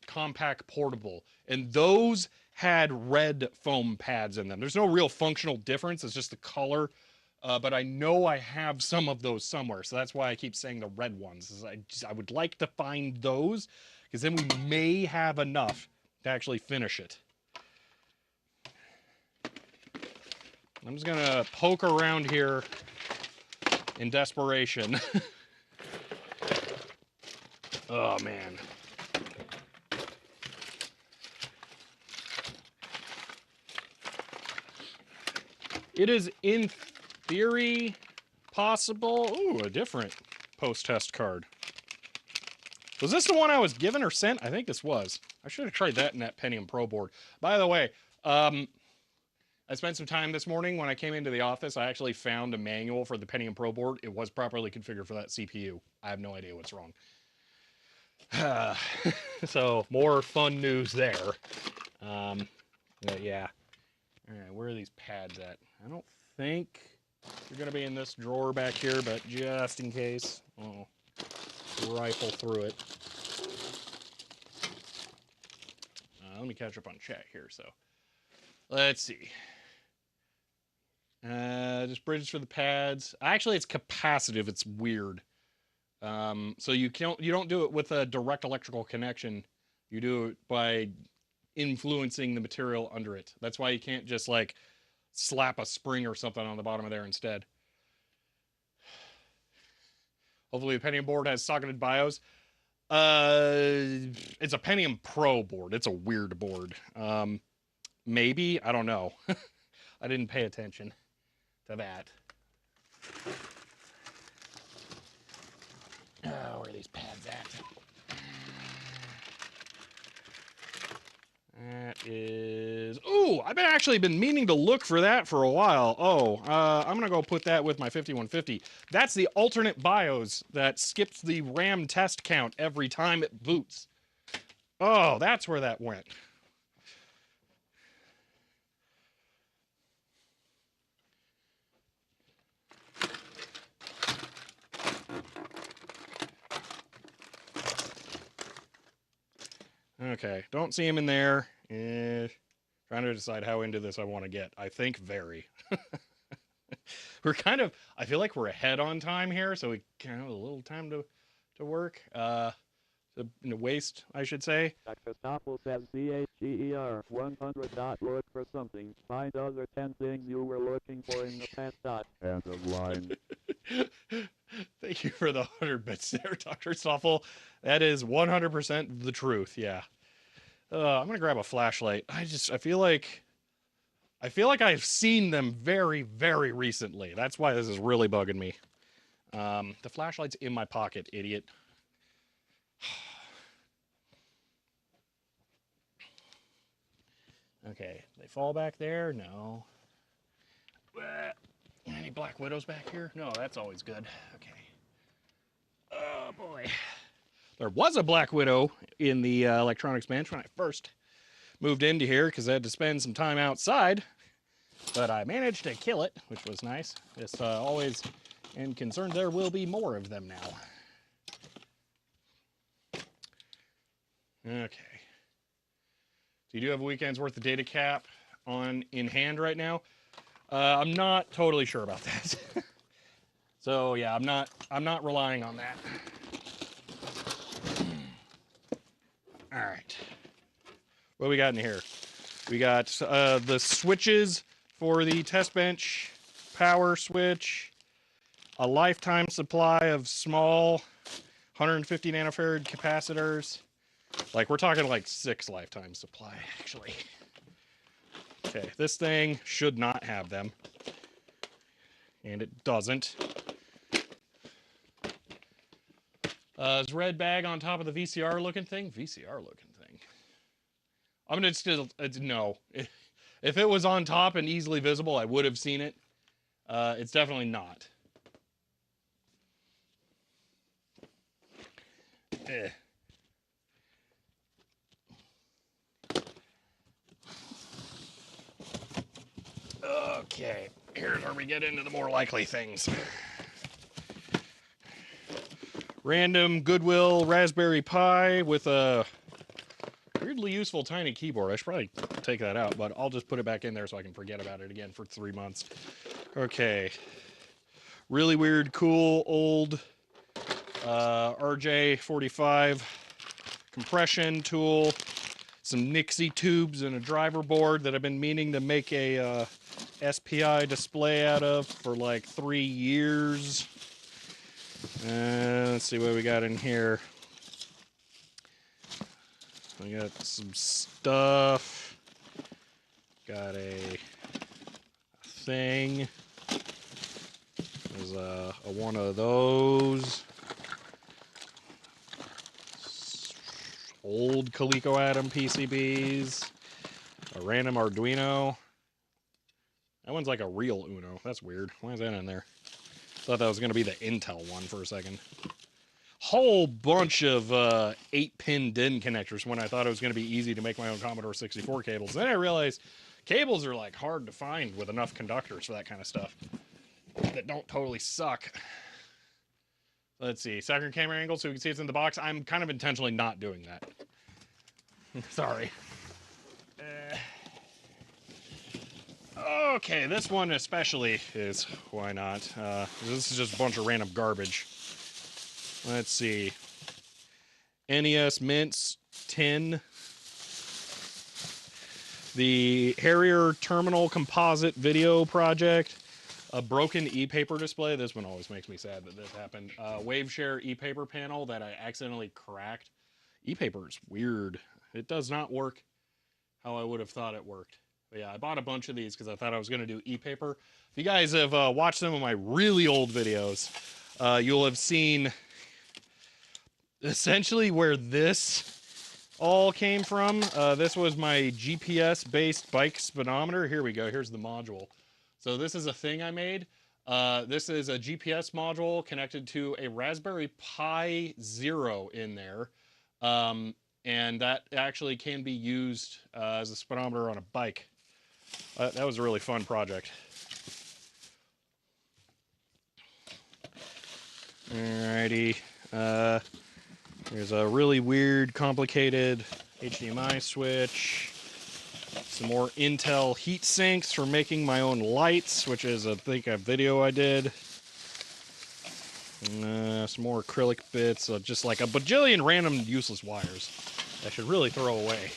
compact portable, and those had red foam pads in them. There's no real functional difference. It's just the color, but I know I have some of those somewhere, so that's why I keep saying the red ones. I would like to find those, because then we may have enough to actually finish it. I'm just gonna poke around here in desperation. Oh, man. It is, in theory, possible. Ooh, a different post-test card. Was this the one I was given or sent? I think this was. I should have tried that in that Pentium Pro board. By the way, I spent some time this morning when I came into the office. I actually found a manual for the Pentium Pro board. It was properly configured for that CPU. I have no idea what's wrong. So, more fun news there. Yeah. All right, where are these pads at? I don't think they're going to be in this drawer back here, but just in case, I'll rifle through it. Let me catch up on chat here. So, let's see. Just bridges for the pads. Actually, it's capacitive. It's weird. So you don't do it with a direct electrical connection. You do it by influencing the material under it. That's why you can't just like slap a spring or something on the bottom of there instead. Hopefully the Pentium board has socketed BIOS. It's a Pentium Pro board. It's a weird board. Maybe, I don't know. I didn't pay attention to that. Where are these pads at? That is... Ooh, I've actually been meaning to look for that for a while. Oh, I'm going to go put that with my 5150. That's the alternate BIOS that skips the RAM test count every time it boots. Oh, that's where that went. Okay, don't see him in there. Trying to decide how into this I want to get. I think very. We're kind of, I feel like we're ahead on time here, so we kind of have a little time to work. To waste, I should say. Dr. Stoppel says CHGER 100. Look for something. Find other 10 things you were looking for in the past. End of line. Thank you for the 100 bits there, Dr. Stoffel. That is 100% the truth, yeah. I'm gonna grab a flashlight. I feel like I've seen them very, very recently. That's why this is really bugging me. The flashlight's in my pocket, idiot. Okay, they fall back there? No. Any Black Widows back here? No, that's always good. Okay. Oh, boy. There was a Black Widow in the electronics bench when I first moved into here because I had to spend some time outside. But I managed to kill it, which was nice. Just always am concerned there will be more of them now. Okay. So you do have a weekend's worth of data cap in hand right now. I'm not totally sure about that. So yeah, I'm not relying on that. All right. What we got in here? We got the switches for the test bench, power switch, a lifetime supply of small 150 nanofarad capacitors. Like, we're talking like 6 lifetime supply, actually. Okay, this thing should not have them. And it doesn't. Is red bag on top of the VCR looking thing? VCR looking thing. I'm gonna still, no. If it was on top and easily visible, I would have seen it. It's definitely not. Eh. Okay, here's where we get into the more likely things. Random Goodwill Raspberry Pi with a weirdly useful tiny keyboard. I should probably take that out, but I'll just put it back in there so I can forget about it again for 3 months. Okay. Really weird, cool, old RJ45 compression tool. Some Nixie tubes and a driver board that I've been meaning to make a SPI display out of for like 3 years. Let's see what we got in here. We got some stuff. Got a thing. There's a one of those. Old Coleco Atom PCBs. A random Arduino. That one's like a real Uno. That's weird. Why is that in there? Thought that was going to be the Intel one for a second. Whole bunch of 8-pin DIN connectors when I thought it was going to be easy to make my own Commodore 64 cables. Then I realized cables are like hard to find with enough conductors for that kind of stuff that don't totally suck. Let's see, second camera angle so we can see it's in the box. I'm kind of intentionally not doing that. Sorry. Okay, this one especially is why not. This is just a bunch of random garbage. Let's see. NES Mints tin. The Harrier Terminal Composite Video Project. A broken e-paper display. This one always makes me sad that this happened. Waveshare e-paper panel that I accidentally cracked. E-paper is weird. It does not work how I would have thought it worked. But yeah, I bought a bunch of these because I thought I was going to do e-paper. If you guys have watched some of my really old videos, you'll have seen essentially where this all came from. This was my GPS-based bike speedometer. Here we go. Here's the module. So this is a thing I made. This is a GPS module connected to a Raspberry Pi Zero in there. And that actually can be used as a speedometer on a bike. That was a really fun project. Alrighty. There's a really weird, complicated HDMI switch. Some more Intel heat sinks for making my own lights, which is, I think, a video I did. Some more acrylic bits, just like a bajillion random useless wires I should really throw away.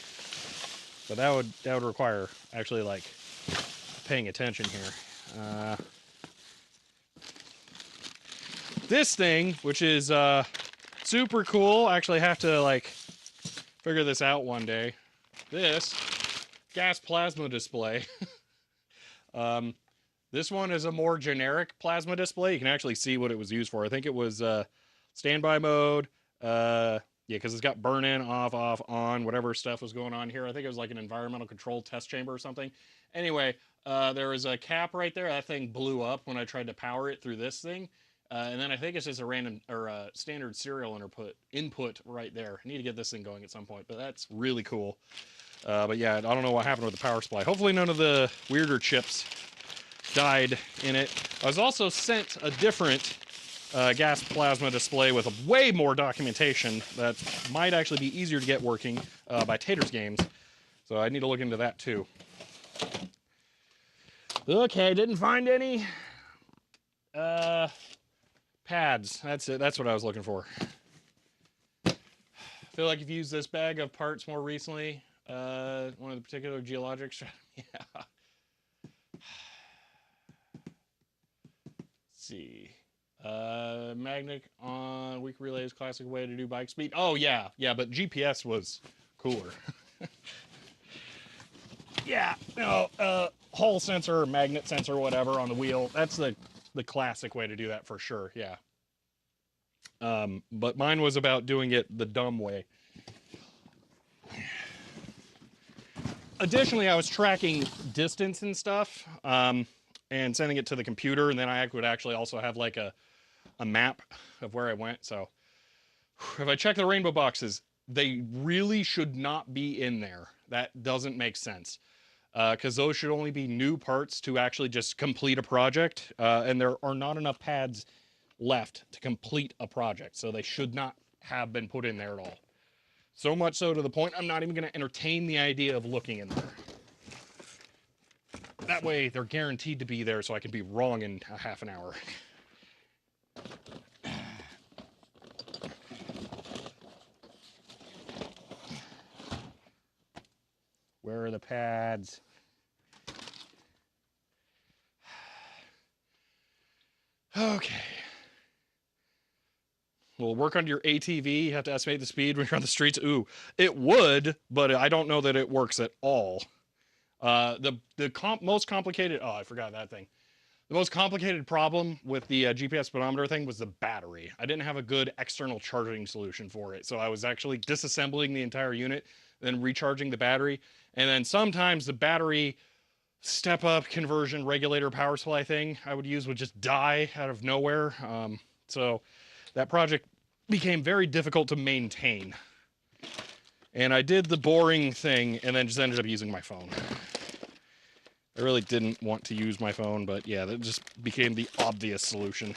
But that would require actually like paying attention here. This thing, which is super cool, I actually have to like figure this out one day. This gas plasma display. This one is a more generic plasma display. You can actually see what it was used for. I think it was standby mode. Yeah, because it's got burn in, off, on, whatever stuff was going on here. I think it was like an environmental control test chamber or something. Anyway, There was a cap right there. That thing blew up when I tried to power it through this thing. And then I think it's just a random or a standard serial input right there. I need to get this thing going at some point, but that's really cool. But yeah, I don't know what happened with the power supply. Hopefully none of the weirder chips died in it. I was also sent a different gas plasma display with a way more documentation that might actually be easier to get working by Taters Games. So I need to look into that too. Okay, didn't find any pads. That's it. That's what I was looking for. I feel like you've used this bag of parts more recently. One of the particular geologics. Yeah. Let's see. Magnet on weak relays, classic way to do bike speed. Oh yeah, yeah, but GPS was cooler. Yeah, no, Hall sensor or magnet sensor, whatever, on the wheel. That's the classic way to do that for sure. Yeah. But mine was about doing it the dumb way. Additionally, I was tracking distance and stuff, and sending it to the computer, and then I would actually also have like a map of where I went. So if I check the rainbow boxes, they really should not be in there. That doesn't make sense. Because those should only be new parts to actually just complete a project, and there are not enough pads left to complete a project, so they should not have been put in there at all. So much so to the point I'm not even going to entertain the idea of looking in there. That way they're guaranteed to be there, so I can be wrong in a half an hour. Where are the pads? Okay. We'll work on your ATV. You have to estimate the speed when you're on the streets. Ooh, it would, but I don't know that it works at all. The most complicated. Oh, I forgot that thing. The most complicated problem with the GPS speedometer thing was the battery. I didn't have a good external charging solution for it, so I was actually disassembling the entire unit, then recharging the battery, and then sometimes the battery step up conversion regulator power supply thing I would use would just die out of nowhere. So that project became very difficult to maintain. And I did the boring thing and then just ended up using my phone. I really didn't want to use my phone, but yeah, that just became the obvious solution.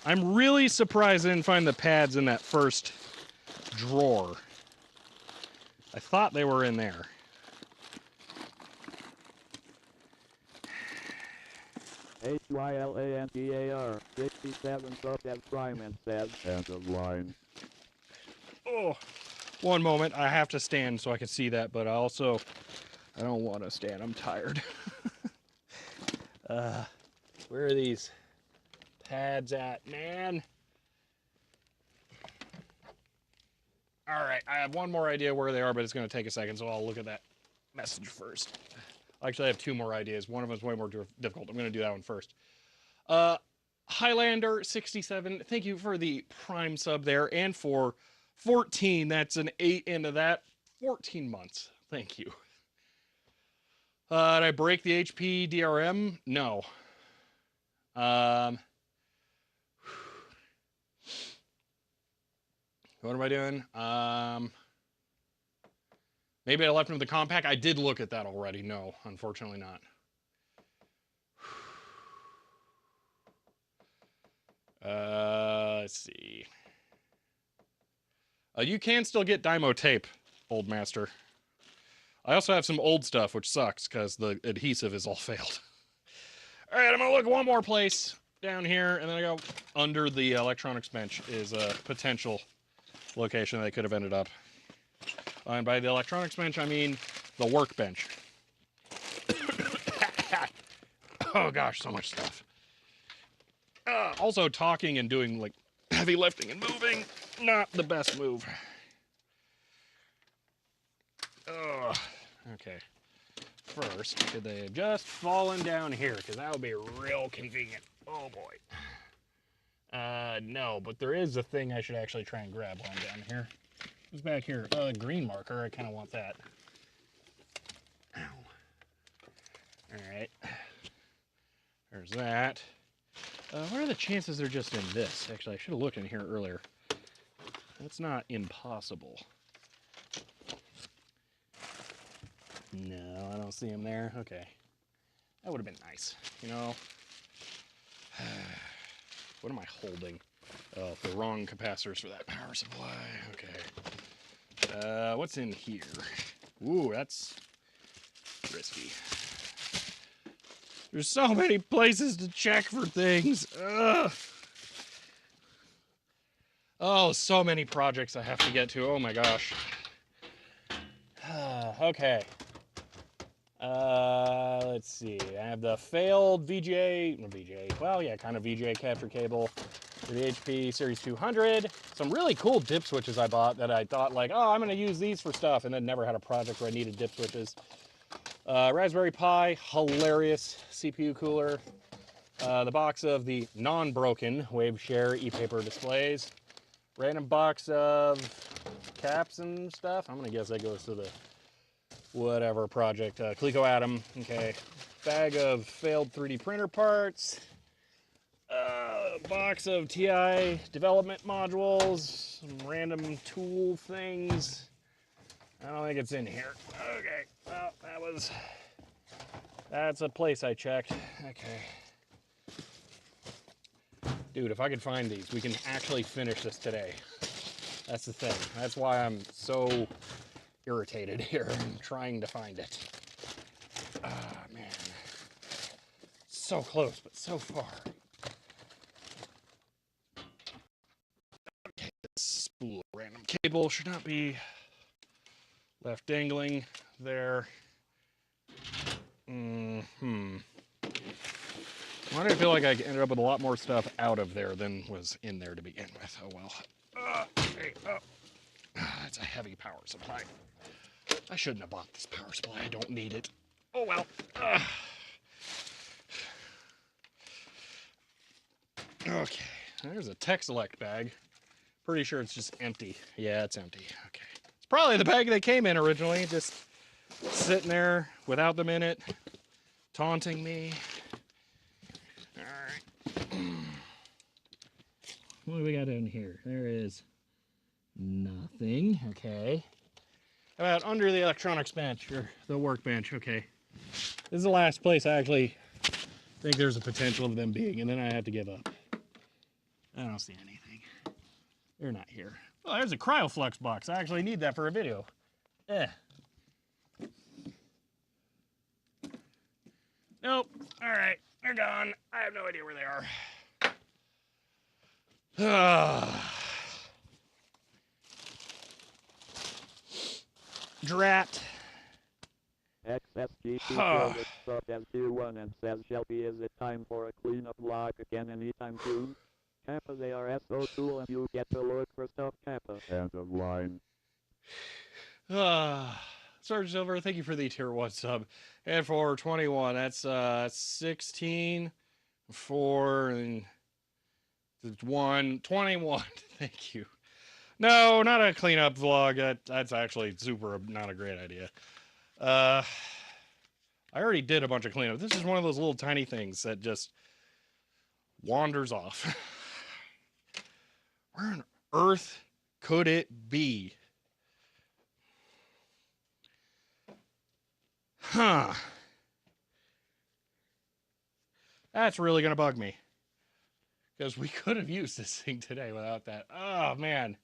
I'm really surprised I didn't find the pads in that first drawer. I thought they were in there. HYLANDAR 67 sub as Prime and says end of line. Oh, one moment. I have to stand so I can see that, but I don't want to stand. I'm tired. Where are these pads at, man? All right, I have one more idea where they are, but it's going to take a second, so I'll look at that message first. Actually, I have two more ideas. One of them is way more difficult. I'm going to do that one first. Highlander67, thank you for the Prime sub there, and for 14, that's an 8 into that. 14 months. Thank you. Did I break the HP DRM? No. What am I doing? Maybe I left him with the compact. I did look at that already. No, unfortunately not. Let's see. You can still get Dymo tape, old master. I also have some old stuff, which sucks because the adhesive is all failed. All right, I'm gonna look one more place down here, and then I go under the electronics bench is a potential location they could have ended up. And by the electronics bench, I mean the workbench. Oh gosh, so much stuff. Also, talking and doing like heavy lifting and moving, not the best move. Okay. First, could they have just fallen down here? Because that would be real convenient. Oh boy. No, but there is a thing I should actually try and grab while I'm down here. Who's back here? Green marker. I kind of want that. All right. There's that. What are the chances they're just in this? Actually, I should have looked in here earlier. That's not impossible. No, I don't see them there. Okay. That would have been nice, you know. What am I holding? Oh, the wrong capacitors for that power supply. Okay. What's in here? Ooh, that's risky. There's so many places to check for things. Ugh. Oh, so many projects I have to get to. Oh my gosh. Okay. Let's see. I have the failed VGA, well, yeah, kind of VGA capture cable for the HP Series 200. Some really cool dip switches I bought that I thought like, oh, I'm going to use these for stuff, and then never had a project where I needed dip switches. Raspberry Pi, hilarious CPU cooler. The box of the non-broken WaveShare e-paper displays. Random box of caps and stuff. I'm going to guess that goes to the whatever project. Coleco Atom. Okay. Bag of failed 3D printer parts. Box of TI development modules. Some random tool things. I don't think it's in here. Okay. Well, that's a place I checked. Okay. Dude, if I could find these, we can actually finish this today. That's the thing. That's why I'm so irritated here and trying to find it. Ah, man. So close, but so far. Okay, this spool of random cable should not be left dangling there. Why do I feel like I ended up with a lot more stuff out of there than was in there to begin with? Oh well. Okay. That's a heavy power supply. I shouldn't have bought this power supply. I don't need it. Oh well. Okay. There's a Tech Select bag. Pretty sure it's just empty. Yeah, it's empty. Okay. It's probably the bag they came in originally. Just sitting there without them in it, taunting me. Alright. What do we got down here? There is nothing. Okay. How about under the electronics bench, or the workbench? Okay. This is the last place I actually think there's a potential of them being, and then I have to give up. I don't see anything. They're not here. Oh, there's a CryoFlux box. I actually need that for a video. Nope. Alright. They're gone. I have no idea where they are. Drat. XSGP killed its sub as tier 1 and says, Shelby, is it time for a cleanup log again anytime soon? Kappa, they are so cool and you get to look for stuff, Kappa. End of line. Sergeant Silver, thank you for the tier 1 sub. And for 21, that's 16, 4, and 1, 21. Thank you. No, not a cleanup vlog. That's actually super not a great idea. I already did a bunch of cleanup. This is one of those little tiny things that just wanders off. Where on earth could it be? Huh. That's really going to bug me. Because we could have used this thing today without that. Oh, man.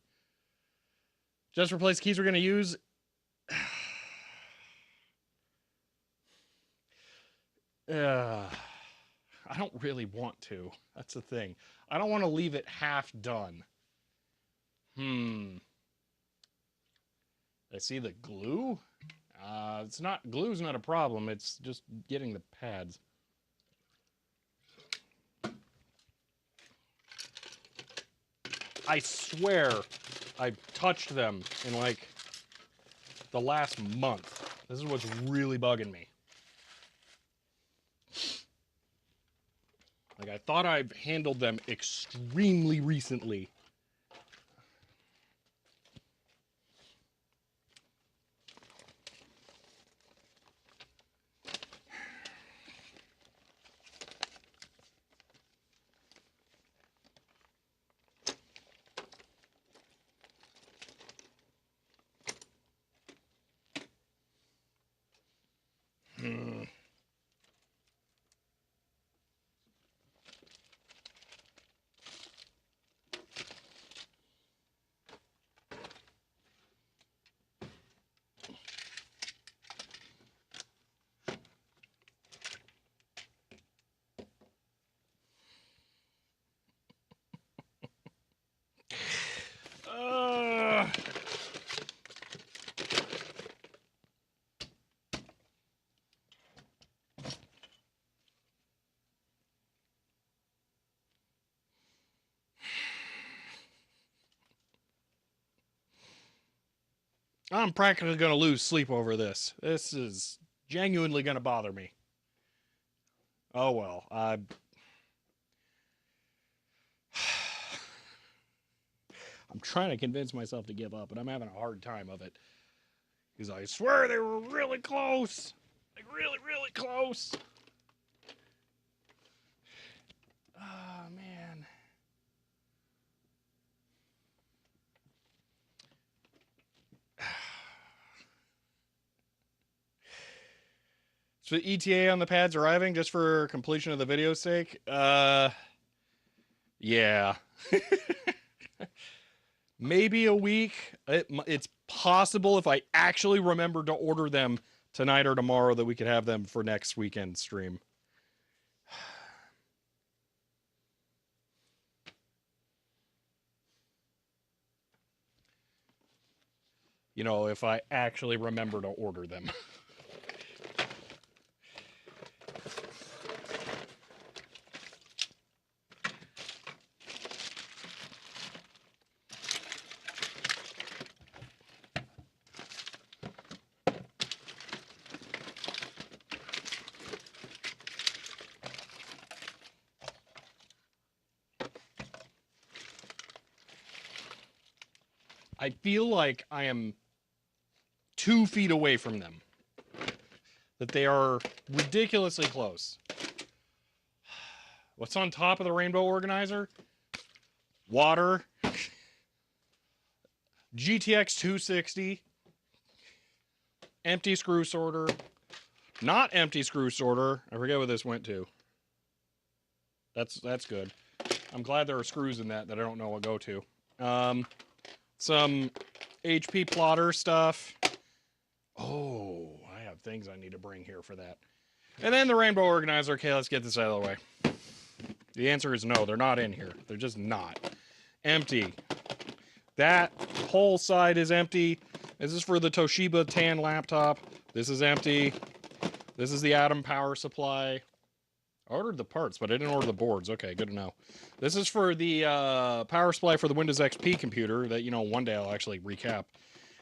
Just replace keys we're going to use. I don't really want to. That's the thing. I don't want to leave it half done. I see the glue. It's not, glue's not a problem. It's just getting the pads. I swear I've touched them in like the last month. This is what's really bugging me. Like, I thought I've handled them extremely recently. I'm practically going to lose sleep over this. This is genuinely going to bother me. Oh well. I'm trying to convince myself to give up, but I'm having a hard time of it. Because I swear they were really close. Like, really, really close. Oh, man. So the ETA on the pads arriving just for completion of the video's sake? Yeah. Maybe a week. It's possible if I actually remember to order them tonight or tomorrow that we could have them for next weekend stream. You know, if I actually remember to order them. I feel like I am 2 feet away from them. That they are ridiculously close. What's on top of the rainbow organizer? Water. GTX 260. Empty screw sorter. Not empty screw sorter. I forget what this went to. That's good. I'm glad there are screws in that I don't know what go to. Some HP plotter stuff. Oh, I have things I need to bring here for that. And then the rainbow organizer. Okay, let's get this out of the way. The answer is no, they're not in here. They're just not. Empty. That whole side is empty. This is for the Toshiba Tan laptop. This is empty. This is the Atom power supply. I ordered the parts, but I didn't order the boards. Okay, good to know. This is for the power supply for the Windows XP computer that, you know, one day I'll actually recap.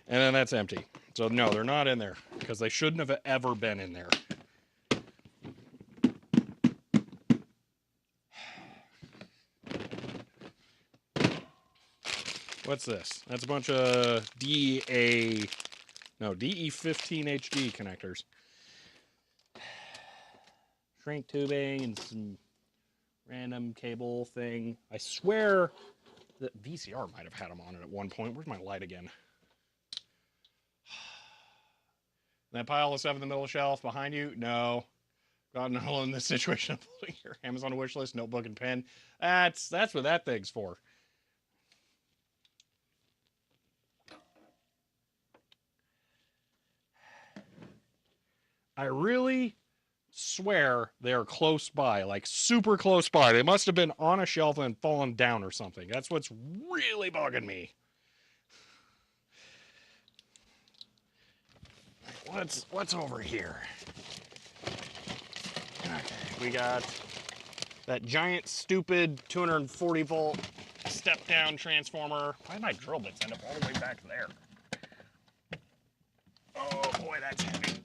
And then that's empty. So, no, they're not in there because they shouldn't have ever been in there. What's this? That's a bunch of DE15 HD connectors. Shrink tubing and some random cable thing. I swear that VCR might have had them on it at one point. Where's my light again? That pile of stuff in the middle shelf behind you? No. God, not alone in this situation. I'm putting your Amazon wish list, notebook, and pen. That's what that thing's for. I really swear they're close by, like super close by. They must have been on a shelf and fallen down or something. That's what's really bugging me. What's over here? Okay, we got that giant, stupid 240 volt step down transformer. Why did my drill bits end up all the way back there? Oh boy, that's heavy.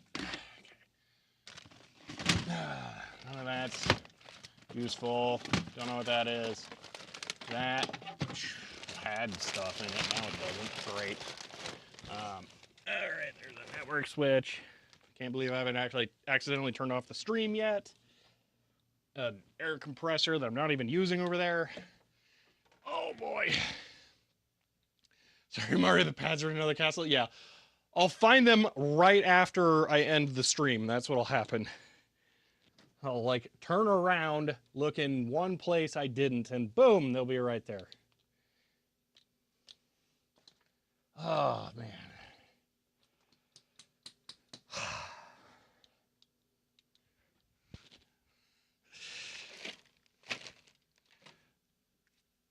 None of that's useful. Don't know what that is. That had stuff in it. Now it doesn't. Great. Alright, there's a network switch. Can't believe I haven't actually accidentally turned off the stream yet. An air compressor that I'm not even using over there. Oh boy. Sorry, Mario, the pads are in another castle. Yeah. I'll find them right after I end the stream. That's what'll happen. I'll like turn around, look in one place I didn't, and boom, they'll be right there. Oh man.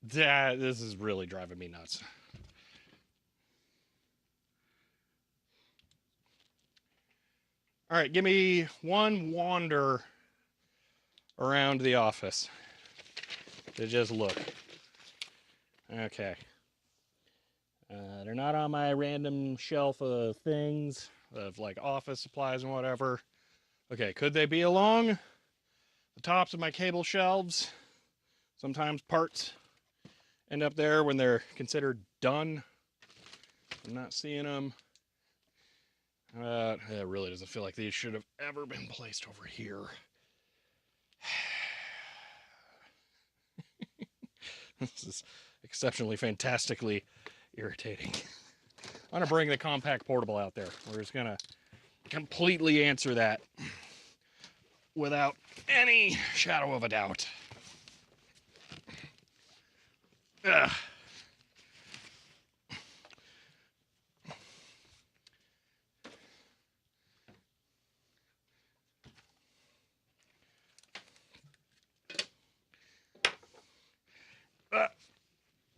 This is really driving me nuts. All right, give me one wander around the office to just look. Okay. They're not on my random shelf of things, of like office supplies and whatever. Okay, could they be along the tops of my cable shelves? Sometimes parts end up there when they're considered done. I'm not seeing them. It really doesn't feel like these should have ever been placed over here. This is exceptionally fantastically irritating. I'm gonna bring the compact portable out there. We're just gonna completely answer that without any shadow of a doubt. Ugh.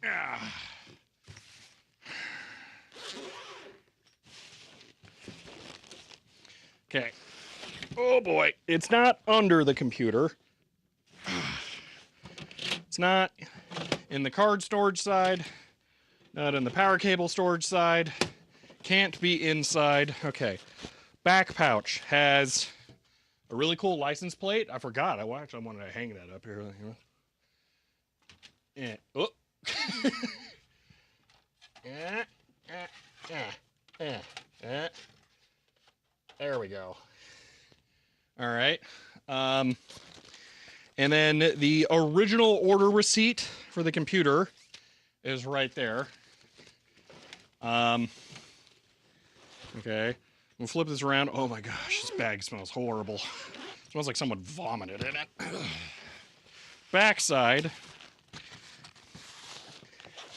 Ah. Okay. Oh boy, it's not under the computer. It's not in the card storage side, not in the power cable storage side. Can't be inside. Okay. Back pouch has a really cool license plate. I forgot. I actually wanted to hang that up here. Yeah. Oh. There we go. All right. And then the original order receipt for the computer is right there. Okay. We'll flip this around. Oh my gosh, this bag smells horrible. It smells like someone vomited in it. Backside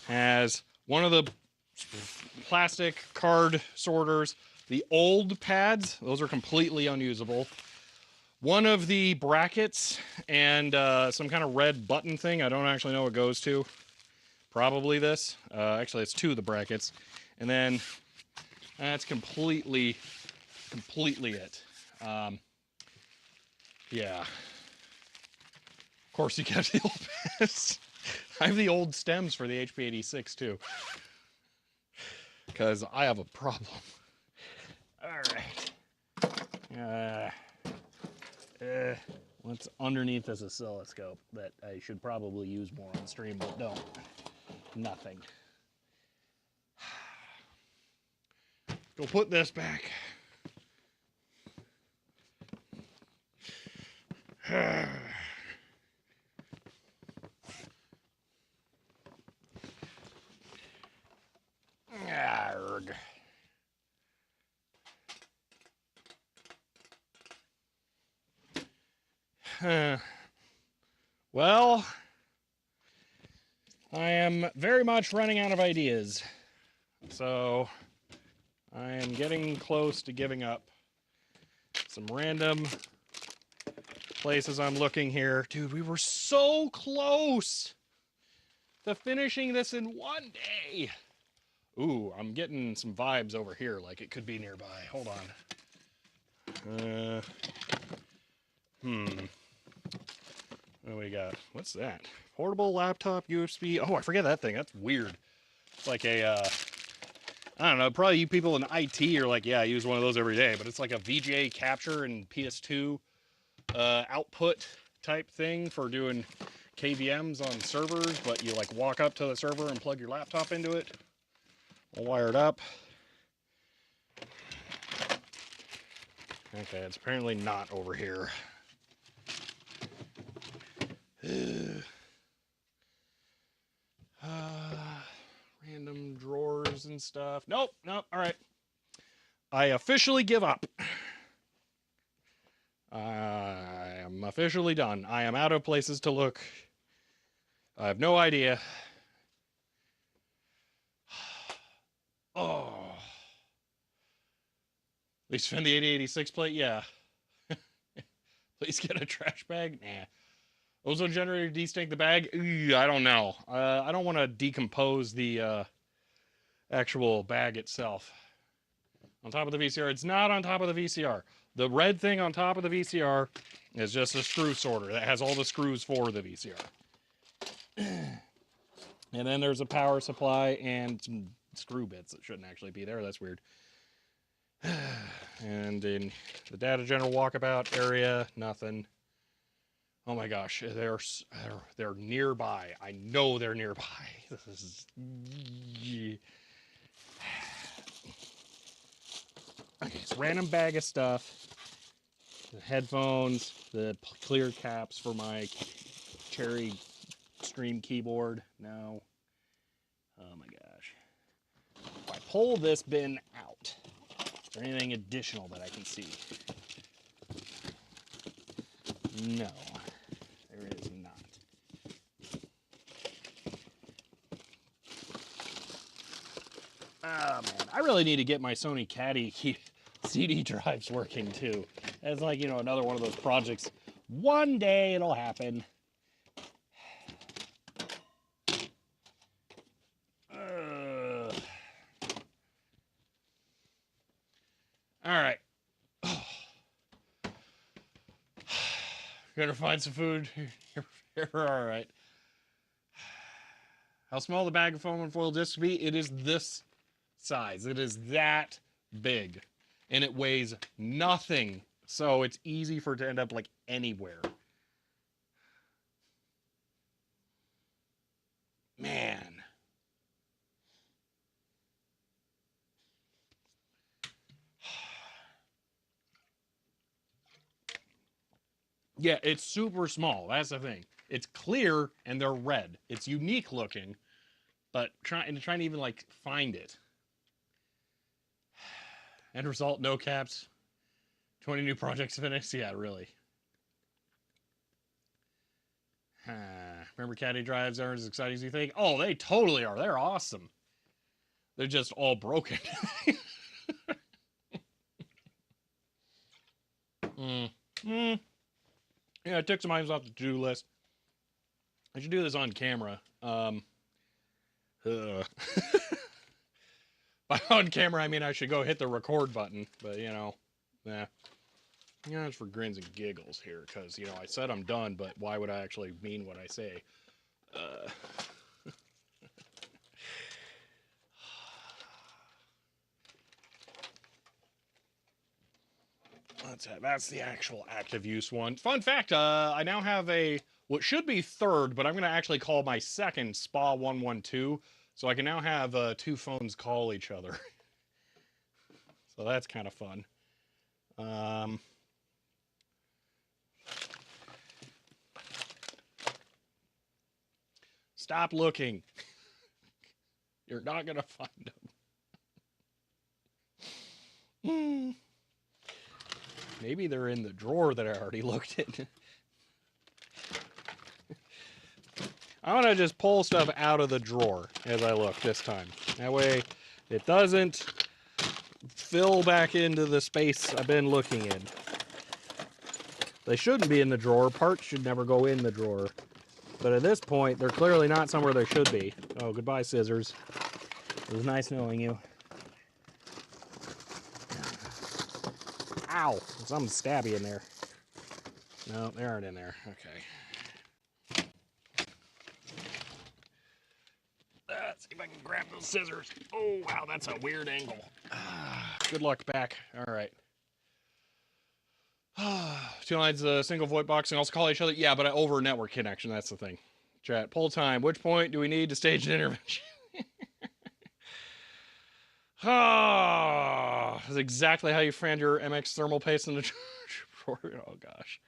has one of the plastic card sorters. The old pads, those are completely unusable. One of the brackets and some kind of red button thing. I don't actually know what it goes to. Probably this. Actually, it's two of the brackets. And then that's completely it. Yeah. Of course, you get the old pads. I have the old stems for the HP86 too. Because I have a problem. All right. What's underneath this oscilloscope that I should probably use more on stream, but don't. Nothing. Go put this back. Arrgh. Well, I am very much running out of ideas. So I am getting close to giving up. Some random places I'm looking here. Dude, we were so close to finishing this in one day. Ooh, I'm getting some vibes over here like it could be nearby. Hold on. What do we got? What's that? Portable laptop USB. Oh, I forget that thing. That's weird. It's like a, I don't know, probably you people in IT are like, yeah, I use one of those every day, but it's like a VGA capture and PS2 output type thing for doing KVMs on servers, but you like walk up to the server and plug your laptop into it. I'll wire it up. Okay, it's apparently not over here. Random drawers and stuff. Nope. All right. I officially give up. I am officially done. I am out of places to look. I have no idea. Oh. At least spend the 8086 plate? Yeah. Please get a trash bag? Nah. Ozone generator destink the bag? I don't know. I don't want to decompose the actual bag itself. On top of the VCR. It's not on top of the VCR. The red thing on top of the VCR is just a screw sorter that has all the screws for the VCR. And then there's a power supply and some screw bits that shouldn't actually be there. That's weird. And in the data general walkabout area, nothing. Oh my gosh, they're nearby. I know they're nearby. This is okay. It's random bag of stuff. The headphones, the clear caps for my Cherry Stream keyboard. No. Oh my gosh. If I pull this bin out, is there anything additional that I can see? No, there is not. Oh man, I really need to get my Sony Caddy CD drives working too. That's like, another one of those projects. One day it'll happen. All right. Gonna find some food. All right. How small the bag of foam and foil discs be? It is this size. It is that big. And it weighs nothing. So it's easy for it to end up like anywhere. Man. Yeah, it's super small. That's the thing. It's clear and they're red. It's unique looking, but trying to even like find it. End result, no caps. 20 new projects finished. Yeah, really. Remember caddy drives aren't as exciting as you think? Oh, they totally are. They're awesome. They're just all broken. Yeah, I took some items off the to-do list. I should do this on camera. By on camera, I mean I should go hit the record button. But, nah. It's for grins and giggles here. Because, I said I'm done, but why would I actually mean what I say? That's the actual active use one. Fun fact, I now have what should be third, but I'm going to actually call my second Spa 112. So I can now have two phones call each other. So that's kind of fun. Stop looking. You're not going to find them. Maybe they're in the drawer that I already looked in. I'm going to just pull stuff out of the drawer as I look this time. That way it doesn't fill back into the space I've been looking in. They shouldn't be in the drawer. Parts should never go in the drawer. But at this point, they're clearly not somewhere they should be. Oh, goodbye, scissors. It was nice knowing you. Ow! Something stabby in there. No, they aren't in there. Okay. Let's see if I can grab those scissors. Oh, wow, that's a weird angle. Good luck back. All right. Two lines, a single VoIP box, and also call each other. Yeah, but over network connection. That's the thing. Chat. Poll time. Which point do we need to stage an intervention? That's exactly how you found your MX thermal paste in the drawer. Oh, gosh.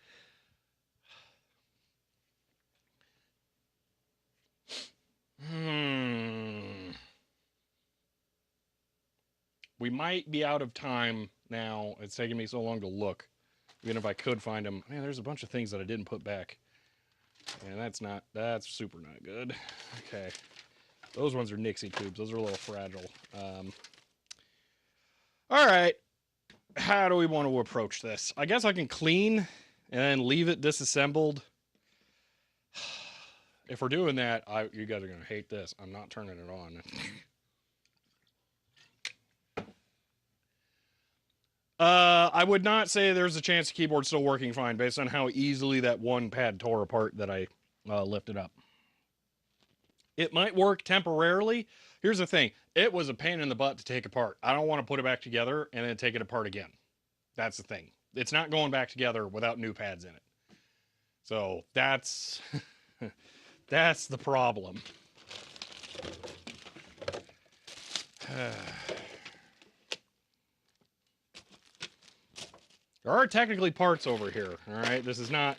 We might be out of time now. It's taking me so long to look. Even if I could find them. Man, there's a bunch of things that I didn't put back. And that's super not good. Okay. Those ones are Nixie tubes. Those are a little fragile. All right. How do we want to approach this? I guess I can clean and then leave it disassembled. If we're doing that, you guys are going to hate this. I'm not turning it on. I would not say there's a chance the keyboard's still working fine based on how easily that one pad tore apart that I lifted up. It might work temporarily. Here's the thing. It was a pain in the butt to take apart. I don't want to put it back together and then take it apart again. That's the thing. It's not going back together without new pads in it. So that's that's the problem. There are technically parts over here, all right? This is not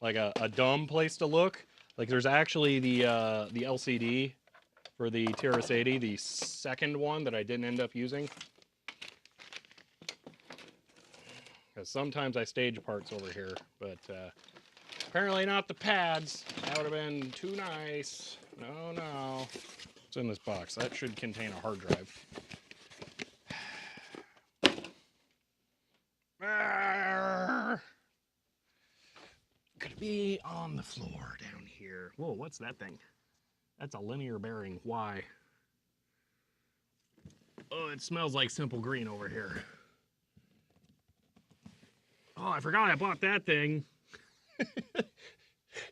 like a dumb place to look. Like there's actually the LCD for the TRS-80, the second one that I didn't end up using. Because sometimes I stage parts over here, but apparently not the pads. That would have been too nice. No, no. What's in this box? That should contain a hard drive. Could it be on the floor down here? Whoa, what's that thing? That's a linear bearing. Why? Oh, it smells like Simple Green over here. Oh, I forgot I bought that thing.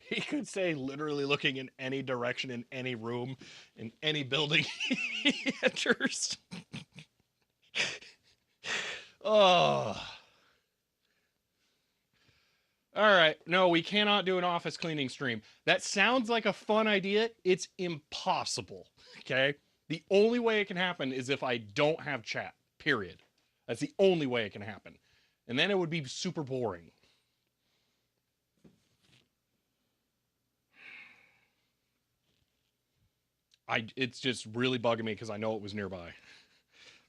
He could say literally looking in any direction, in any room, in any building he enters. Oh. All right. No, we cannot do an office cleaning stream. That sounds like a fun idea. It's impossible. Okay? The only way it can happen is if I don't have chat. Period. That's the only way it can happen. And then it would be super boring. It's just really bugging me because I know it was nearby.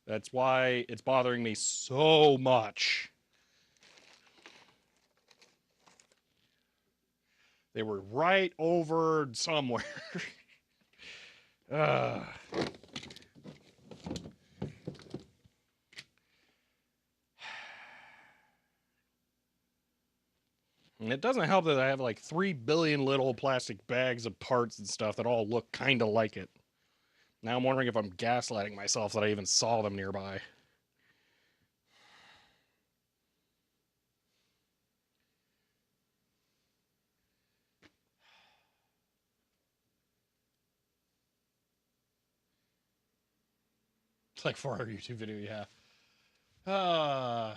That's why it's bothering me so much. They were right over somewhere. And it doesn't help that I have like 3 billion little plastic bags of parts and stuff that all look kind of like it. Now I'm wondering if I'm gaslighting myself that I even saw them nearby. It's like 4 hour YouTube video, yeah.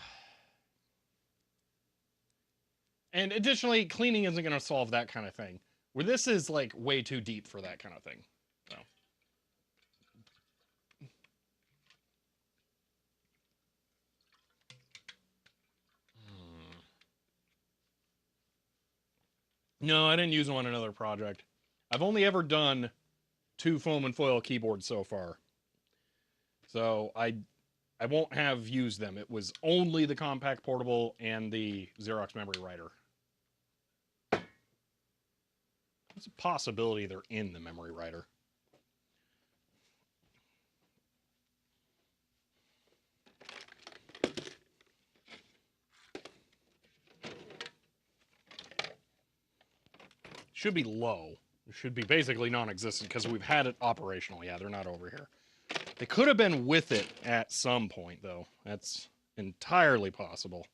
And additionally, cleaning isn't going to solve that kind of thing. Where this is like way too deep for that kind of thing. So. No, I didn't use them on another project. I've only ever done 2 foam and foil keyboards so far. So I won't have used them. It was only the compact portable and the Xerox memory writer. There's a possibility they're in the memory writer. Should be low. It should be basically non-existent because we've had it operational. Yeah, they're not over here. They could have been with it at some point, though. That's entirely possible.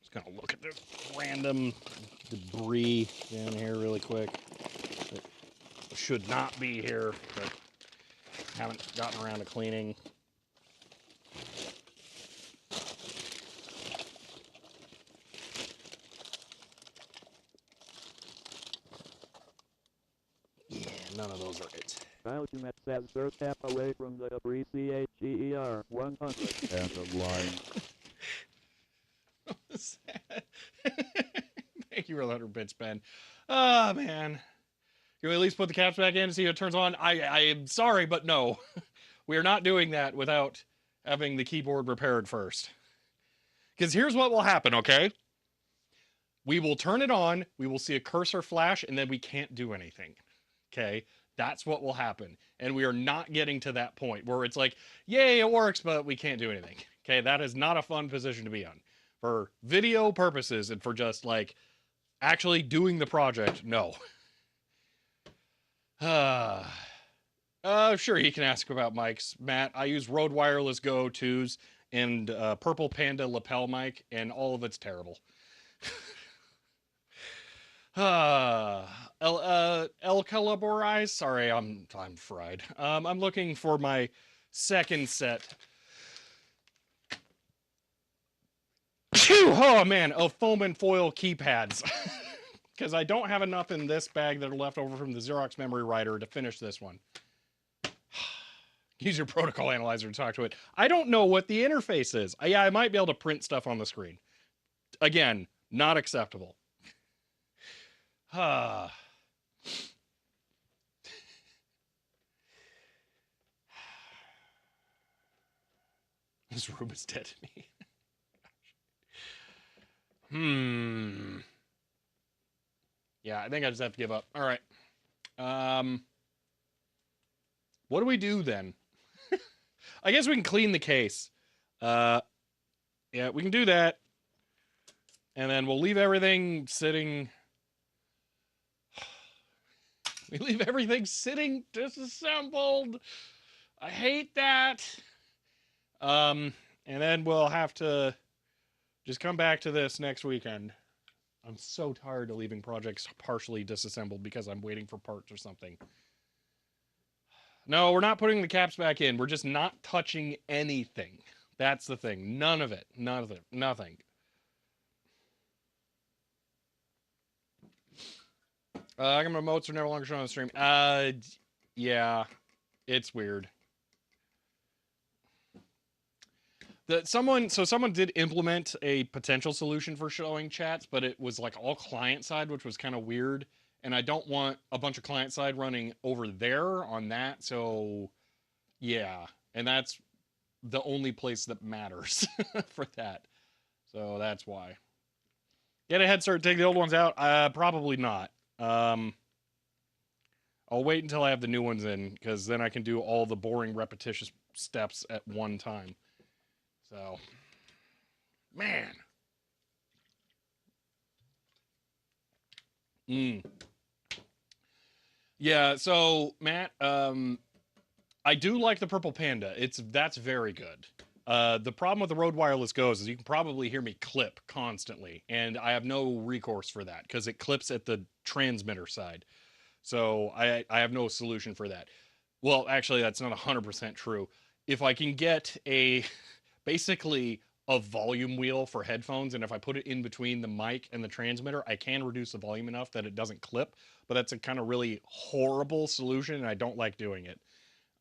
Just gonna look at the random debris down here really quick. It should not be here, but haven't gotten around to cleaning. Yeah, none of those are it. Ultimate sensor step away from the debris CHER 100 and the line. Thank you for 100 bits, Ben. Ah, man. Can we at least put the caps back in and see if it turns on? I am sorry, but no. We are not doing that without having the keyboard repaired first. Because here's what will happen, okay? We will turn it on, we will see a cursor flash, and then we can't do anything. Okay? That's what will happen. And we are not getting to that point where it's like, yay, it works, but we can't do anything. Okay? That is not a fun position to be on. For video purposes and for just like actually doing the project, no. All Sure, you can ask about mics, Matt. I use Rode Wireless Go 2s and Purple Panda lapel mic, and all of it's terrible. El Calaborize. Sorry, I'm fried. I'm looking for my second set. Phew, oh man, of foam and foil keypads. Because I don't have enough in this bag that are left over from the Xerox memory writer to finish this one. Use your protocol analyzer to talk to it. I don't know what the interface is. Yeah, I might be able to print stuff on the screen. Again, not acceptable. This room is dead to me. Yeah, I think I just have to give up. All right. What do we do then? I guess we can clean the case. Yeah, we can do that. And then we'll leave everything sitting. We leave everything sitting disassembled. I hate that. And then we'll have to just come back to this next weekend. I'm so tired of leaving projects partially disassembled because I'm waiting for parts or something. No, we're not putting the caps back in. We're just not touching anything. That's the thing. None of it. None of it. Nothing. I'm remotes are no longer shown on the stream. Yeah, it's weird. Someone did implement a potential solution for showing chats, but it was like all client side, which was kind of weird. And I don't want a bunch of client side running over there on that. So yeah, and that's the only place that matters for that. So that's why. Get a head start, take the old ones out? Probably not. I'll wait until I have the new ones in, because then I can do all the boring, repetitious steps at one time. So, man. Yeah, so, Matt, I do like the Purple Panda. That's very good. The problem with the Rode Wireless Goes is you can probably hear me clip constantly, and I have no recourse for that because it clips at the transmitter side. So I have no solution for that. Well, actually, that's not 100% true. If I can get basically a volume wheel for headphones, and if I put it in between the mic and the transmitter, I can reduce the volume enough that it doesn't clip. But that's a kind of really horrible solution, and I don't like doing it.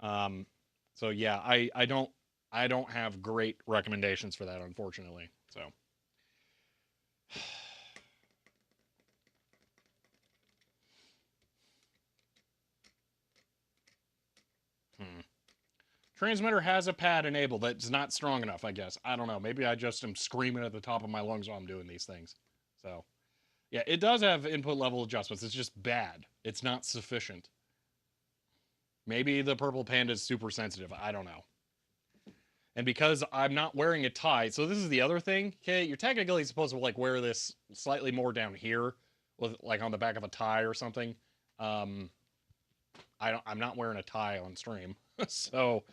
So yeah, I don't have great recommendations for that, unfortunately. So. Transmitter has a pad enabled that's not strong enough, I guess. I don't know. Maybe I just am screaming at the top of my lungs while I'm doing these things. So, yeah, it does have input level adjustments. It's just bad. It's not sufficient. Maybe the Purple Panda is super sensitive. I don't know. And because I'm not wearing a tie, so this is the other thing. Okay, you're technically supposed to like wear this slightly more down here, with like on the back of a tie or something. I'm not wearing a tie on stream, so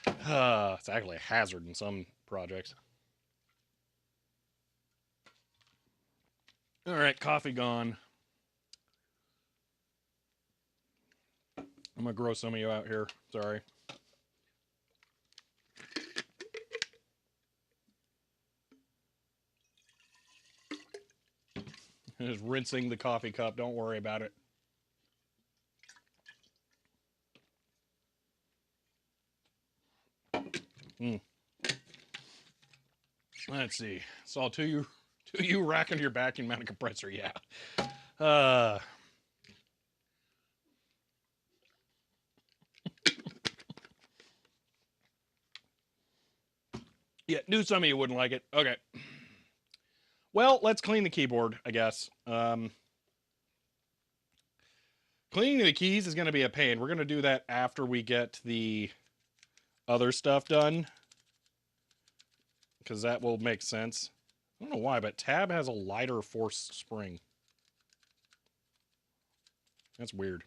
it's actually a hazard in some projects. All right, coffee gone. I'm gonna grow some of you out here. Sorry. Just rinsing the coffee cup. Don't worry about it. Let's see. Saw two you racking your vacuum mounted compressor. Yeah. Yeah, knew some of you wouldn't like it. Okay. Well, let's clean the keyboard, I guess. Cleaning the keys is going to be a pain. We're going to do that after we get the other stuff done, because that will make sense. I don't know why, but Tab has a lighter force spring. That's weird.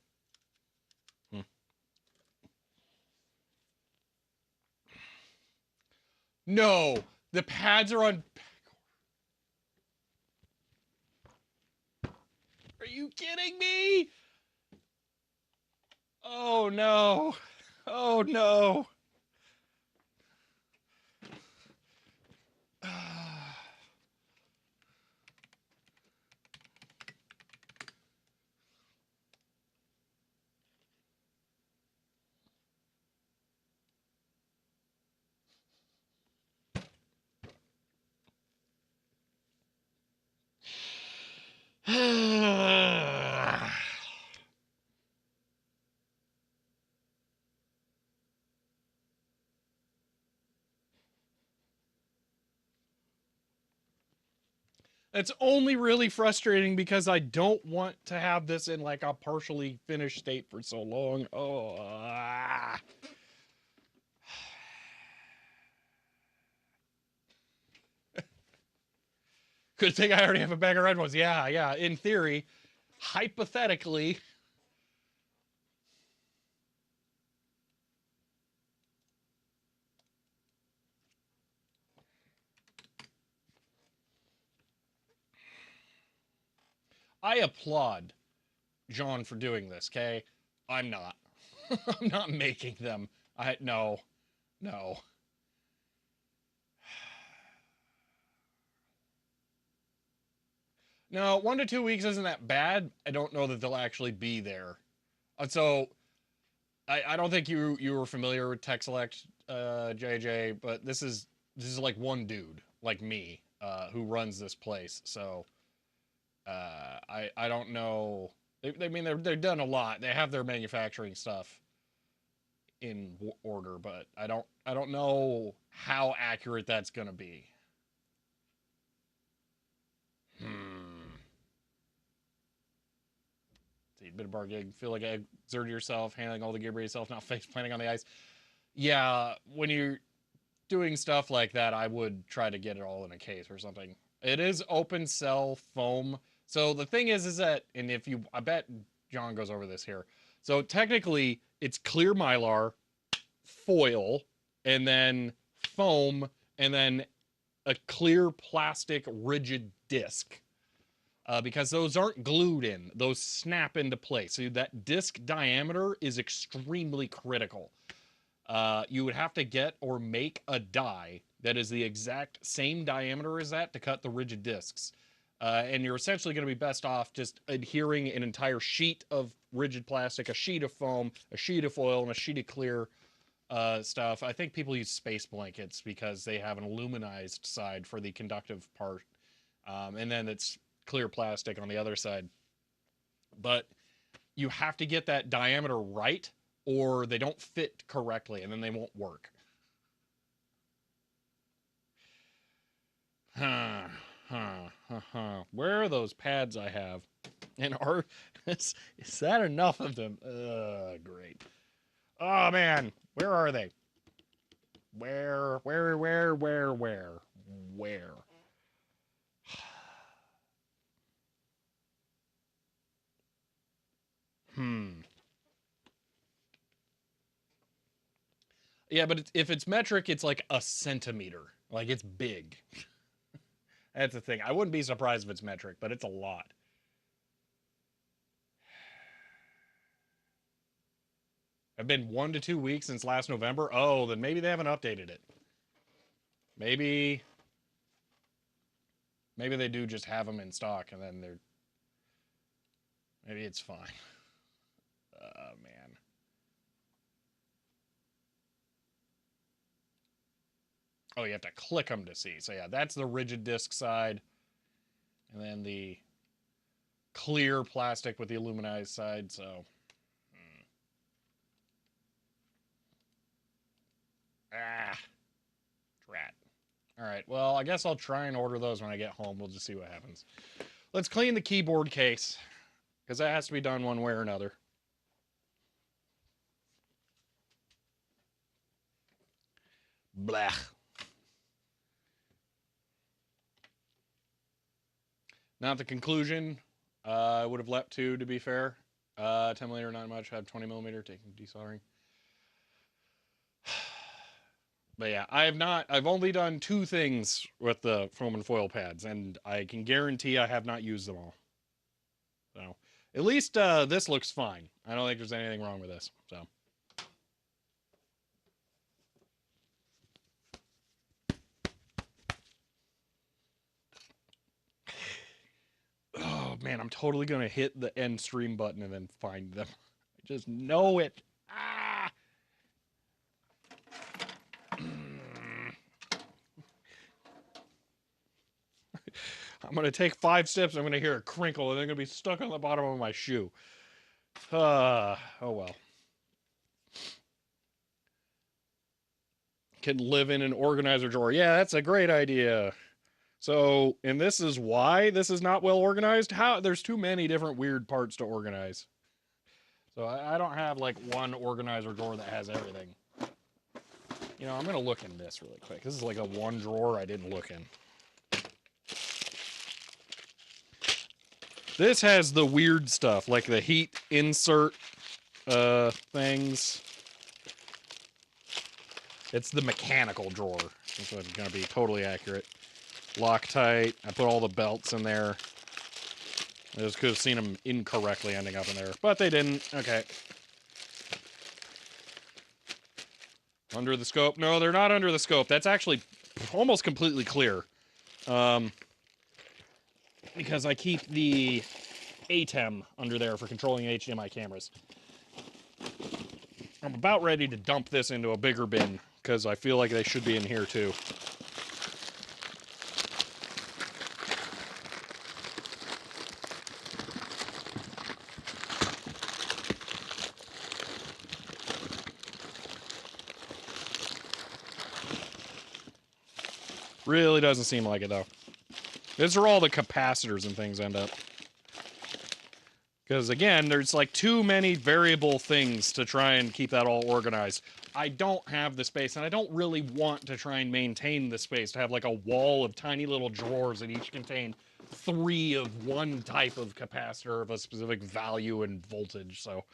No, the pads are on. Are you kidding me? Oh no. Oh no. It's only really frustrating because I don't want to have this in like a partially finished state for so long. Oh. Good thing I already have a bag of red ones. Yeah, yeah. In theory, hypothetically. I applaud John for doing this, okay? I'm not. I'm not making them. No. No. No, 1 to 2 weeks isn't that bad. I don't know that they'll actually be there. So I don't think you were familiar with Tech Select, JJ, but this is like one dude like me who runs this place. So I don't know. I mean they've done a lot. They have their manufacturing stuff in order, but I don't know how accurate that's gonna be. Hmm. See, bit of bar gig. Feel like I exerted yourself, handling all the gear by yourself, not face planting on the ice. Yeah, when you're doing stuff like that, I would try to get it all in a case or something. It is open cell foam. So the thing is that, and if you, I bet John goes over this here. So technically, it's clear mylar, foil, and then foam, and then a clear plastic rigid disc. Because those aren't glued in, those snap into place. So that disc diameter is extremely critical. You would have to get or make a die that is the exact same diameter as that to cut the rigid discs. And you're essentially going to be best off just adhering an entire sheet of rigid plastic, a sheet of foam, a sheet of foil, and a sheet of clear stuff. I think people use space blankets because they have an aluminized side for the conductive part, and then it's clear plastic on the other side. But you have to get that diameter right, or they don't fit correctly, and then they won't work. Huh, huh, huh, huh. Where are those pads I have? And is that enough of them? Great. Oh man, where are they? Where? Hmm. Yeah, but if it's metric, it's like a centimeter. Like it's big. That's the thing. I wouldn't be surprised if it's metric, but it's a lot. Have been 1 to 2 weeks since last November. Oh, then maybe they haven't updated it. Maybe they do just have them in stock, and then they're maybe it's fine. Man. Oh, you have to click them to see. So yeah, that's the rigid disc side, and then the clear plastic with the aluminized side. So, ah, drat. All right. Well, I guess I'll try and order those when I get home. We'll just see what happens. Let's clean the keyboard case because that has to be done one way or another. Blah. Now at the conclusion, I would have leapt to be fair. 10 millimeter, not much. I have 20 millimeter, taking desoldering. But yeah, I've only done 2 things with the foam and foil pads, and I can guarantee I have not used them all. So at least this looks fine. I don't think there's anything wrong with this. So. Oh man, I'm totally gonna hit the end stream button and then find them. I just know it. Ah! I'm gonna take 5 steps. I'm gonna hear a crinkle, and they're gonna be stuck on the bottom of my shoe. Oh well. Can live in an organizer drawer. Yeah, that's a great idea. So, and this is why this is not well organized. How there's too many different weird parts to organize. So I don't have like one organizer drawer that has everything. You know, I'm gonna look in this really quick. This is like a one drawer I didn't look in. This has the weird stuff, like the heat insert things. It's the mechanical drawer. That's what's gonna be totally accurate. Loctite. I put all the belts in there. I just could have seen them incorrectly ending up in there, but they didn't. Okay. Under the scope? No, they're not under the scope. That's actually almost completely clear. Because I keep the ATEM under there for controlling HDMI cameras. I'm about ready to dump this into a bigger bin because I feel like they should be in here too. Really doesn't seem like it though. These are all the capacitors and things end up. Because again, there's like too many variable things to try and keep that all organized. I don't have the space, and I don't really want to try and maintain the space to have like a wall of tiny little drawers that each contain 3 of one type of capacitor of a specific value and voltage. So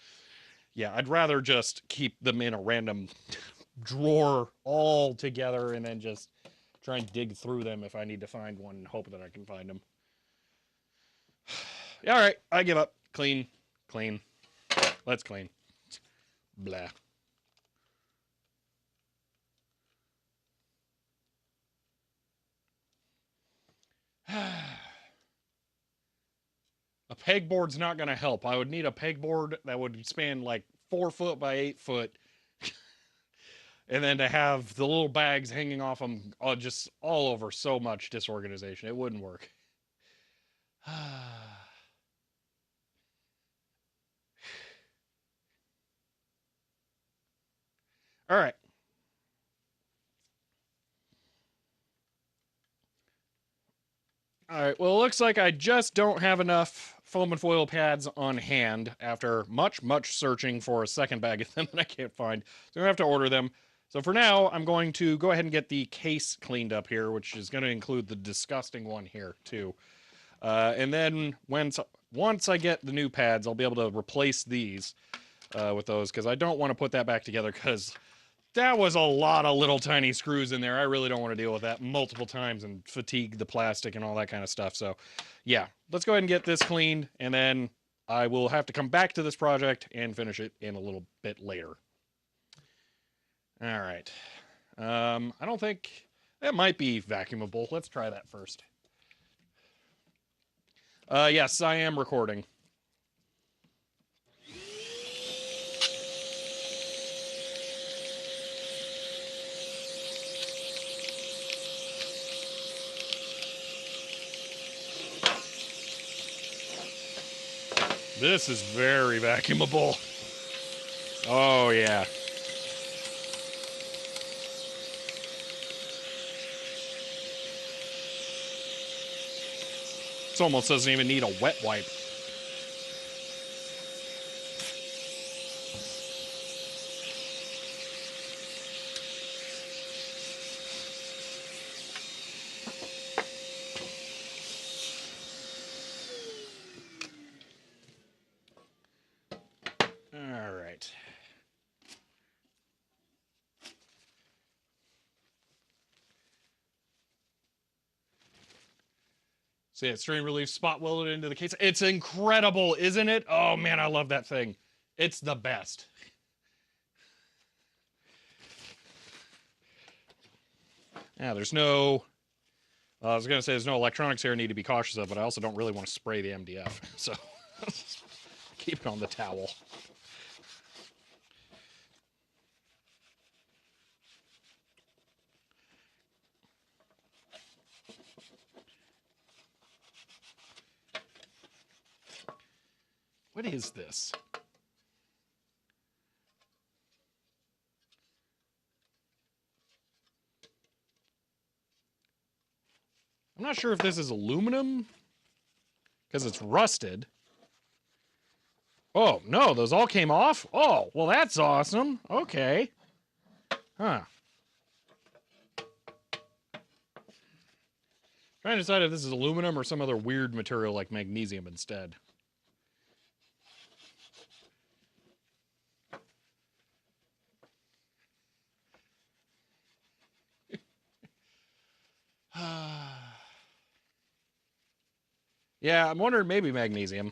yeah, I'd rather just keep them in a random drawer all together and then just try and dig through them if I need to find one and hope that I can find them. All right, I give up. Clean. Clean. Let's clean. Blah. A pegboard's not going to help. I would need a pegboard that would span like 4 foot by 8 foot. And then to have the little bags hanging off them just all over so much disorganization. It wouldn't work. All right. All right. Well, it looks like I just don't have enough foam and foil pads on hand after much searching for a second bag of them that I can't find. So I'm going to have to order them. So for now, I'm going to go ahead and get the case cleaned up here, which is going to include the disgusting one here, too. And then once I get the new pads, I'll be able to replace these with those, because I don't want to put that back together, because that was a lot of little tiny screws in there. I really don't want to deal with that multiple times and fatigue the plastic and all that kind of stuff. So yeah, let's go ahead and get this cleaned, and then I will have to come back to this project and finish it in a little bit later. All right. I don't think that might be vacuumable. Let's try that first. Yes, I am recording. This is very vacuumable. Oh, yeah. This almost doesn't even need a wet wipe. All right. So yeah, strain relief spot welded into the case. It's incredible, isn't it? Oh man, I love that thing. It's the best. Yeah, there's no. I was gonna say there's no electronics here I need to be cautious of, but I also don't really want to spray the MDF, so keep it on the towel. What is this? I'm not sure if this is aluminum because it's rusted. Oh, no, those all came off? Oh, well, that's awesome. Okay. Huh. Trying to decide if this is aluminum or some other weird material like magnesium instead. Yeah, I'm wondering maybe magnesium.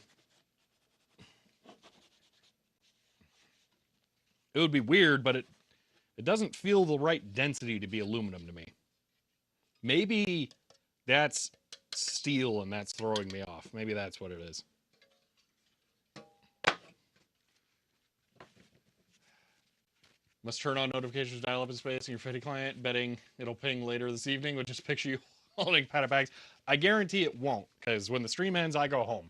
It would be weird, but it doesn't feel the right density to be aluminum to me. Maybe that's steel and that's throwing me off. Maybe that's what it is. Must turn on notifications, dial up in space, and your Fetty client, betting it'll ping later this evening with just a picture you holding paddock bags. I guarantee it won't, because when the stream ends, I go home.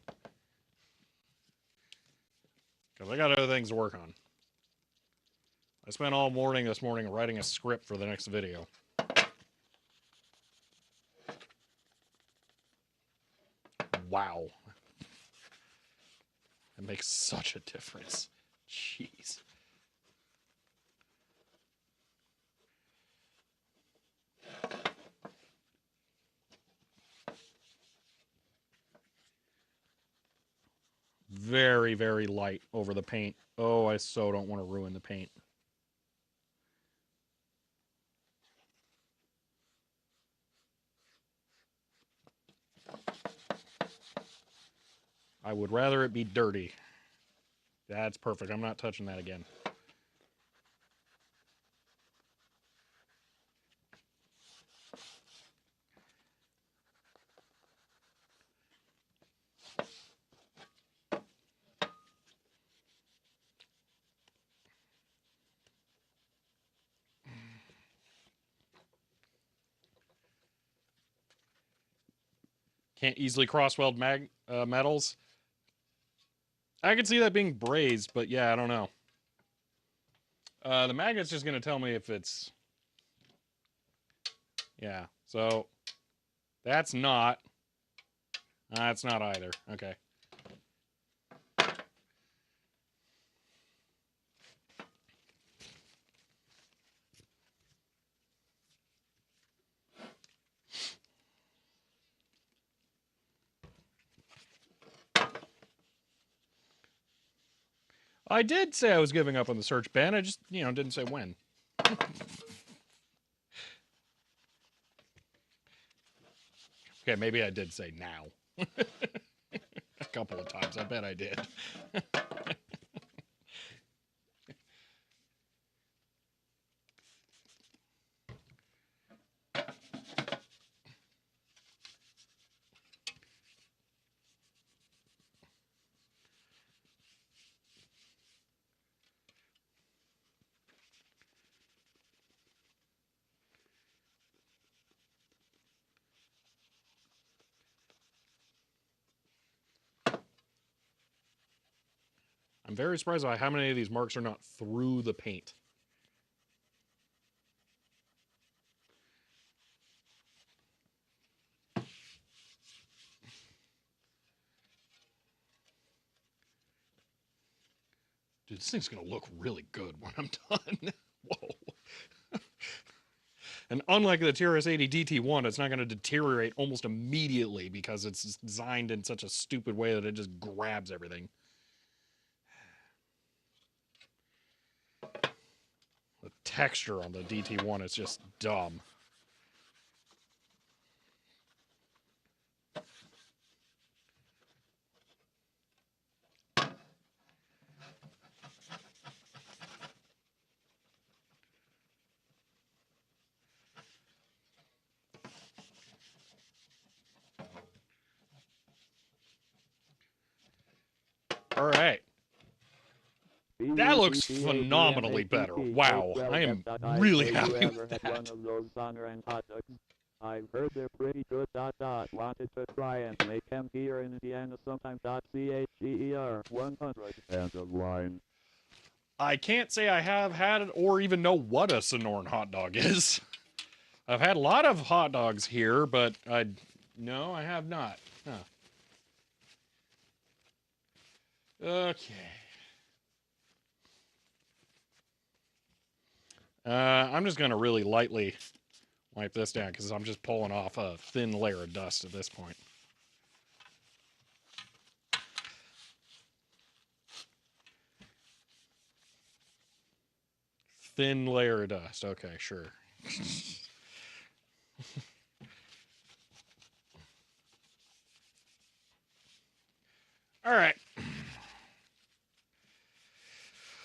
Because I got other things to work on. I spent all morning this morning writing a script for the next video. Wow. It makes such a difference. Jeez. Very, very light over the paint. Oh, I so don't want to ruin the paint. I would rather it be dirty. That's perfect. I'm not touching that again. Can't easily cross-weld metals. I could see that being brazed, but yeah, I don't know. The magnet's just going to tell me if it's... Yeah, so that's not... That's not either. Okay. I did say I was giving up on the search, Ben. I just, didn't say when. Okay, maybe I did say now. A couple of times. I bet I did. I'm very surprised by how many of these marks are not through the paint. Dude, this thing's going to look really good when I'm done. Whoa. And unlike the TRS-80 DT1, it's not going to deteriorate almost immediately because it's designed in such a stupid way that it just grabs everything. The texture on the DT1 is just dumb. That looks phenomenally better. Wow, I am really happy with that. One of those honor and hot dogs. I've heard they're pretty good. Wanted to try and make them here in Indiana sometime. CHER 100. End of line. I can't say I have had it or even know what a Sonoran hot dog is. I've had a lot of hot dogs here, but no, I have not. Huh. Okay. I'm just gonna really lightly wipe this down because I'm just pulling off a thin layer of dust at this point. Thin layer of dust. Okay, sure. All right.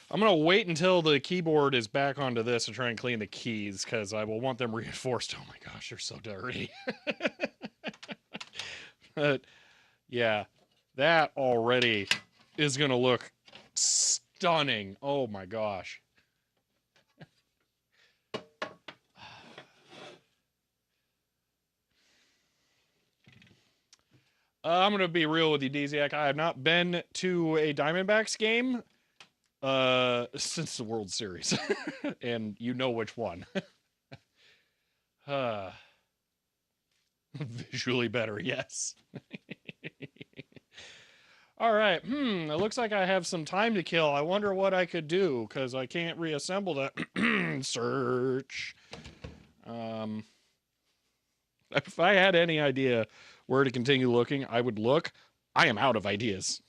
I'm going to wait until the keyboard is back onto this to try and clean the keys because I will want them reinforced. Oh my gosh, they're so dirty. But yeah, that already is going to look stunning. Oh my gosh. I'm going to be real with you, Dziak. I have not been to a Diamondbacks game since the World Series. And you know which one. Visually better, yes. All right. It looks like I have some time to kill. I wonder what I could do because I can't reassemble that. Search. If I had any idea where to continue looking, I would look. I am out of ideas.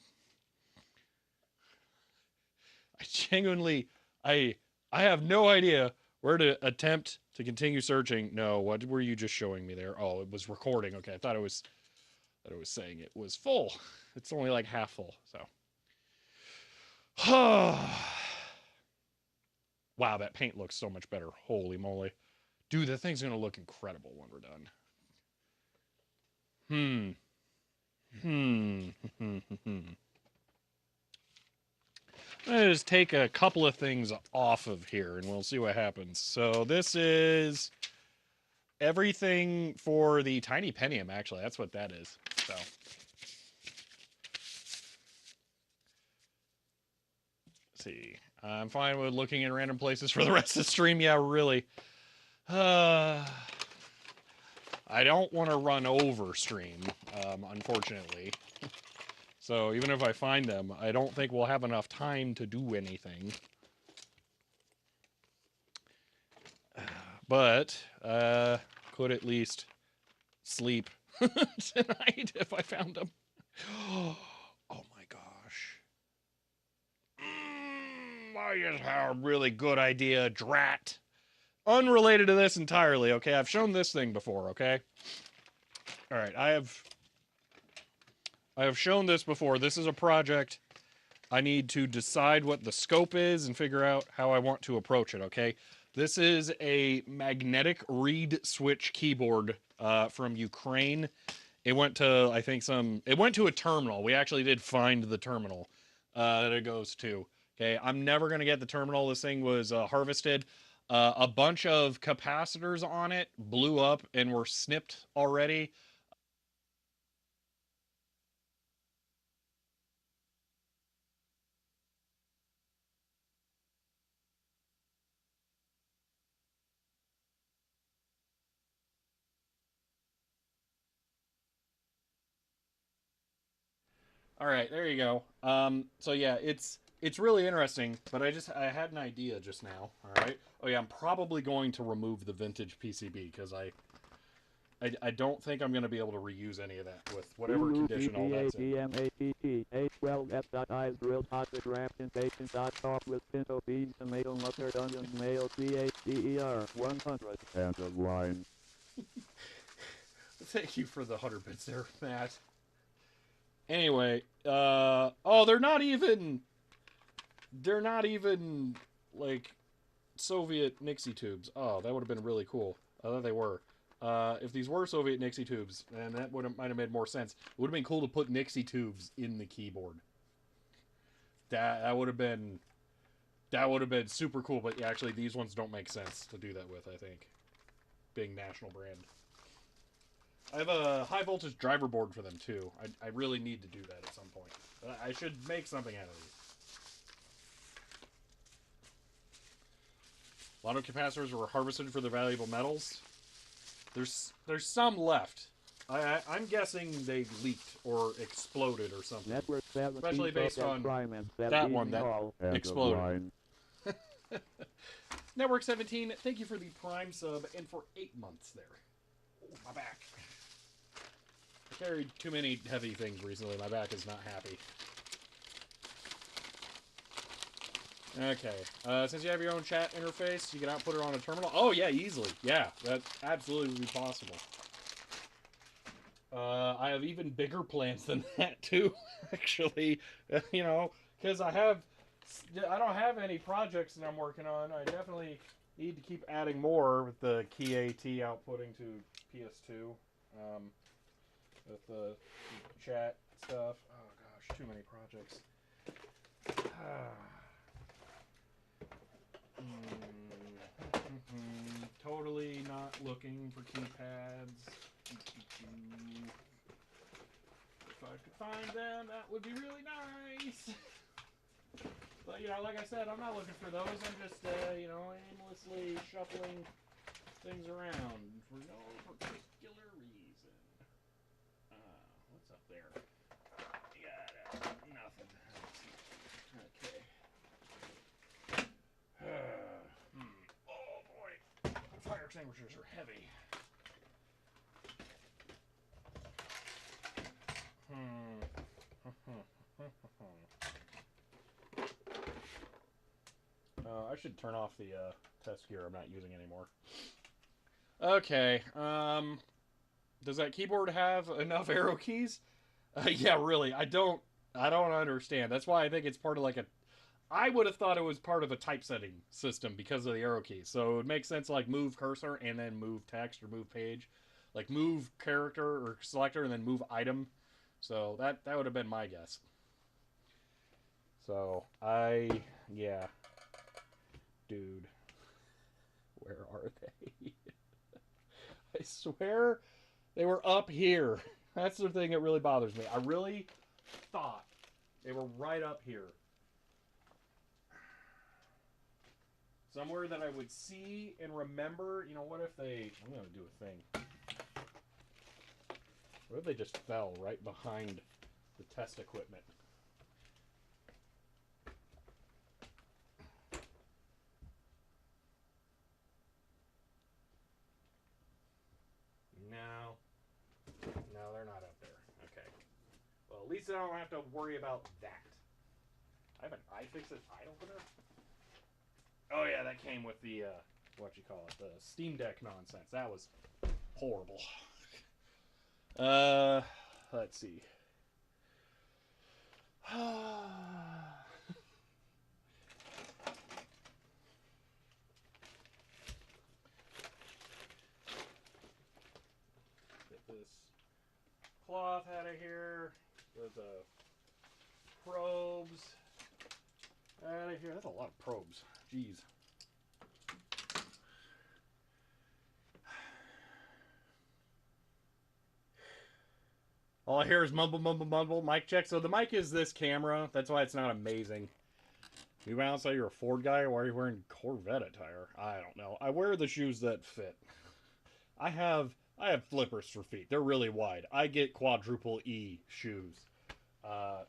I genuinely, I have no idea where to attempt to continue searching. No, what were you just showing me there? Oh, it was recording. Okay, I thought it was saying it was full. It's only like half full. So, wow, that paint looks so much better. Holy moly, dude, that thing's gonna look incredible when we're done. I'm gonna just take a couple of things off of here and we'll see what happens. So this is everything for the Tiny Pentium, actually. That's what that is. So let's see. I'm fine with looking in random places for the rest of the stream. Yeah, really. I don't want to run over stream, unfortunately. So even if I find them, I don't think we'll have enough time to do anything. But could at least sleep tonight if I found them. Oh my gosh. I just had a really good idea, drat. Unrelated to this entirely, okay? I've shown this thing before, okay? All right, I have shown this before. This is a project. I need to decide what the scope is and figure out how I want to approach it, okay? This is a magnetic reed switch keyboard from Ukraine. It went to, I think, it went to a terminal. We actually did find the terminal that it goes to. Okay, I'm never going to get the terminal. This thing was harvested. A bunch of capacitors on it blew up and were snipped already. All right, there you go. So yeah, it's really interesting, but I had an idea just now. All right. Oh yeah, I'm probably going to remove the vintage PCB because I don't think I'm going to be able to reuse any of that with whatever condition all that's in. A12F.I grilled hot with wrapped in bacon. Top with pinto beans, tomato, mustard, onion, mayo, CHER 100. End of line. Thank you for the 100 bits there, Matt. Anyway, oh, they're not even like Soviet Nixie tubes. Oh, that would have been really cool. I thought they were. If these were Soviet Nixie tubes, then that might have made more sense. It would have been cool to put Nixie tubes in the keyboard. That would have been That would have been super cool, but actually these ones don't make sense to do that with, I think. Being national brand. I have a high voltage driver board for them too. I really need to do that at some point. I should make something out of these. A lot of capacitors were harvested for their valuable metals. There's some left. I'm guessing they leaked or exploded or something. Network 17 Especially based on Prime and that one that call. exploded. Network 17, thank you for the Prime sub and for 8 months there. Oh, my back. I carried too many heavy things recently. My back is not happy. Okay. Since you have your own chat interface, you can output it on a terminal. Oh, yeah, easily. Yeah, that absolutely would be possible. I have even bigger plans than that, too, actually. You know, because I don't have any projects that I'm working on. I definitely need to keep adding more with the Key AT outputting to PS2. With the chat stuff. Oh, gosh, too many projects. Totally not looking for keypads. If I could find them, that would be really nice. But, you know, like I said, I'm not looking for those. I'm just, you know, aimlessly shuffling things around for no particular reason. What's up there? Yeah, nothing. Okay. Oh boy, fire extinguishers are heavy. I should turn off the test gear I'm not using anymore. Okay. Does that keyboard have enough arrow keys? Yeah, really. I don't understand. That's why I think it's part of like a. I would have thought it was part of a typesetting system because of the arrow keys. So it would make sense to like move cursor and then move text or move page, like move character or selector and then move item. So that would have been my guess. So yeah, dude, where are they? I swear they were up here. That's the thing that really bothers me. I really thought they were right up here. Somewhere that I would see and remember. You know, what if they... I'm going to do a thing. What if they just fell right behind the test equipment? No. No, they're not up there. Okay. Well, at least I don't have to worry about that. I have an iFixit eye opener? Oh, yeah, that came with the, what you call it, the Steam Deck nonsense. That was horrible. Let's see. Get this cloth out of here. There's probes out of here. That's a lot of probes. Jeez. All I hear is mumble, mumble, mumble. Mic check. So the mic is this camera. That's why it's not amazing. You bounce like you're a Ford guy. Why are you wearing Corvette attire? I don't know. I wear the shoes that fit. I have flippers for feet. They're really wide. I get quadruple E shoes.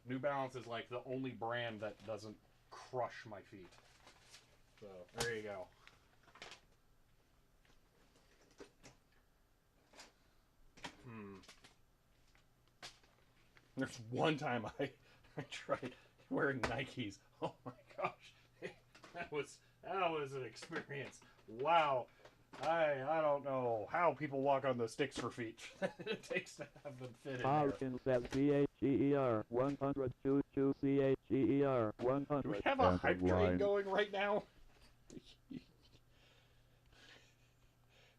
New Balance is like the only brand that doesn't crush my feet. So there you go. There's one time I tried wearing Nikes. Oh my gosh, that was an experience. Wow, I don't know how people walk on those sticks for feet. It takes to have them fit in there. Hawkins says CHGER 100 choo CHGER 100. Do we have a hype train going right now?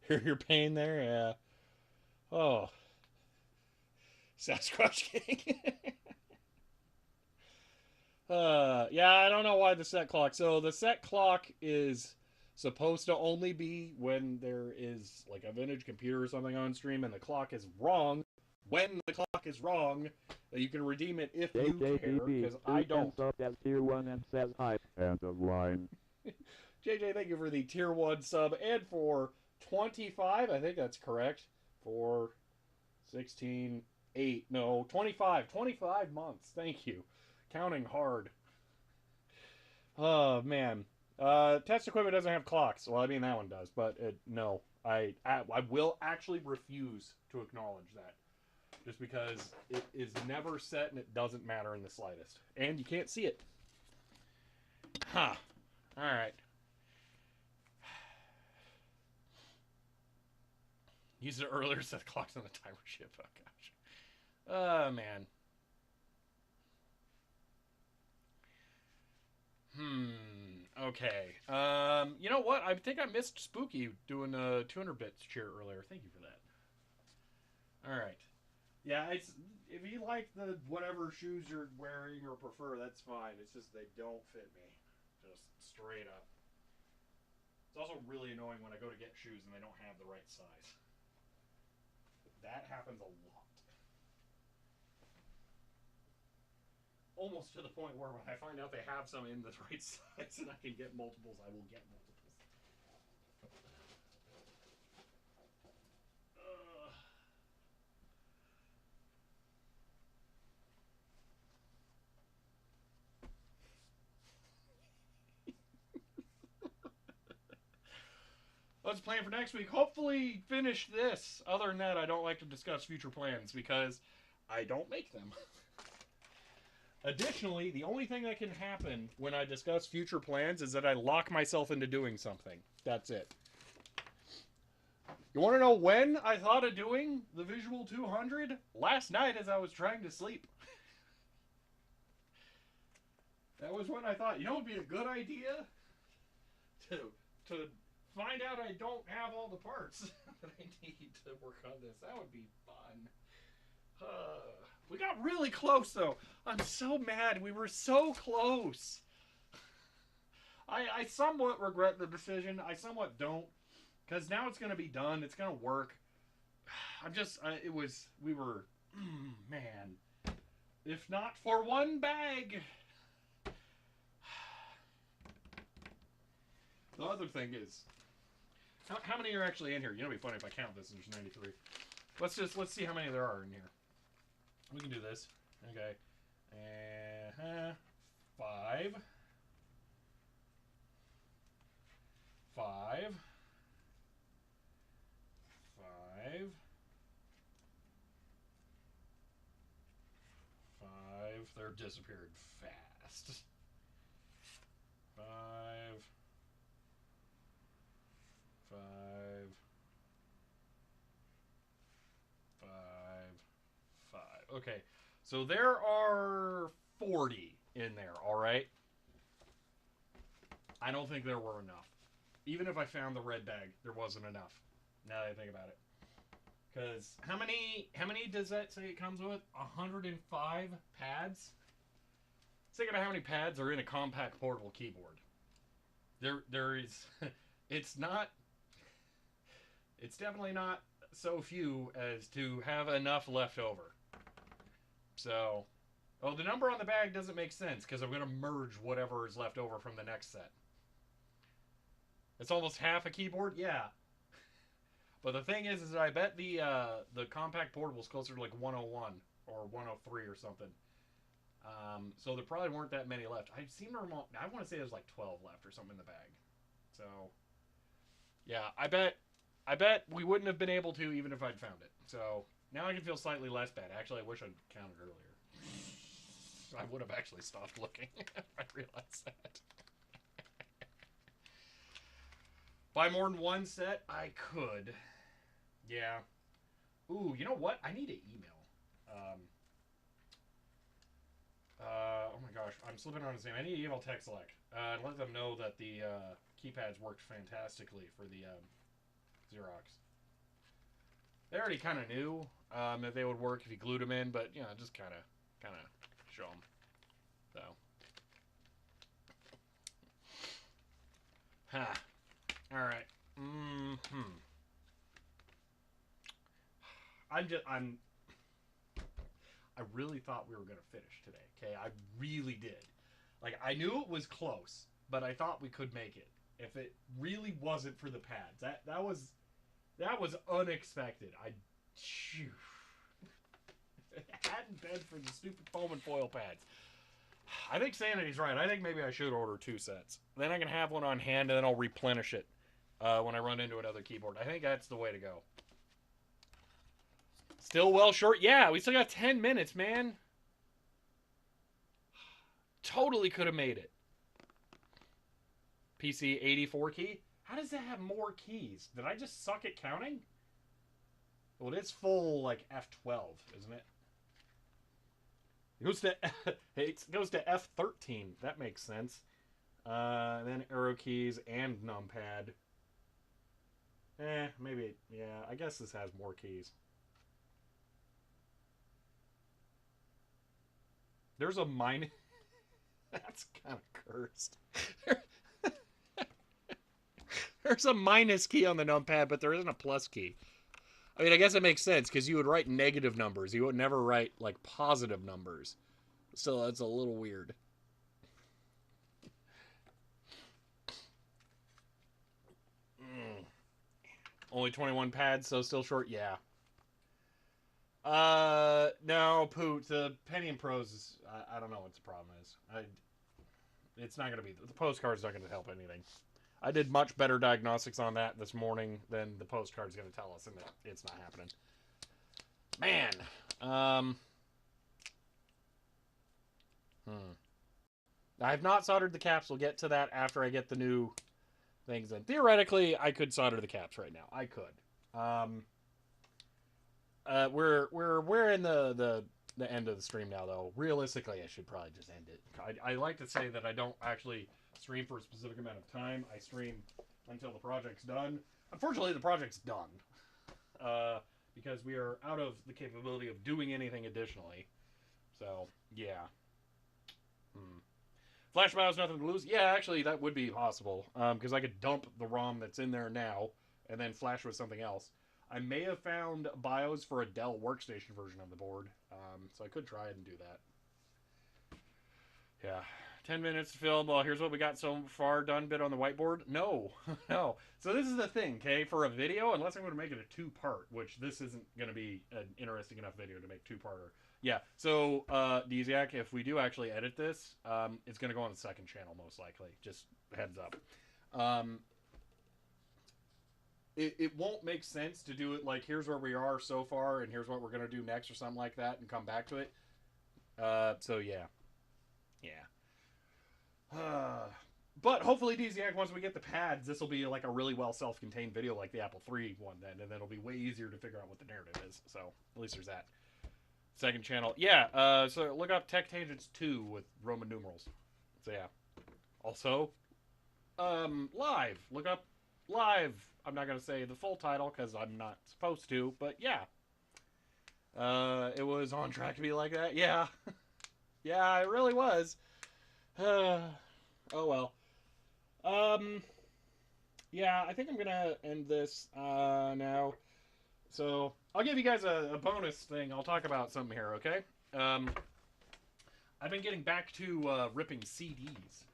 Hear your pain there? Yeah. Oh. Sasquatch King. Yeah, I don't know why the set clock. So the set clock is supposed to only be when there is like a vintage computer or something on stream and the clock is wrong. When the clock is wrong, that you can redeem it if you care, JJBB, because I don't. up as tier 1 and says hi. End of line. JJ, thank you for the tier 1 sub and for 25, I think that's correct, for 16, 8, no, 25 months. Thank you. Counting hard. Oh man. Test equipment doesn't have clocks. Well, I mean that one does, but no. I will actually refuse to acknowledge that, just because it is never set and it doesn't matter in the slightest, and you can't see it. Huh. All right. Used it earlier. Set clocks on the timer ship. Oh gosh. Oh man. Okay. You know what? I think I missed Spooky doing a 200 bits cheer earlier. Thank you for that. All right. Yeah, it's if you like the whatever shoes you're wearing or prefer, that's fine. It's just they don't fit me. Just straight up. It's also really annoying when I go to get shoes and they don't have the right size. That happens a lot. Almost to the point where when I find out they have some in the right size and I can get multiples, I will get multiples. Ugh. Let's plan for next week. Hopefully finish this. Other than that, I don't like to discuss future plans because I don't make them. Additionally, the only thing that can happen when I discuss future plans is that I lock myself into doing something. That's it. You want to know when I thought of doing the Visual 200? Last night as I was trying to sleep. That was when I thought, you know, it would be a good idea to find out I don't have all the parts that I need to work on this. That would be fun. We got really close, though. I'm so mad. We were so close. I somewhat regret the decision. I somewhat don't. Because now it's going to be done. It's going to work. We were, man. If not for one bag. The other thing is, how many are actually in here? You know, it'd be funny if I count this and there's 93. Let's see how many there are in here. We can do this. Okay. And 5. 5. 5. 5. They're disappeared fast. 5. 5. 5. 5. Okay. So there are 40 in there, alright? I don't think there were enough. Even if I found the red bag, there wasn't enough. Now that I think about it. Because how many does that say it comes with? 105 pads? Think about how many pads are in a compact portable keyboard. There is it's definitely not so few as to have enough left over. So, oh, the number on the bag doesn't make sense because I'm going to merge whatever is left over from the next set. It's almost half a keyboard, yeah. But the thing is I bet the compact portable is closer to like 101 or 103 or something. So there probably weren't that many left. I want to say there's like 12 left or something in the bag. So, yeah, I bet we wouldn't have been able to even if I'd found it. So now I can feel slightly less bad. Actually, I wish I'd counted earlier. I would have actually stopped looking if I realized that. Buy more than one set? I could. Yeah. Ooh, you know what? I need an email. Oh my gosh, I'm slipping on his name. I need to email Tech Select and let them know that the keypads worked fantastically for the Xerox. They already kind of knew that they would work if you glued them in, but you know, just kind of show them. So, Huh. All right. Hmm. I'm. I really thought we were gonna finish today. Okay, I really did. Like I knew it was close, but I thought we could make it. If it really wasn't for the pads, that was unexpected. Phew. If it hadn't been for the stupid foam and foil pads, I think Sanity's right. I think maybe I should order 2 sets. Then I can have one on hand, and then I'll replenish it when I run into another keyboard. I think that's the way to go. Still well short. Yeah, we still got 10 minutes, man. Totally could have made it. PC 84 key? How does that have more keys? Did I just suck at counting? Well, it is full, like, F12, isn't it? It goes to F13. That makes sense. Then arrow keys and numpad. Maybe. Yeah, I guess this has more keys. There's a minus. That's kind of cursed. There's a minus key on the numpad, but there isn't a plus key. I mean, I guess it makes sense because you would write negative numbers. You would never write like positive numbers. So that's a little weird. Only 21 pads, so still short. Yeah. No, Poot. The Pentium Pros is. I don't know what the problem is. It's not gonna be. The postcard's not gonna help anything. I did much better diagnostics on that this morning than the postcard's gonna tell us, and it's not happening. Man. I have not soldered the caps. We'll get to that after I get the new things in. Theoretically, I could solder the caps right now. I could. We're in the end of the stream now, though. Realistically, I should probably just end it. I like to say that I don't actually stream for a specific amount of time. I stream until the project's done. Unfortunately, the project's done because we are out of the capability of doing anything additionally. So yeah. Flash BIOS, nothing to lose. Yeah, actually, that would be possible because I could dump the ROM that's in there now and then flash with something else. I may have found BIOS for a Dell workstation version of the board, so I could try it and do that. Yeah. 10 minutes to film. Well, here's what we got so far done bit on the whiteboard. No. No. So this is the thing, okay? For a video, unless I'm going to make it a two-part, which this isn't going to be an interesting enough video to make two-parter. Yeah, so, Desiac, if we do actually edit this, it's going to go on the second channel, most likely. Just heads up. It won't make sense to do it like, here's where we are so far, and here's what we're going to do next, or something like that, and come back to it. So, yeah. Yeah. But hopefully, Desiac, once we get the pads, this will be like a really well self-contained video like the Apple III one then, and then it'll be way easier to figure out what the narrative is. So, at least there's that. Second channel. Yeah, so look up Tech Tangents 2 with Roman numerals. So, yeah. Also, live. Look up live. I'm not going to say the full title because I'm not supposed to, but yeah. It was on track to be like that. Yeah. Yeah, it really was. Oh, well. Yeah, I think I'm going to end this now. So, I'll give you guys a bonus thing. I'll talk about something here, okay? I've been getting back to ripping CDs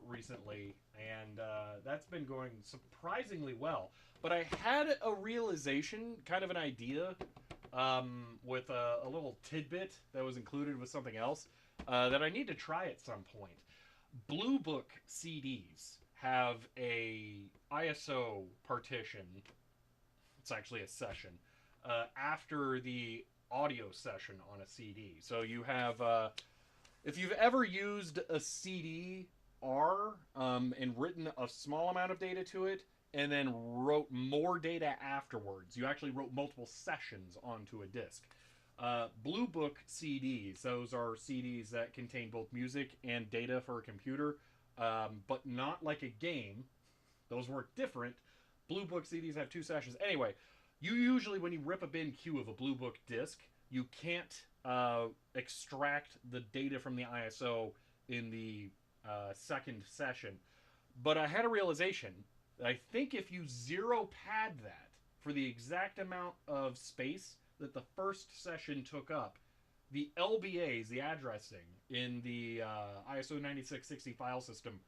recently, and that's been going surprisingly well. But I had a realization, kind of an idea, with a little tidbit that was included with something else that I need to try at some point. Blue Book CDs have a ISO partition. It's actually a session after the audio session on a CD. So you have, if you've ever used a CD-R and written a small amount of data to it, and then wrote more data afterwards, you actually wrote multiple sessions onto a disc. Blue Book CDs, those are CDs that contain both music and data for a computer, but not like a game. Those work different. Blue Book CDs have 2 sessions. Anyway, you usually, when you rip a bin queue of a Blue Book disc, you can't extract the data from the ISO in the second session. But I had a realization that I think if you zero pad that for the exact amount of space that the first session took up, the LBAs, the addressing in the ISO 9660 file system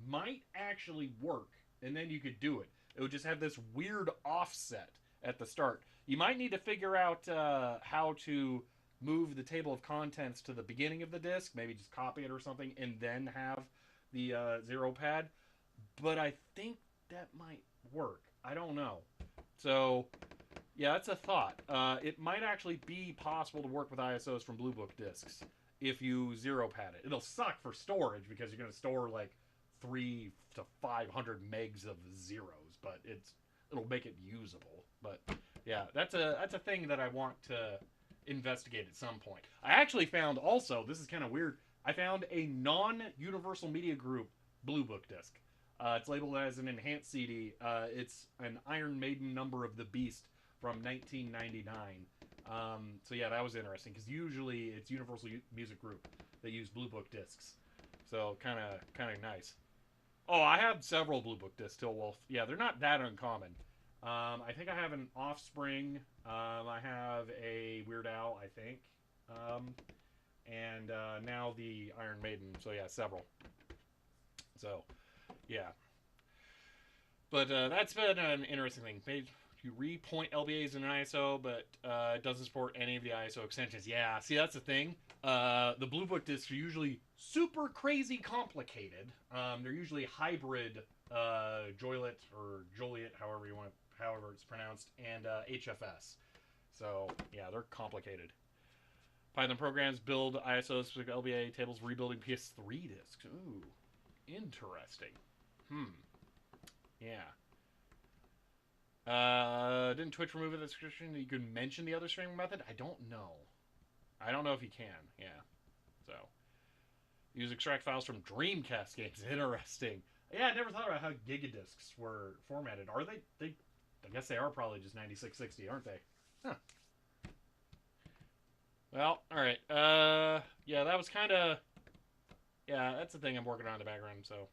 might actually work, and then you could do it. It would just have this weird offset at the start. You might need to figure out how to move the table of contents to the beginning of the disk, maybe just copy it or something, and then have the zero pad. But I think that might work. I don't know. So yeah, that's a thought. It might actually be possible to work with ISOs from Blue Book disks if you zero pad it. It'll suck for storage because you're going to store like 3 to 500 megs of zeros, but it'll make it usable. But yeah, that's a thing that I want to investigate at some point. I actually found also, this is kind of weird, I found a non-Universal Media Group Blue Book disc. It's labeled as an enhanced CD. It's an Iron Maiden Number of the Beast from 1999. So yeah, that was interesting because usually it's Universal Music Group that use Blue Book discs. So kind of nice. Oh, I have several Blue Book discs still. Well, yeah, they're not that uncommon. I think I have an Offspring. I have a Weird Al, I think, and now the Iron Maiden. So yeah, several. So yeah, but that's been an interesting thing. You repoint LBAs in an ISO, but it doesn't support any of the ISO extensions. Yeah, see, that's the thing. The Blue Book discs are usually super crazy complicated. They're usually hybrid Joylet or Joliet, however it's pronounced, and HFS. So yeah, they're complicated. Python programs build ISO specific LBA tables, rebuilding PS3 disks. Ooh, interesting. Yeah. Didn't Twitch remove the description that you could mention the other streaming method? I don't know. I don't know if you can. Yeah. So, use extract files from Dreamcast games. Interesting. Yeah, I never thought about how gigadiscs were formatted. Are they? I guess they are probably just 9660, aren't they? Huh. Well, all right. Yeah, that was kind of. Yeah, that's the thing I'm working on in the background. So,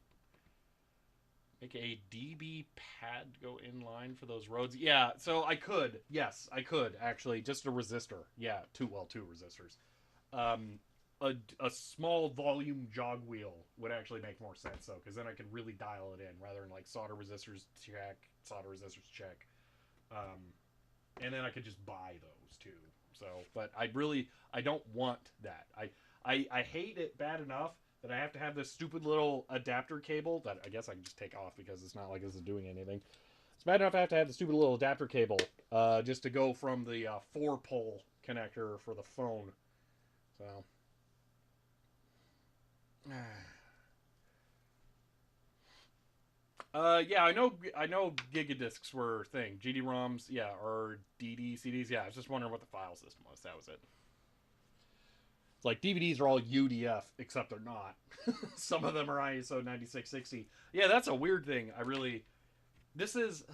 make a DB pad go in line for those roads. Yeah, so I could. Yes, I could actually. Just a resistor. Yeah, two resistors. Um, a small volume jog wheel would actually make more sense though, because then I could really dial it in rather than like solder resistors check, solder resistors check, and then I could just buy those too. So, but I don't want that. I hate it bad enough that I have to have this stupid little adapter cable that I guess I can just take off because it's not like this is doing anything. It's bad enough I have to have the stupid little adapter cable just to go from the 4-pole connector for the phone. So, yeah, I know gigadiscs were a thing. GD-ROMs, yeah, or DD CDs, yeah. I was just wondering what the file system was. That was it. It's like DVDs are all UDF, except they're not. Some of them are ISO 9660. Yeah, that's a weird thing. This is,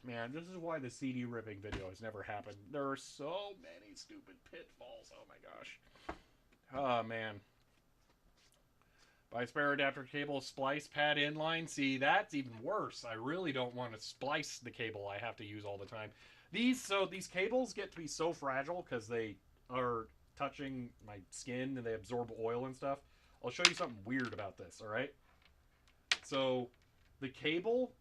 man, this is why the CD ripping video has never happened. There are so many stupid pitfalls. Oh my gosh. Oh man. Buy spare adapter cable, splice pad inline. See, that's even worse. I really don't want to splice the cable I have to use all the time. These cables get to be so fragile because they are touching my skin and they absorb oil and stuff. I'll show you something weird about this, all right? So, the cable,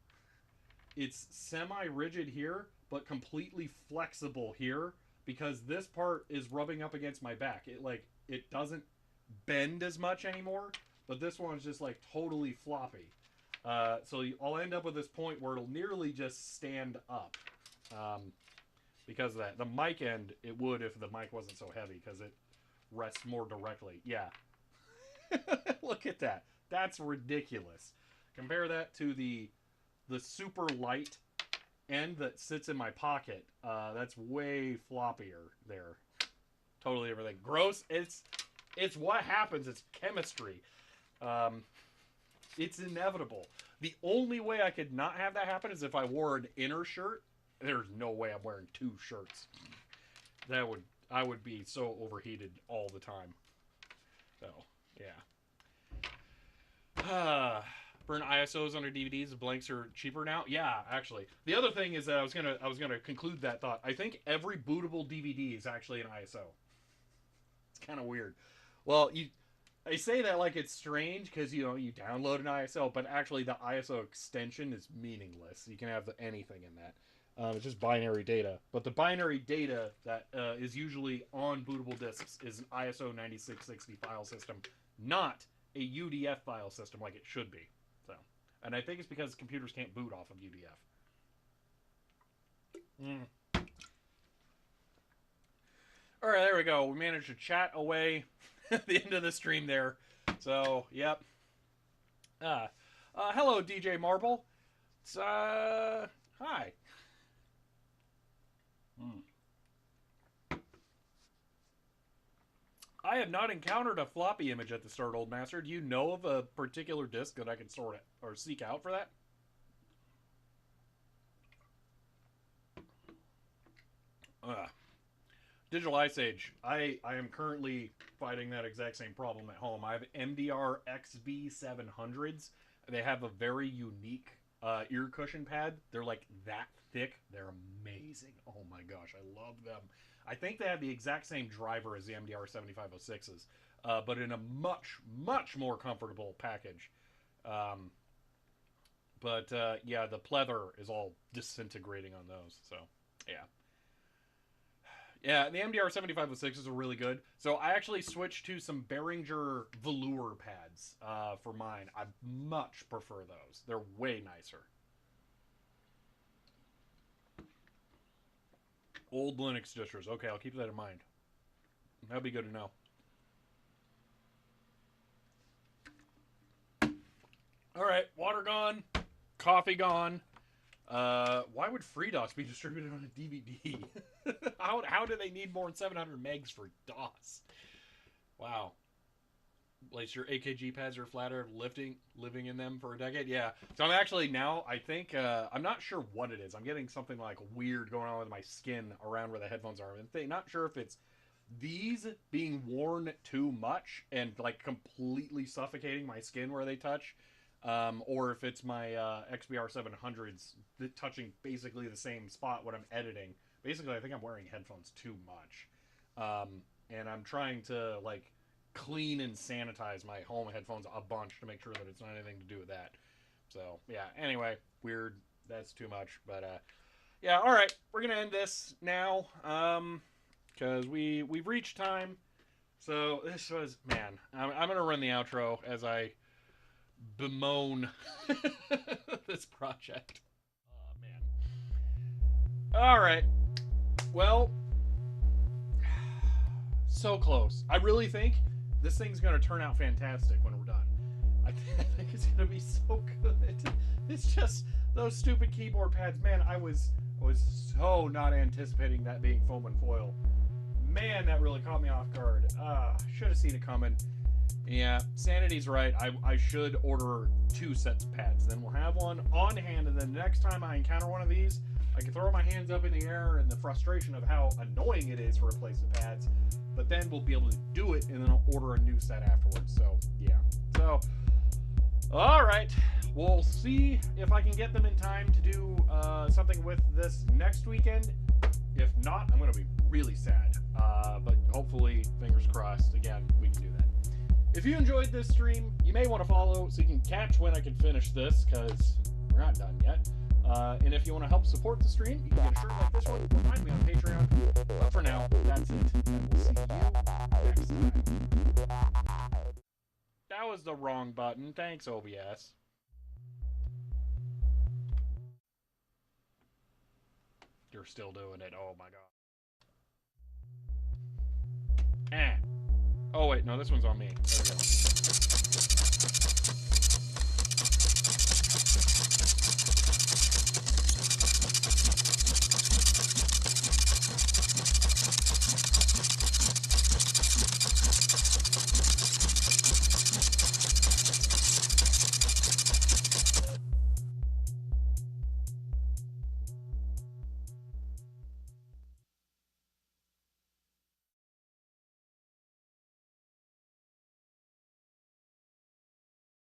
it's semi-rigid here, but completely flexible here because this part is rubbing up against my back. It doesn't bend as much anymore, but this one's just like totally floppy. So I'll end up with this point where it'll nearly just stand up because of that. The mic end, it would if the mic wasn't so heavy because it rests more directly. Yeah. Look at that. That's ridiculous. Compare that to the super light end that sits in my pocket. That's way floppier there. Totally everything. Gross. It's what happens. It's chemistry. It's inevitable. The only way I could not have that happen is if I wore an inner shirt. There's no way I'm wearing two shirts. I would be so overheated all the time. So, yeah. burn ISOs on their DVDs. The blanks are cheaper now. Yeah, actually. The other thing is that I was gonna conclude that thought. I think every bootable DVD is actually an ISO. It's kind of weird. Well, I say that like it's strange because you download an ISO, but actually the ISO extension is meaningless. You can have anything in that. It's just binary data. But the binary data that is usually on bootable disks is an ISO 9660 file system, not a UDF file system like it should be. So, and I think it's because computers can't boot off of UDF. All right, there we go. We managed to chat away at the end of the stream there. So, yep. Hello, DJ Marble. It's, hi. I have not encountered a floppy image at the start, Old Master. Do you know of a particular disk that I can sort it or seek out for that? Digital Ice Age. I am currently fighting that exact same problem at home. I have MDR XB700s. They have a very unique ear cushion pad. They're like that thick. They're amazing. Oh my gosh, I love them. I think they have the exact same driver as the MDR 7506s, but in a much, much more comfortable package. Yeah, the pleather is all disintegrating on those. So, yeah. Yeah, the MDR 7506s are really good. So I actually switched to some Behringer velour pads for mine. I much prefer those. They're way nicer. Old Linux distros. Okay, I'll keep that in mind. That'd be good to know. All right, water gone, coffee gone. Why would FreeDOS be distributed on a DVD? How do they need more than 700 megs for DOS? Wow. Like your AKG pads are flatter, living in them for a decade. Yeah. So I'm actually now, I think, I'm not sure what it is. I'm getting something like weird going on with my skin around where the headphones are. I'm not sure if it's these being worn too much and like completely suffocating my skin where they touch. Or if it's my XBR 700s touching basically the same spot when I'm editing. Basically, I think I'm wearing headphones too much. And I'm trying to like clean and sanitize my home headphones a bunch to make sure that it's not anything to do with that. So, yeah, anyway, weird. That's too much. But, yeah, all right. We're going to end this now because we've reached time. So this was, man, I'm going to run the outro as I bemoan this project. Oh, man. All right. Well, so close. I really think this thing's going to turn out fantastic when we're done. I think it's going to be so good. It's just those stupid keyboard pads. Man, I was so not anticipating that being foam and foil. Man, that really caught me off guard. Should have seen it coming. Yeah, Sanity's right. I should order 2 sets of pads. Then we'll have one on hand, and then the next time I encounter one of these, I can throw my hands up in the air and the frustration of how annoying it is to replace the pads. But then we'll be able to do it, and then I'll order a new set afterwards. So, yeah. So, all right. We'll see if I can get them in time to do something with this next weekend. If not, I'm going to be really sad. But hopefully, fingers crossed, again, we can do that. If you enjoyed this stream, you may want to follow so you can catch when I can finish this, because we're not done yet. And if you want to help support the stream, you can get a shirt like this one or find me on Patreon. But for now, that's it. And we'll see you next time. That was the wrong button. Thanks, OBS. You're still doing it. Oh my god. Oh wait, no, this one's on me. There we go.